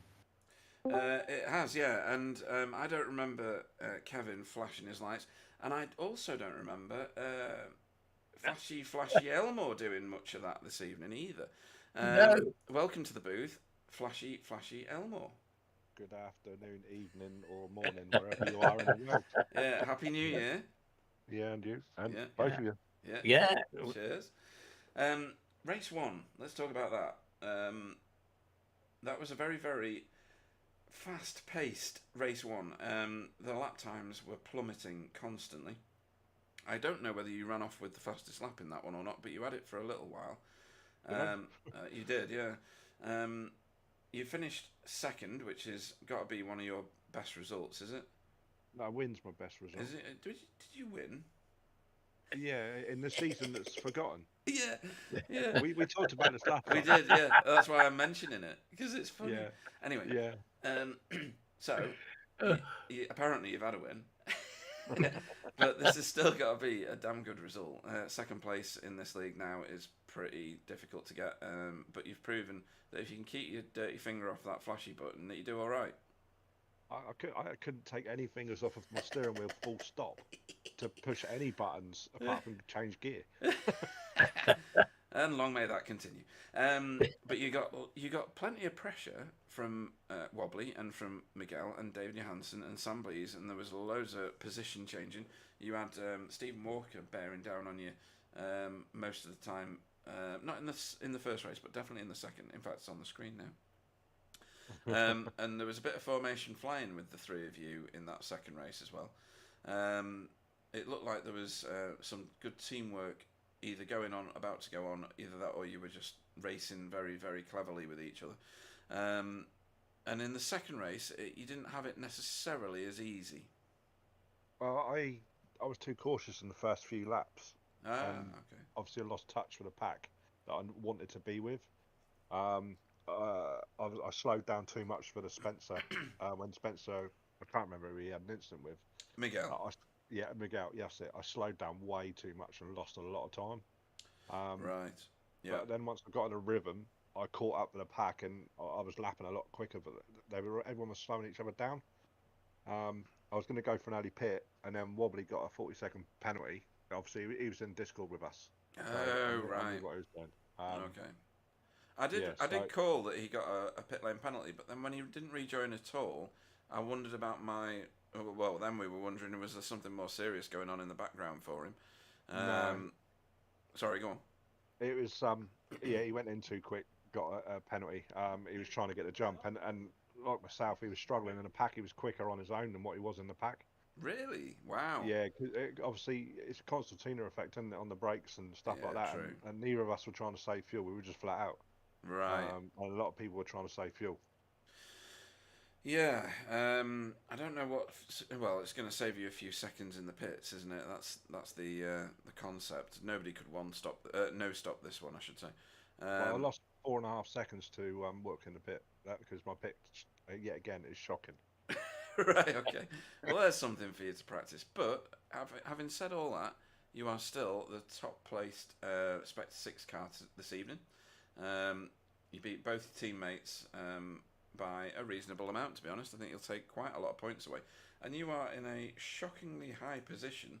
It has, yeah, and I don't remember Kevin flashing his lights, and I also don't remember Flashy Elmore doing much of that this evening either. No. Welcome to the booth, Flashy Elmore. Good afternoon, evening, or morning, wherever you are in the world. Yeah, Happy New Year. Yeah, and you, and Yeah. both of you. Yeah. Cheers. Race 1, let's talk about that. That was a very, very fast-paced race 1. The lap times were plummeting constantly. I don't know whether you ran off with the fastest lap in that one or not, but you had it for a little while. You did, yeah. You finished second, which has got to be one of your best results, is it? No, win's my best result. Is it? Did you win? Yeah, in the season that's forgotten. Yeah. We talked about this last We time. did, yeah. That's why I'm mentioning it because it's funny. Yeah. Anyway, Yeah. So apparently you've had a win, but this has still got to be a damn good result. Second place in this league now is pretty difficult to get, but you've proven that if you can keep your dirty finger off that flashy button, that you do all right. I couldn't take any fingers off of my steering wheel full stop to push any buttons apart from change gear. And long may that continue. But you got plenty of pressure from Wobbly and from Miguel and David Johansson and Sam Blees, and there was loads of position changing. You had Stephen Walker bearing down on you most of the time. Not in the first race, but definitely in the second. In fact, it's on the screen now. And there was a bit of formation flying with the three of you in that second race as well. It looked like there was some good teamwork either about to go on, either that or you were just racing very, very cleverly with each other. And in the second race, you didn't have it necessarily as easy. Well, I was too cautious in the first few laps. Okay. Obviously, I lost touch with the pack that I wanted to be with. I slowed down too much for the Spencer. When Spencer, I can't remember who he had an incident with. Miguel. Miguel. Yes, I slowed down way too much and lost a lot of time. Right. Yeah. But then once I got in a rhythm, I caught up with the pack, and I was lapping a lot quicker. But everyone was slowing each other down. I was going to go for an early pit, and then Wobbly got a 40-second penalty. Obviously, he was in Discord with us, so I knew Right. what he was doing. Okay. I Yeah, did call that he got a pit lane penalty, but then when he didn't rejoin at all, I wondered about my. Well, then we were wondering, was there something more serious going on in the background for him? No, Sorry, go on. it was yeah, he went in too quick, got a penalty. He was trying to get the jump, and like myself, he was struggling in the pack. He was quicker on his own than what he was in the pack. Really? Wow. Yeah, 'cause obviously it's a concertina effect, isn't it, on the brakes and stuff Yeah, like that. true. And neither of us were trying to save fuel. We were just flat out. Right. And a lot of people were trying to save fuel. Yeah. I don't know what. Well, it's going to save you a few seconds in the pits, isn't it? That's the concept. Nobody could no stop this one, I should say. Well, I lost 4.5 seconds to work in the pit. That because my pit yet again is shocking. Right, okay. Well, there's something for you to practice. But having said all that, you are still the top placed Spectre 6 car this evening. You beat both your teammates by a reasonable amount, to be honest. I think you'll take quite a lot of points away. And you are in a shockingly high position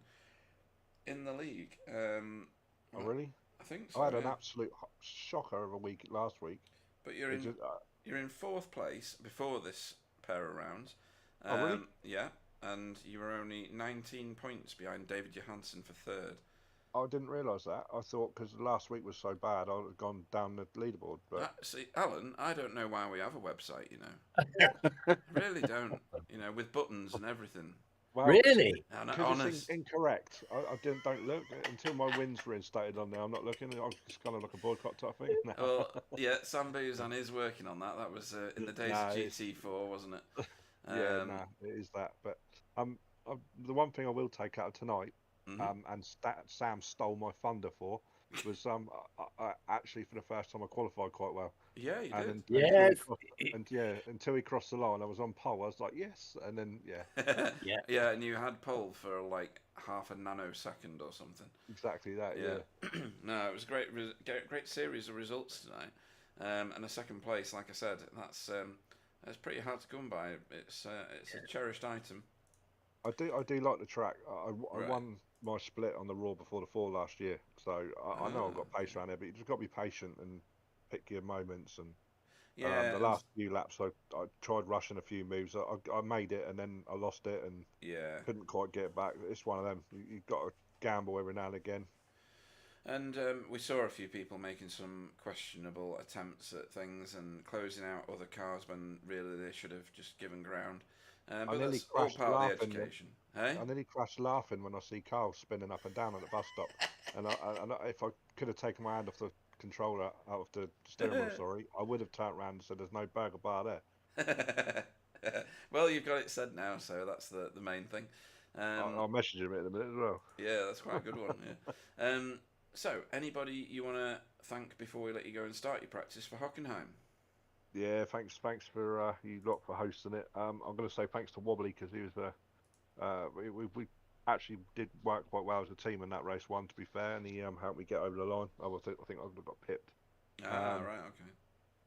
in the league. Oh, really? I think so. I had an Yeah. absolute shocker of a week last week. But you're in you're in fourth place before this pair of rounds. Oh, really? Yeah, and you were only 19 points behind David Johansson for third. I didn't realise that. I thought because last week was so bad, I would have gone down the leaderboard. But See, Alan, I don't know why we have a website, you know. I really don't. You know, with buttons and everything. well, Really? And because honest. it's incorrect. I don't look until my wins were instated on there. I'm not looking. I'm just kind of like a boycott type thing. Well, yeah, Sam Boozan is working on that. That was in the days of GT4, wasn't it? Yeah, no, it is that. But the one thing I will take out of tonight, and Sam stole my thunder for, was I actually for the first time I qualified quite well. Yeah, you And did. Yes. until he crossed the line, I was on pole. I was like, yes, and then Yeah. Yeah, and you had pole for like half a nanosecond or something. exactly that. Yeah. No, it was a great series of results tonight, and a second place. Like I said, that's pretty hard to come by. It's a cherished item. I do like the track. I Right. won my split on the Raw before the fall last year, so I know I've got pace around there, but you just got to be patient and pick your moments. And Yeah, the last few laps, I tried rushing a few moves. I made it, and then I lost it, and yeah. couldn't quite get it back. It's one of them. You've got to gamble every now and again. And we saw a few people making some questionable attempts at things and closing out other cars when really they should have just given ground. But nearly that's all crashed part of the laughing education. Hey? I nearly crashed laughing when I see Carl spinning up and down at the bus stop. and if I could have taken my hand off the controller, out of the steering wheel, sorry, I would have turned around and said, "There's no burger bar there." Well, you've got it said now, so that's the main thing. I'll message him in a minute as well. Yeah, that's quite a good one. Yeah. So, anybody you want to thank before we let you go and start your practice for Hockenheim? Yeah, thanks for you lot for hosting it. I'm going to say thanks to Wobbly because he was we actually did work quite well as a team in that race one. To be fair, and he helped me get over the line. I think I would have got pipped. Right, okay.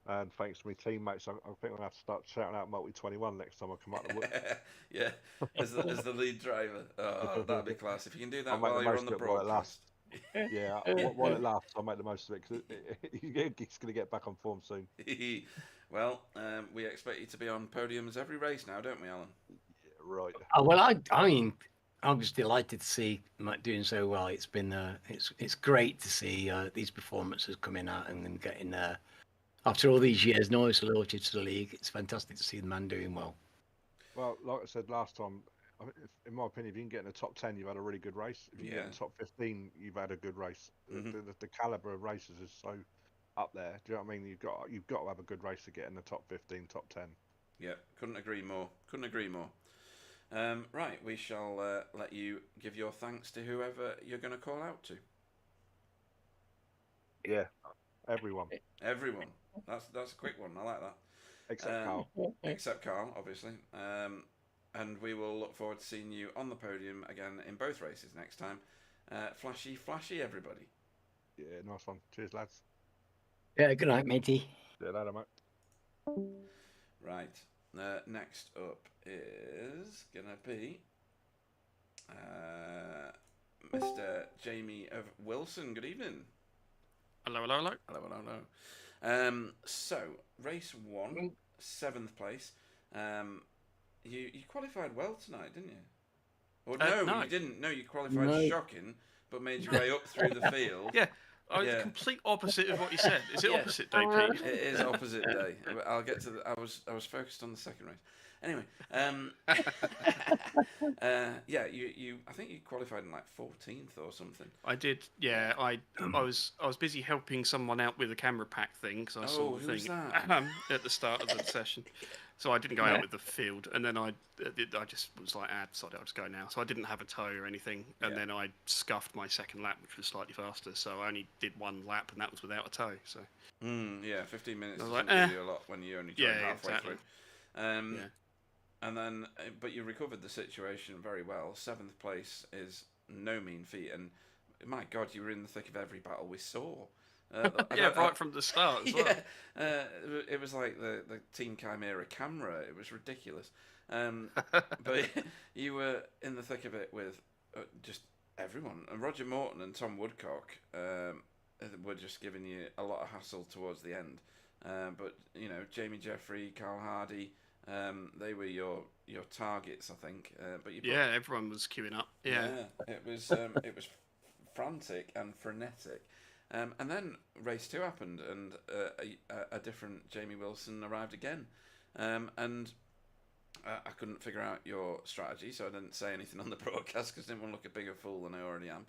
And thanks to my teammates, I think I'm going to have to start shouting out Multi 21 next time I come out of work. Yeah, as the lead driver. Oh, that'd be class. If you can do that I'll make while the you're most on the of it while it lasts. broadcast. Yeah, while it lasts, I'll make the most of it because he's going to get back on form soon. Well, we expect you to be on podiums every race now, don't we, Alan? Yeah, right. Oh, well, I mean, I was delighted to see Matt doing so well. It's been it's great to see these performances coming out and then getting after all these years, noise loyalty to the league. It's fantastic to see the man doing well. Well, like I said last time, in my opinion, if you can get in the top 10, you've had a really good race. If you get in the top 15, you've had a good race. The caliber of races is so up there. Do you know what I mean? You've got to have a good race to get in the top 15, top 10. Yeah, couldn't agree more. Right, we shall let you give your thanks to whoever you're going to call out to. Yeah, everyone. Everyone. That's a quick one. I like that. Except Carl. Except Carl, obviously. And we will look forward to seeing you on the podium again in both races next time. Flashy, everybody. Yeah, nice one. Cheers, lads. Yeah, good night, matey. See you later, mate. Right. Next up is gonna be Mr. Jamie of Wilson. Good evening. Hello, hello, hello. Hello, hello, hello. So race 1, 7th place. You qualified well tonight, didn't you? Or no, you didn't. No, you qualified shocking, but made your way up through the field. Yeah, the complete opposite of what you said. Is it opposite day, Pete? It is opposite day. I'll get to the. I was focused on the second race. Anyway, yeah, you. I think you qualified in like 14th or something. I did. Yeah, I was busy helping someone out with a camera pack thing because I saw the who's thing that? at the start of the session. So I didn't go out with the field, and then I just was like, decided I'll just go now. So I didn't have a tow or anything, and then I scuffed my second lap, which was slightly faster. So I only did one lap, and that was without a tow. So yeah, 15 minutes doesn't like, give you a lot when you only join halfway exactly. through. And then, but you recovered the situation very well. 7th place is no mean feat, and my God, you were in the thick of every battle we saw. Right from the start as well. It was like the Team Chimera camera. It was ridiculous. But you were in the thick of it with just everyone. And Roger Morton and Tom Woodcock were just giving you a lot of hassle towards the end. But you know, Jamie Jeffrey, Carl Hardy, they were your targets, I think. But everyone was queuing up. Yeah, it was frantic and frenetic. And then race 2 happened, and a different Jamie Wilson arrived again. And I couldn't figure out your strategy, so I didn't say anything on the broadcast because I didn't want to look a bigger fool than I already am.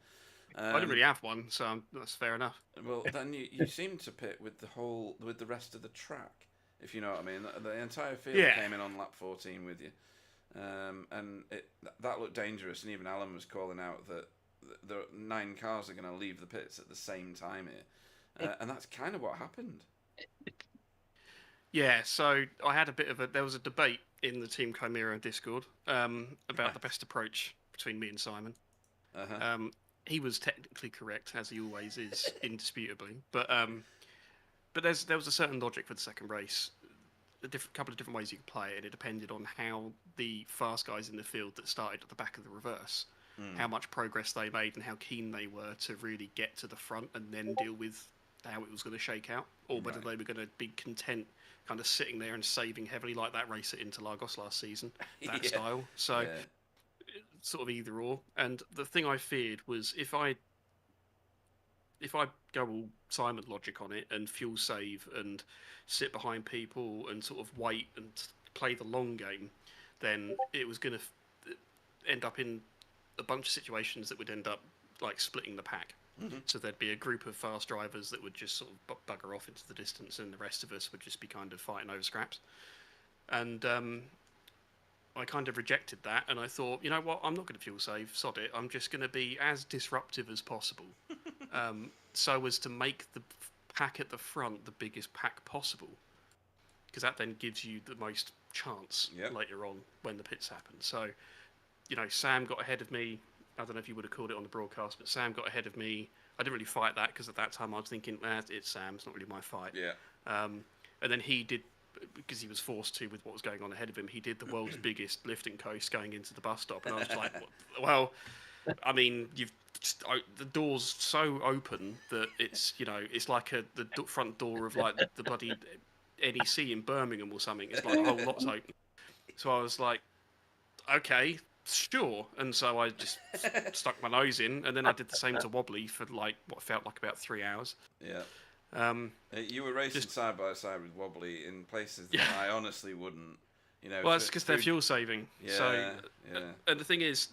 I didn't really have one, so that's fair enough. Well, then you seemed to pit with the rest of the track, if you know what I mean. The entire field came in on lap 14 with you, and that looked dangerous. And even Alan was calling out that the 9 cars are going to leave the pits at the same time here, and that's kind of what happened. Yeah, so I had there was a debate in the Team Chimera Discord about the best approach between me and Simon. He was technically correct, as he always is, indisputably, but there was a certain logic for the second race. Couple of different ways you could play it, and it depended on how the fast guys in the field that started at the back of the reverse, how much progress they made and how keen they were to really get to the front and then deal with how it was going to shake out, or whether they were going to be content kind of sitting there and saving heavily like that race at Interlagos last season, that style. So sort of either or. And the thing I feared was if I go all Simon logic on it and fuel save and sit behind people and sort of wait and play the long game, then it was going to end up in a bunch of situations that would end up like splitting the pack. So there'd be a group of fast drivers that would just sort of bugger off into the distance, and the rest of us would just be kind of fighting over scraps. And I kind of rejected that, and I thought, you know what, I'm not going to fuel save, sod it. I'm just going to be as disruptive as possible, so as to make the pack at the front the biggest pack possible, because that then gives you the most chance later on when the pits happen. So, you know, Sam got ahead of me. I don't know if you would have called it on the broadcast, but Sam got ahead of me. I didn't really fight that because at that time I was thinking, it's Sam, it's not really my fight. And then he did, because he was forced to with what was going on ahead of him, he did the world's biggest lifting coast going into the bus stop. And I was like, well, I mean, the door's so open that it's, you know, it's like the front door of like the bloody NEC in Birmingham or something. It's like a whole lot's open. So I was like, okay, sure. And so I just stuck my nose in, and then I did the same to Wobbly for like what felt like about 3 hours. You were racing side by side with Wobbly in places that I honestly wouldn't. You know, well, it's because they're fuel saving. And the thing is,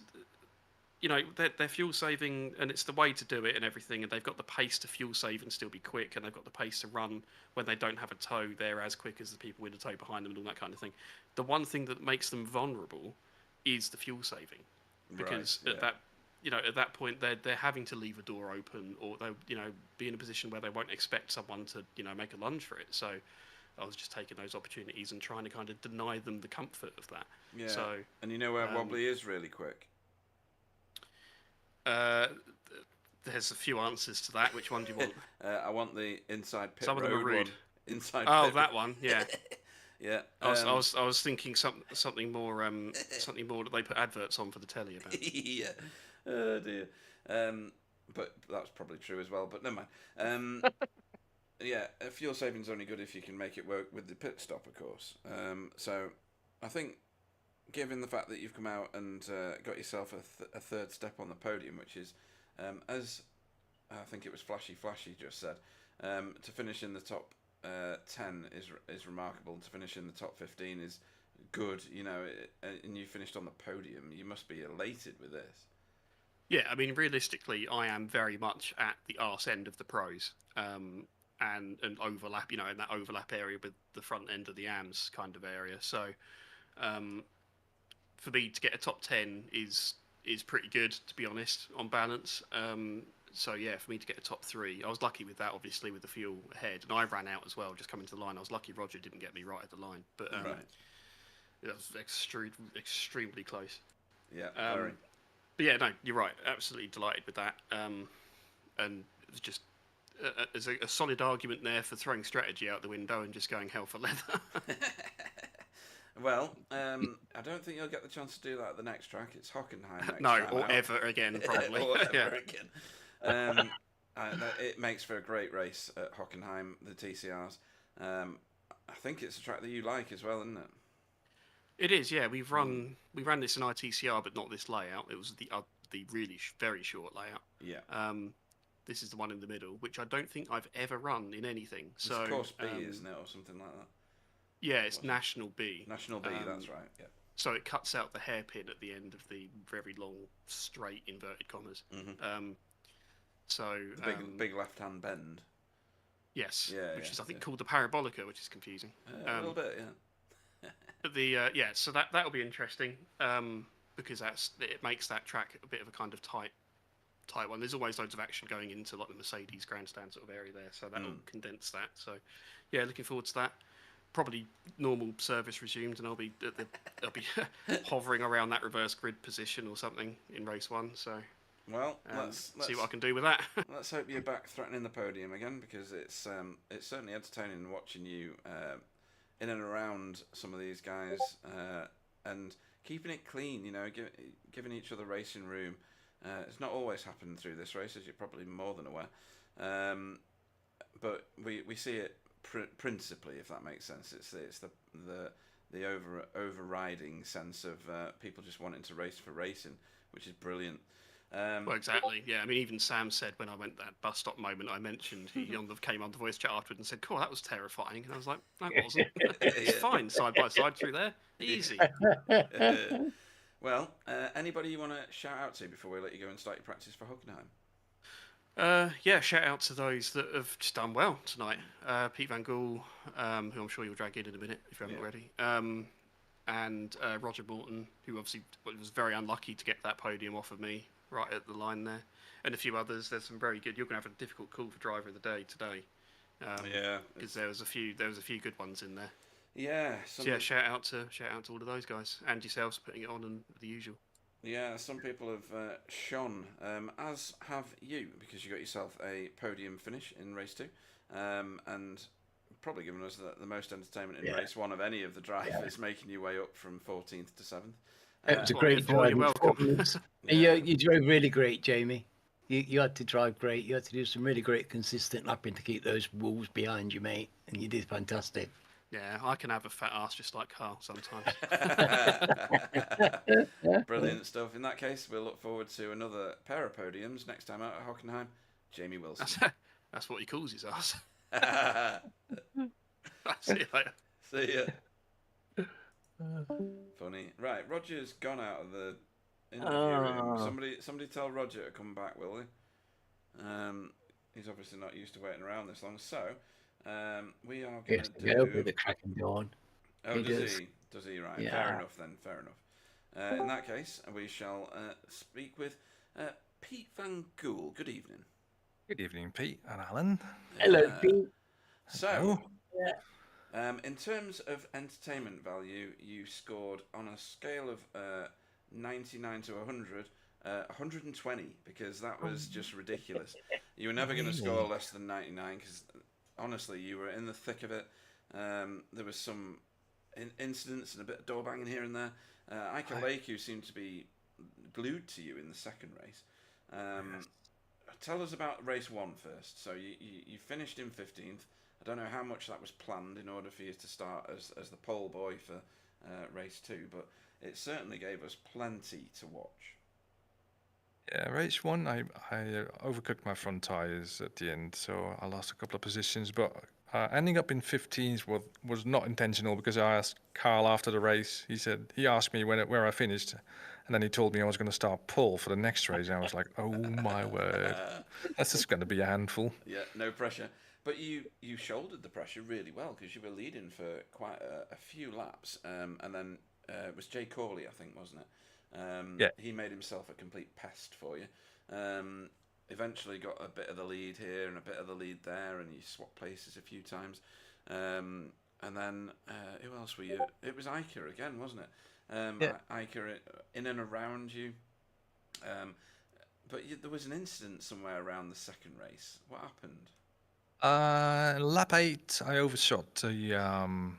you know, they're fuel saving, and it's the way to do it and everything. And they've got the pace to fuel save and still be quick, and they've got the pace to run when they don't have a tow. They're as quick as the people with a tow behind them and all that kind of thing. The one thing that makes them vulnerable is the fuel saving, because at that point they're having to leave a door open, or they, you know, be in a position where they won't expect someone to, you know, make a lunge for it. So I was just taking those opportunities and trying to kind of deny them the comfort of that. So, and you know where Wobbly is really quick? there's a few answers to that. Which one do you want? I want the inside pit Some of them are road rude. one. Inside. Oh, pit that one. Yeah. Yeah. I was thinking something more that they put adverts on for the telly about. Yeah. Oh dear. But that's probably true as well. But never mind. Yeah, fuel saving's only good if you can make it work with the pit stop, of course. So I think, given the fact that you've come out and got yourself a third step on the podium, which is, as I think it was Flashy just said, to finish in the top 10 is remarkable. To finish in the top 15 is good. You know, and you finished on the podium. You must be elated with this. Yeah, I mean, realistically, I am very much at the arse end of the pros, and overlap, in that overlap area with the front end of the AMS kind of area. So, for me to get a top 10 is pretty good, to be honest, on balance. So yeah, for me to get a top 3, I was lucky with that, obviously, with the fuel ahead, and I ran out as well, just coming to the line. I was lucky Roger didn't get me right at the line, but Right. it was extremely close. Yeah, very. But yeah, no, you're right. Absolutely delighted with that. And it was just there's a solid argument there for throwing strategy out the window and just going hell for leather. Well, I don't think you'll get the chance to do that at the next track. It's Hockenheim next No, time or out. ever again, probably. Or ever Yeah. again. It makes for a great race at Hockenheim, the TCRs. I think it's a track that you like as well, isn't it? It is, yeah. We ran this in ITCR, but not this layout. It was the really very short layout. Yeah. This is the one in the middle, which I don't think I've ever run in anything. So It's course B, isn't it, or something like that? Yeah, it's National B. National B, that's right. Yeah. So it cuts out the hairpin at the end of the very long, straight inverted commas. Mm-hmm. So the big left-hand bend. Yes, Yeah, which yeah, is I think yeah. called the parabolica, which is confusing. A little bit, yeah. But so that'll be interesting because it makes that track a bit of a kind of tight one. There's always loads of action going into like the Mercedes grandstand sort of area there, so that'll condense that. So yeah, looking forward to that. Probably normal service resumed, and I'll be hovering around that reverse grid position or something in race 1. So well, let's see what I can do with that. Let's hope you're back threatening the podium again, because it's certainly entertaining watching you in and around some of these guys and keeping it clean. You know, giving each other racing room. It's not always happened through this race, as you're probably more than aware. But we see it principally, if that makes sense. It's the overriding sense of people just wanting to race for racing, which is brilliant. Well, exactly. Yeah, I mean, even Sam said when I went that bus stop moment I mentioned, he came on the voice chat afterward and said, "Cool, that was terrifying." And I was like, "No, it wasn't. It's fine, side by side through there, easy." Well, anybody you want to shout out to before we let you go and start your practice for Hockenheim? Yeah, shout out to those that have just done well tonight. Pete Van Gool, who I'm sure you'll drag in a minute if you haven't already, and Roger Morton, who obviously was very unlucky to get that podium off of me right at the line there, and a few others. There's some very good. You're going to have a difficult call for driver of the day today. Yeah, because there was a few good ones in there. Yeah. So yeah, shout out to all of those guys and yourselves for putting it on and the usual. Yeah, some people have shone, as have you, because you got yourself a podium finish in race 2, and probably given us the most entertainment in race 1 of any of the drivers, making your way up from 14th to 7th. It was a great driving performance. You drove really great, Jamie. You had to drive great. You had to do some really great consistent lapping to keep those wolves behind you, mate, and you did fantastic. Yeah, I can have a fat ass just like Carl sometimes. Brilliant stuff. In that case, we'll look forward to another pair of podiums next time out at Hockenheim. Jamie Wilson. That's what he calls his ass. See you later. See ya. Funny. Right, Roger's gone out of the interview room. Somebody tell Roger to come back, will they? He's obviously not used to waiting around this long, so we are going to go with the cracking dawn. Oh, does he? Does he? Right. Yeah. Fair enough then. Fair enough. In that case, we shall speak with Pete Van Gool. Good evening. Good evening, Pete and Alan. Hello, Pete. So, in terms of entertainment value, you scored on a scale of 99 to 100 120, because that was just ridiculous. You were never going to score less than 99, because honestly, you were in the thick of it. There was some incidents and a bit of door banging here and there. Ika Laiku seemed to be glued to you in the second race. Tell us about race 1 first. So you finished in 15th. I don't know how much that was planned in order for you to start as the pole boy for race 2, but it certainly gave us plenty to watch. Yeah, race 1, I overcooked my front tires at the end, so I lost a couple of positions. But ending up in 15th was not intentional, because I asked Carl after the race. He asked me where I finished, and then he told me I was going to start pole for the next race. And I was like, oh my word, that's just going to be a handful. Yeah, no pressure. But you shouldered the pressure really well, because you were leading for quite a few laps, and then it was Jay Corley, I think, wasn't it? Yeah. He made himself a complete pest for you. Eventually got a bit of the lead here and a bit of the lead there, and you swapped places a few times. And then who else were you? It was Ika again, wasn't it? Yeah. Ika in and around you. But there was an incident somewhere around the second race. What happened? Lap 8, I overshot the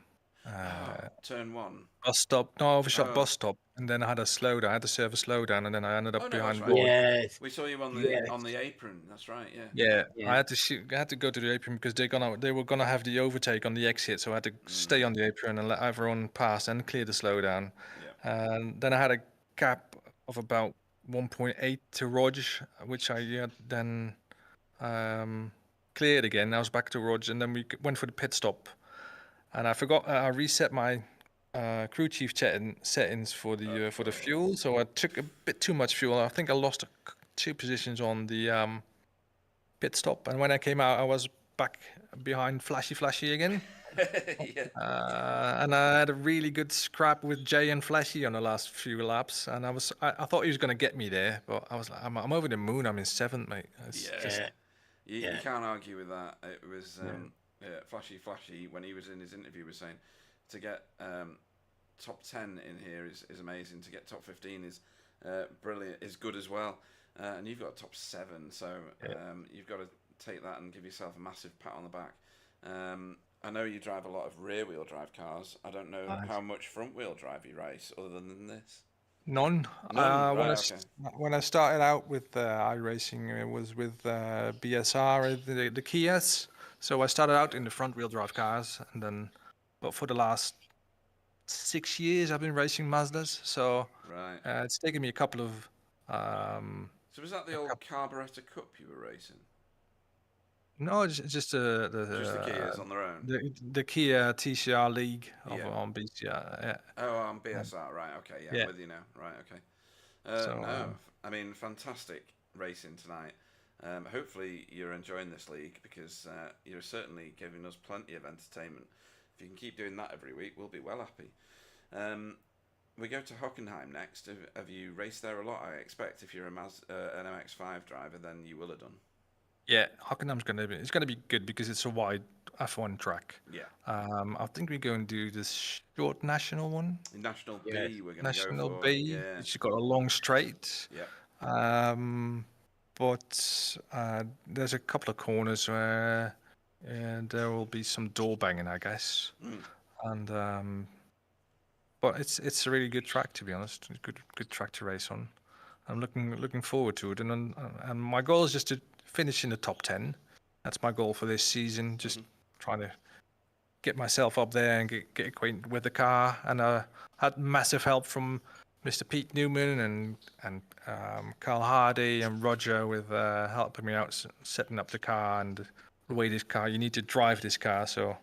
Turn 1. bus stop. No, I overshot Oh. bus stop, and then I had a slowdown. I had to serve a slowdown, and then I ended up Oh, no, behind that's right. Rod. Yes. We saw you on the apron. That's right. Yeah. Yeah, Yeah. I had to shoot. I had to go to the apron because they were gonna have the overtake on the exit, so I had to stay on the apron and let everyone pass and clear the slowdown. Yeah. And then I had a gap of about 1.8 to Rog, which I then cleared again. I was back to Rog, and then we went for the pit stop. And I forgot I reset my crew chief settings for the fuel, so I took a bit too much fuel. I think I lost 2 positions on the pit stop, and when I came out, I was back behind Flashy again. Yeah. And I had a really good scrap with Jay and Flashy on the last few laps, and I thought he was going to get me there, but I was like, I'm over the moon. I'm in 7th, mate. It's just, You can't argue with that. It was Flashy when he was in his interview was saying to get top 10 in here is amazing. To get top 15 is brilliant, is good as well. And you've got top 7, so you've got to take that and give yourself a massive pat on the back. I know you drive a lot of rear-wheel drive cars. I don't know how much front-wheel drive you race other than this. None. None? When Right, when I started out with iRacing, it was with BSR, the Kias. So I started out in the front-wheel drive cars, and then, but for the last 6 years, I've been racing Mazdas. So Right. it's taken me a couple of. So was that the old Carburetor Cup you were racing? No, it's just Just the Kias on their own? the Kia TCR League Yeah. on BCR. Yeah. Oh, on BSR, right, okay, yeah, Yeah. I'm with you now, right, okay. So, No, I mean, fantastic racing tonight. Hopefully you're enjoying this league, because you're certainly giving us plenty of entertainment. If you can keep doing that every week, we'll be well happy. We go to Hockenheim next. Have you raced there a lot? I expect if you're an MX-5 driver, then you will have done. Yeah, Hockenheim's it's gonna be good because it's a wide F1 track. Yeah. I think we're going to do this short national one. National B, we're going to National go for. B. Yeah. It's got a long straight. Yeah. But there's a couple of corners where there will be some door banging, I guess. And but it's a really good track, to be honest. It's good track to race on. I'm looking forward to it, and my goal is just to finish in the top 10. That's my goal for this season. Just trying to get myself up there and get acquainted with the car. And I had massive help from Mr. Pete Newman and Carl Hardy and Roger with helping me out setting up the car and the way this car. You need to drive this car, so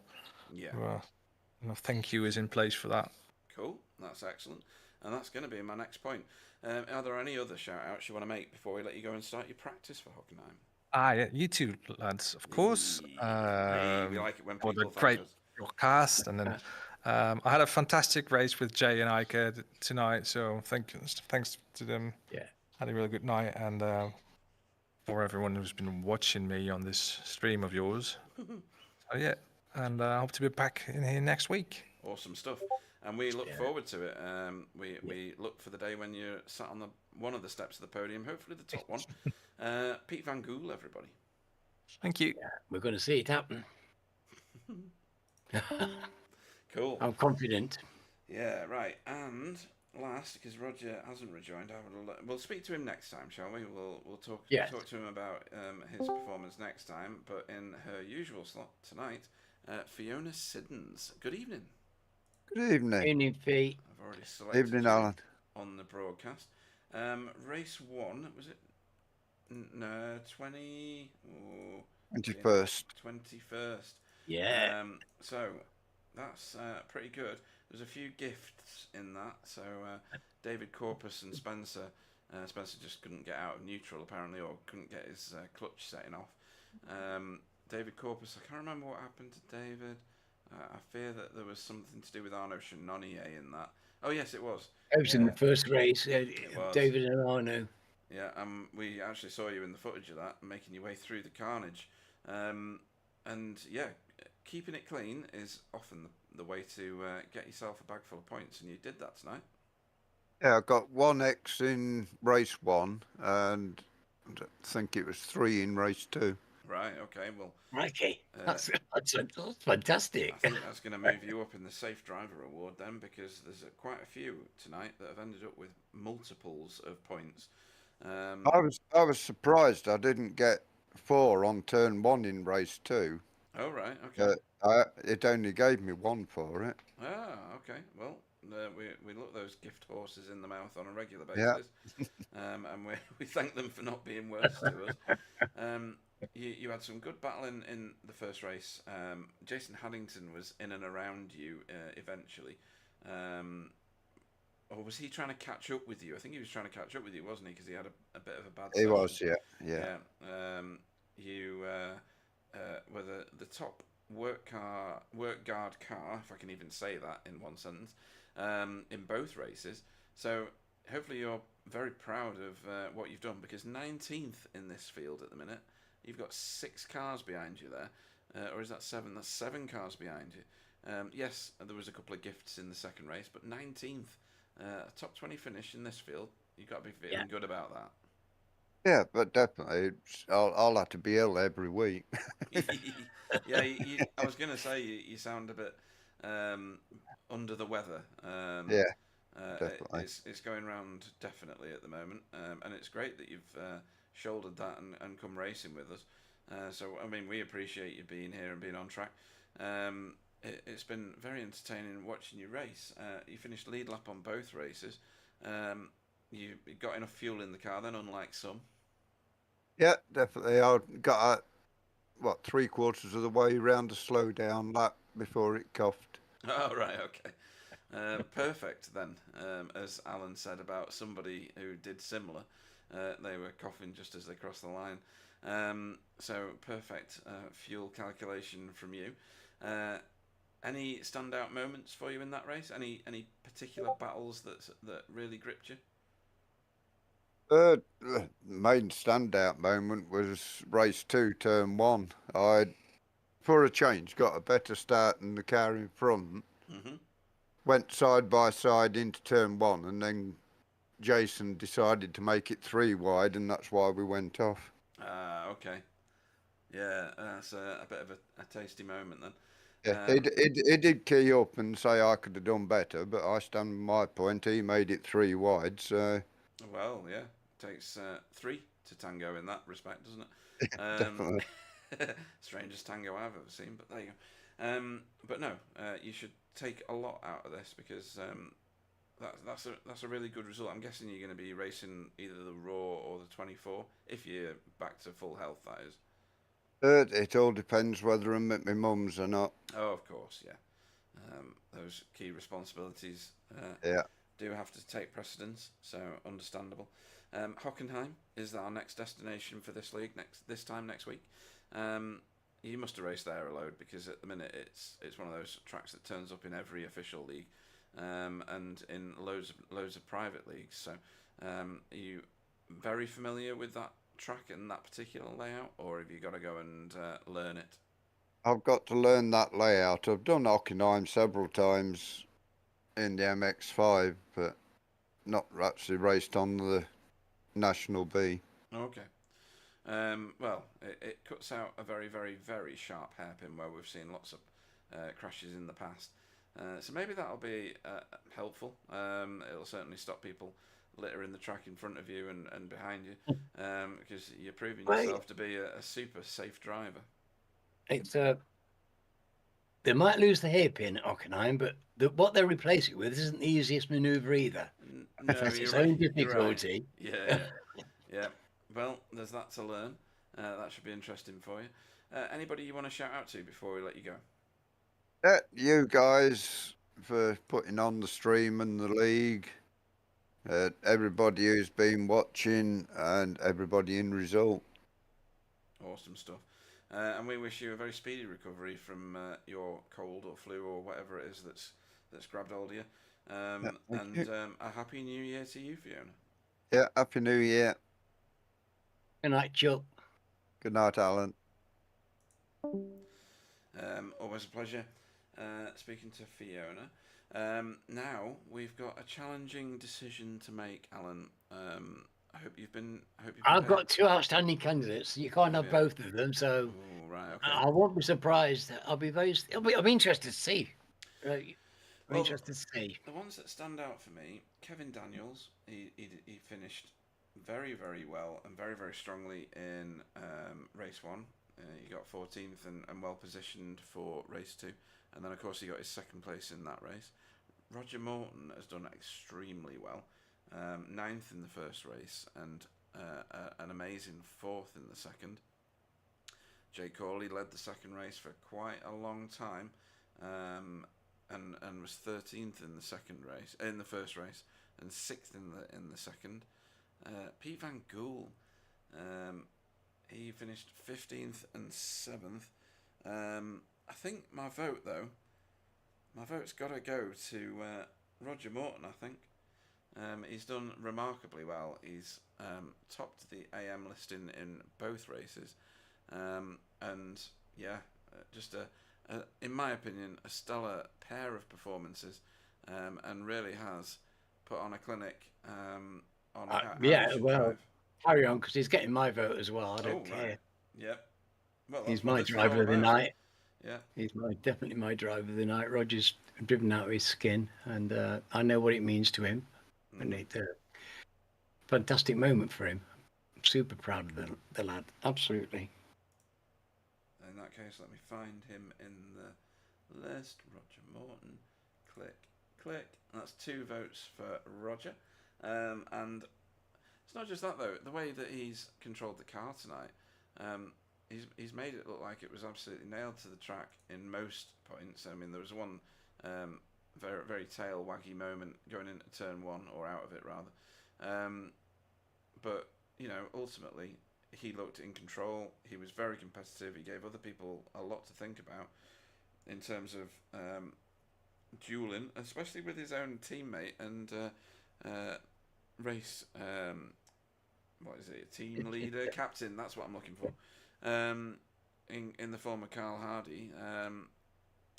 thank you is in place for that. Cool, that's excellent, and that's going to be my next point. Are there any other shout-outs you want to make before we let you go and start your practice for Hockenheim? Yeah, you two lads, of course. We like it when people the thank great us. cast, and then I had a fantastic race with Jay and Ika tonight, so thanks to them. Yeah, had a really good night, and for everyone who's been watching me on this stream of yours. So yeah, and I hope to be back in here next week. Awesome stuff. And we look forward to it. We look for the day when you're sat on one of the steps of the podium, hopefully the top one. Pete Van Gool, everybody. Thank you. Yeah, we're going to see it happen. Cool. I'm confident. Yeah, right. And last, because Roger hasn't rejoined, we'll speak to him next time, shall we? We'll talk to him about his performance next time. But in her usual slot tonight, Fiona Siddons. Good evening. Good evening. Evening, Fee. I've already selected Evening, you Alan. on the broadcast. Race 1, was it? No, 20... 21st. 21st. Yeah. So that's pretty good. There's a few gifts in that. So David Corpus and Spencer. Spencer just couldn't get out of neutral apparently, or couldn't get his clutch setting off. David Corpus, I can't remember what happened to David. I fear that there was something to do with Arno Chenonnier in that. Oh yes, it was. It was in the first race. was. David and Arno. Yeah, we actually saw you in the footage of that, making your way through the carnage. And yeah, keeping it clean is often the way to get yourself a bag full of points, and you did that tonight. Yeah, I got 1X in race 1, and I think it was 3 in race 2. Right, okay, well... Crikey, that's fantastic. I think that's going to move you up in the Safe Driver Award then, because there's quite a few tonight that have ended up with multiples of points. I was surprised I didn't get 4 on turn 1 in race 2. Oh, right, okay. It only gave me 1 for it. Ah, okay, well... we look those gift horses in the mouth on a regular basis, and we thank them for not being worse to us. You had some good battling in the first race. Jason Haddington was in and around you eventually. Or was he trying to catch up with you? I think he was trying to catch up with you, wasn't he? Because he had a bit of a bad He start. was, yeah. You were the top work guard car, if I can even say that in one sentence, in both races. So hopefully you're very proud of what you've done, because 19th in this field at the minute. You've got 6 cars behind you there, or is that 7? That's 7 cars behind you. Yes, there was a couple of gifts in the second race, but 19th, a top 20 finish in this field. You've got to be feeling good about that. Yeah, but definitely, I'll have to be ill every week. Yeah, I was going to say you sound a bit under the weather. Definitely. It's going around definitely at the moment, and it's great that you've shouldered that and come racing with us. So, I mean, we appreciate you being here and being on track. It's been very entertaining watching you race. You finished lead lap on both races. You got enough fuel in the car then, unlike some. Yeah, definitely. I got 3/4 of the way around a slow down lap before it coughed. Oh, right, okay. Perfect then, as Alan said about somebody who did similar. They were coughing just as they crossed the line. So perfect fuel calculation from you. Any standout moments for you in that race? Any particular battles that really gripped you? The main standout moment was race 2, turn 1. I, for a change, got a better start than the car in front. Mm-hmm. Went side by side into turn 1, and then Jason decided to make it 3 wide, and that's why we went off. Okay. Yeah, that's a bit of a tasty moment then. Yeah, he did key up and say I could have done better, but I stand by my point. He made it 3 wide, so... Well, yeah. Takes 3 to tango in that respect, doesn't it? Definitely. Strangest tango I've ever seen, but there you go. But no, you should take a lot out of this, because that's a really good result. I'm guessing you're going to be racing either the Raw or the 24, if you're back to full health, that is. It all depends whether I'm at my mum's or not. Oh, of course, yeah. Those key responsibilities do have to take precedence, so understandable. Hockenheim is our next destination for this league this time next week. You must have raced there a load, because at the minute it's one of those tracks that turns up in every official league, and in loads of private leagues. So, are you very familiar with that track and that particular layout, or have you got to go and learn it? I've got to learn that layout. I've done Hockenheim several times in the MX5, but not actually raced on the National B. Okay. Well, it cuts out a very, very, very sharp hairpin where we've seen lots of crashes in the past. So maybe that'll be helpful. It'll certainly stop people littering the track in front of you and behind you, because you're proving yourself to be a super safe driver. It's they might lose the hairpin at Hockenheim, but what they replace it with isn't the easiest manoeuvre either. No, That's you're its right. own You're difficulty. right. Yeah. Yeah. Well, there's that to learn. That should be interesting for you. Anybody you want to shout out to before we let you go? You guys for putting on the stream and the league. Everybody who's been watching and everybody in result. Awesome stuff. And we wish you a very speedy recovery from your cold or flu or whatever it is that's grabbed hold of you. A happy new year to you, Fiona. Yeah, happy new year. Good night, Chuck. Good night, Alan. Always a pleasure speaking to Fiona. Now we've got a challenging decision to make, Alan. I hope you've been. I've got two outstanding candidates. You can't have both of them, so right, okay. I won't be surprised. I'll be interested to see. I'm interested to see. The ones that stand out for me, Kevin Daniels. He finished very, very well and very, very strongly in race 1. He got 14th and well positioned for race 2, and then of course he got his second place in that race. Roger Morton has done extremely well, 9th in the first race and an amazing 4th in the second. Jay Corley led the second race for quite a long time, and was 13th in the first race, and 6th in the second. Pete Van Gool, he finished 15th and 7th. I think my vote's got to go to Roger Morton, I think. He's done remarkably well. He's topped the AM listing in both races. And yeah, just in my opinion, a stellar pair of performances, and really has put on a clinic on carry on, because he's getting my vote as well. I don't care. Right. Yep. Well, he's my driver of the night. Yeah. He's definitely my driver of the night. Roger's driven out of his skin, and I know what it means to him. And it's a fantastic moment for him. I'm super proud of the lad. Absolutely. In that case, let me find him in the list. Roger Morton. Click. That's 2 votes for Roger. And it's not just that though. The way that he's controlled the car tonight, he's made it look like it was absolutely nailed to the track in most points. I mean, there was one very, very tail waggy moment going into turn 1, or out of it rather. But you know, ultimately, he looked in control. He was very competitive. He gave other people a lot to think about in terms of dueling, especially with his own teammate and race. What is it? Team leader, captain. That's what I'm looking for. In the form of Carl Hardy,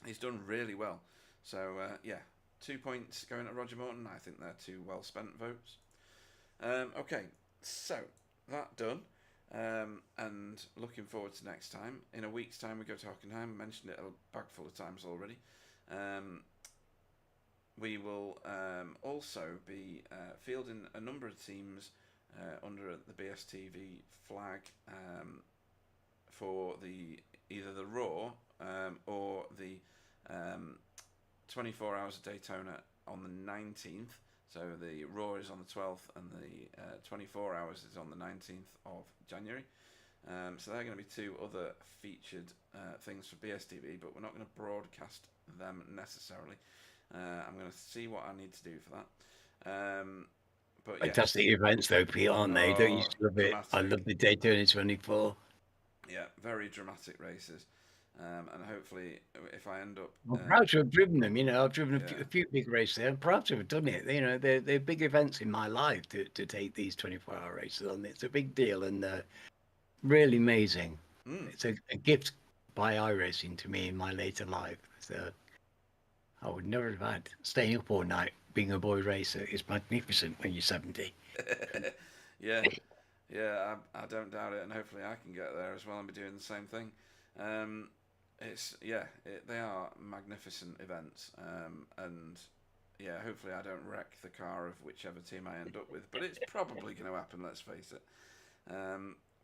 he's done really well. So yeah, 2 points going to Roger Morton. I think they're 2 well spent votes. Okay, so that done. And looking forward to next time. In a week's time we go to Hockenheim. I mentioned it a bag full of times already. We will also be fielding a number of teams under the BSTV flag for either the Raw or the 24 Hours of Daytona on the 19th. So the Raw is on the 12th and the 24 Hours is on the 19th of January. So they're going to be 2 other featured things for BSTV, but we're not going to broadcast them necessarily. I'm going to see what I need to do for that. But fantastic events though, Pete, aren't they? Don't you love it? Dramatic. I love the Daytona 24. Yeah, very dramatic races. And hopefully, if I end up, I'm proud to have driven them. You know, I've driven a few big races. I'm proud to have done it. You know, they're big events in my life to take these 24-hour races on. It's a big deal and really amazing. It's a gift by iRacing to me in my later life. So I would never have had. Staying up all night being a boy racer is magnificent when you're 70. Yeah, yeah, I don't doubt it, and hopefully I can get there as well and be doing the same thing. They are magnificent events, and yeah, hopefully I don't wreck the car of whichever team I end up with, but it's probably going to happen. Let's face it.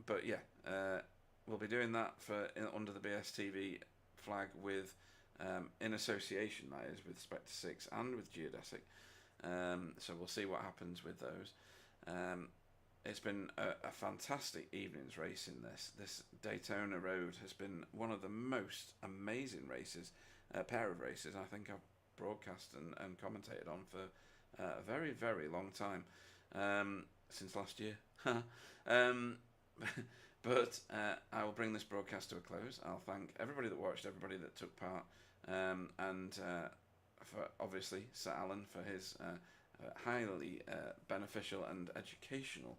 But yeah, we'll be doing that under the BSTV flag with in association, that is, with Spectre 6 and with Geodesic. So we'll see what happens with those. It's been a fantastic evening's race in this. This Daytona Road has been one of the most amazing races, pair of races I think I've broadcast and commentated on for a very, very long time, since last year. But I will bring this broadcast to a close. I'll thank everybody that watched, everybody that took part, and for obviously Sir Alan for his highly beneficial and educational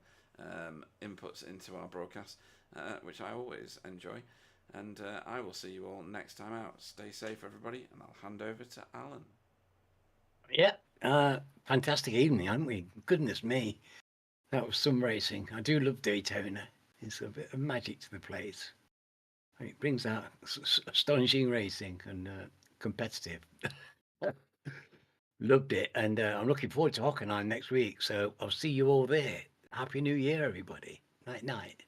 inputs into our broadcast, which I always enjoy. And I will see you all next time out. Stay safe, everybody, and I'll hand over to Alan. Yeah, fantastic evening, haven't we? Goodness me, that was some racing. I do love Daytona. It's a bit of magic to the place. It brings out astonishing racing and competitive. Loved it, and I'm looking forward to Hockenheim next week. So I'll see you all there. Happy New Year, everybody. Night, night.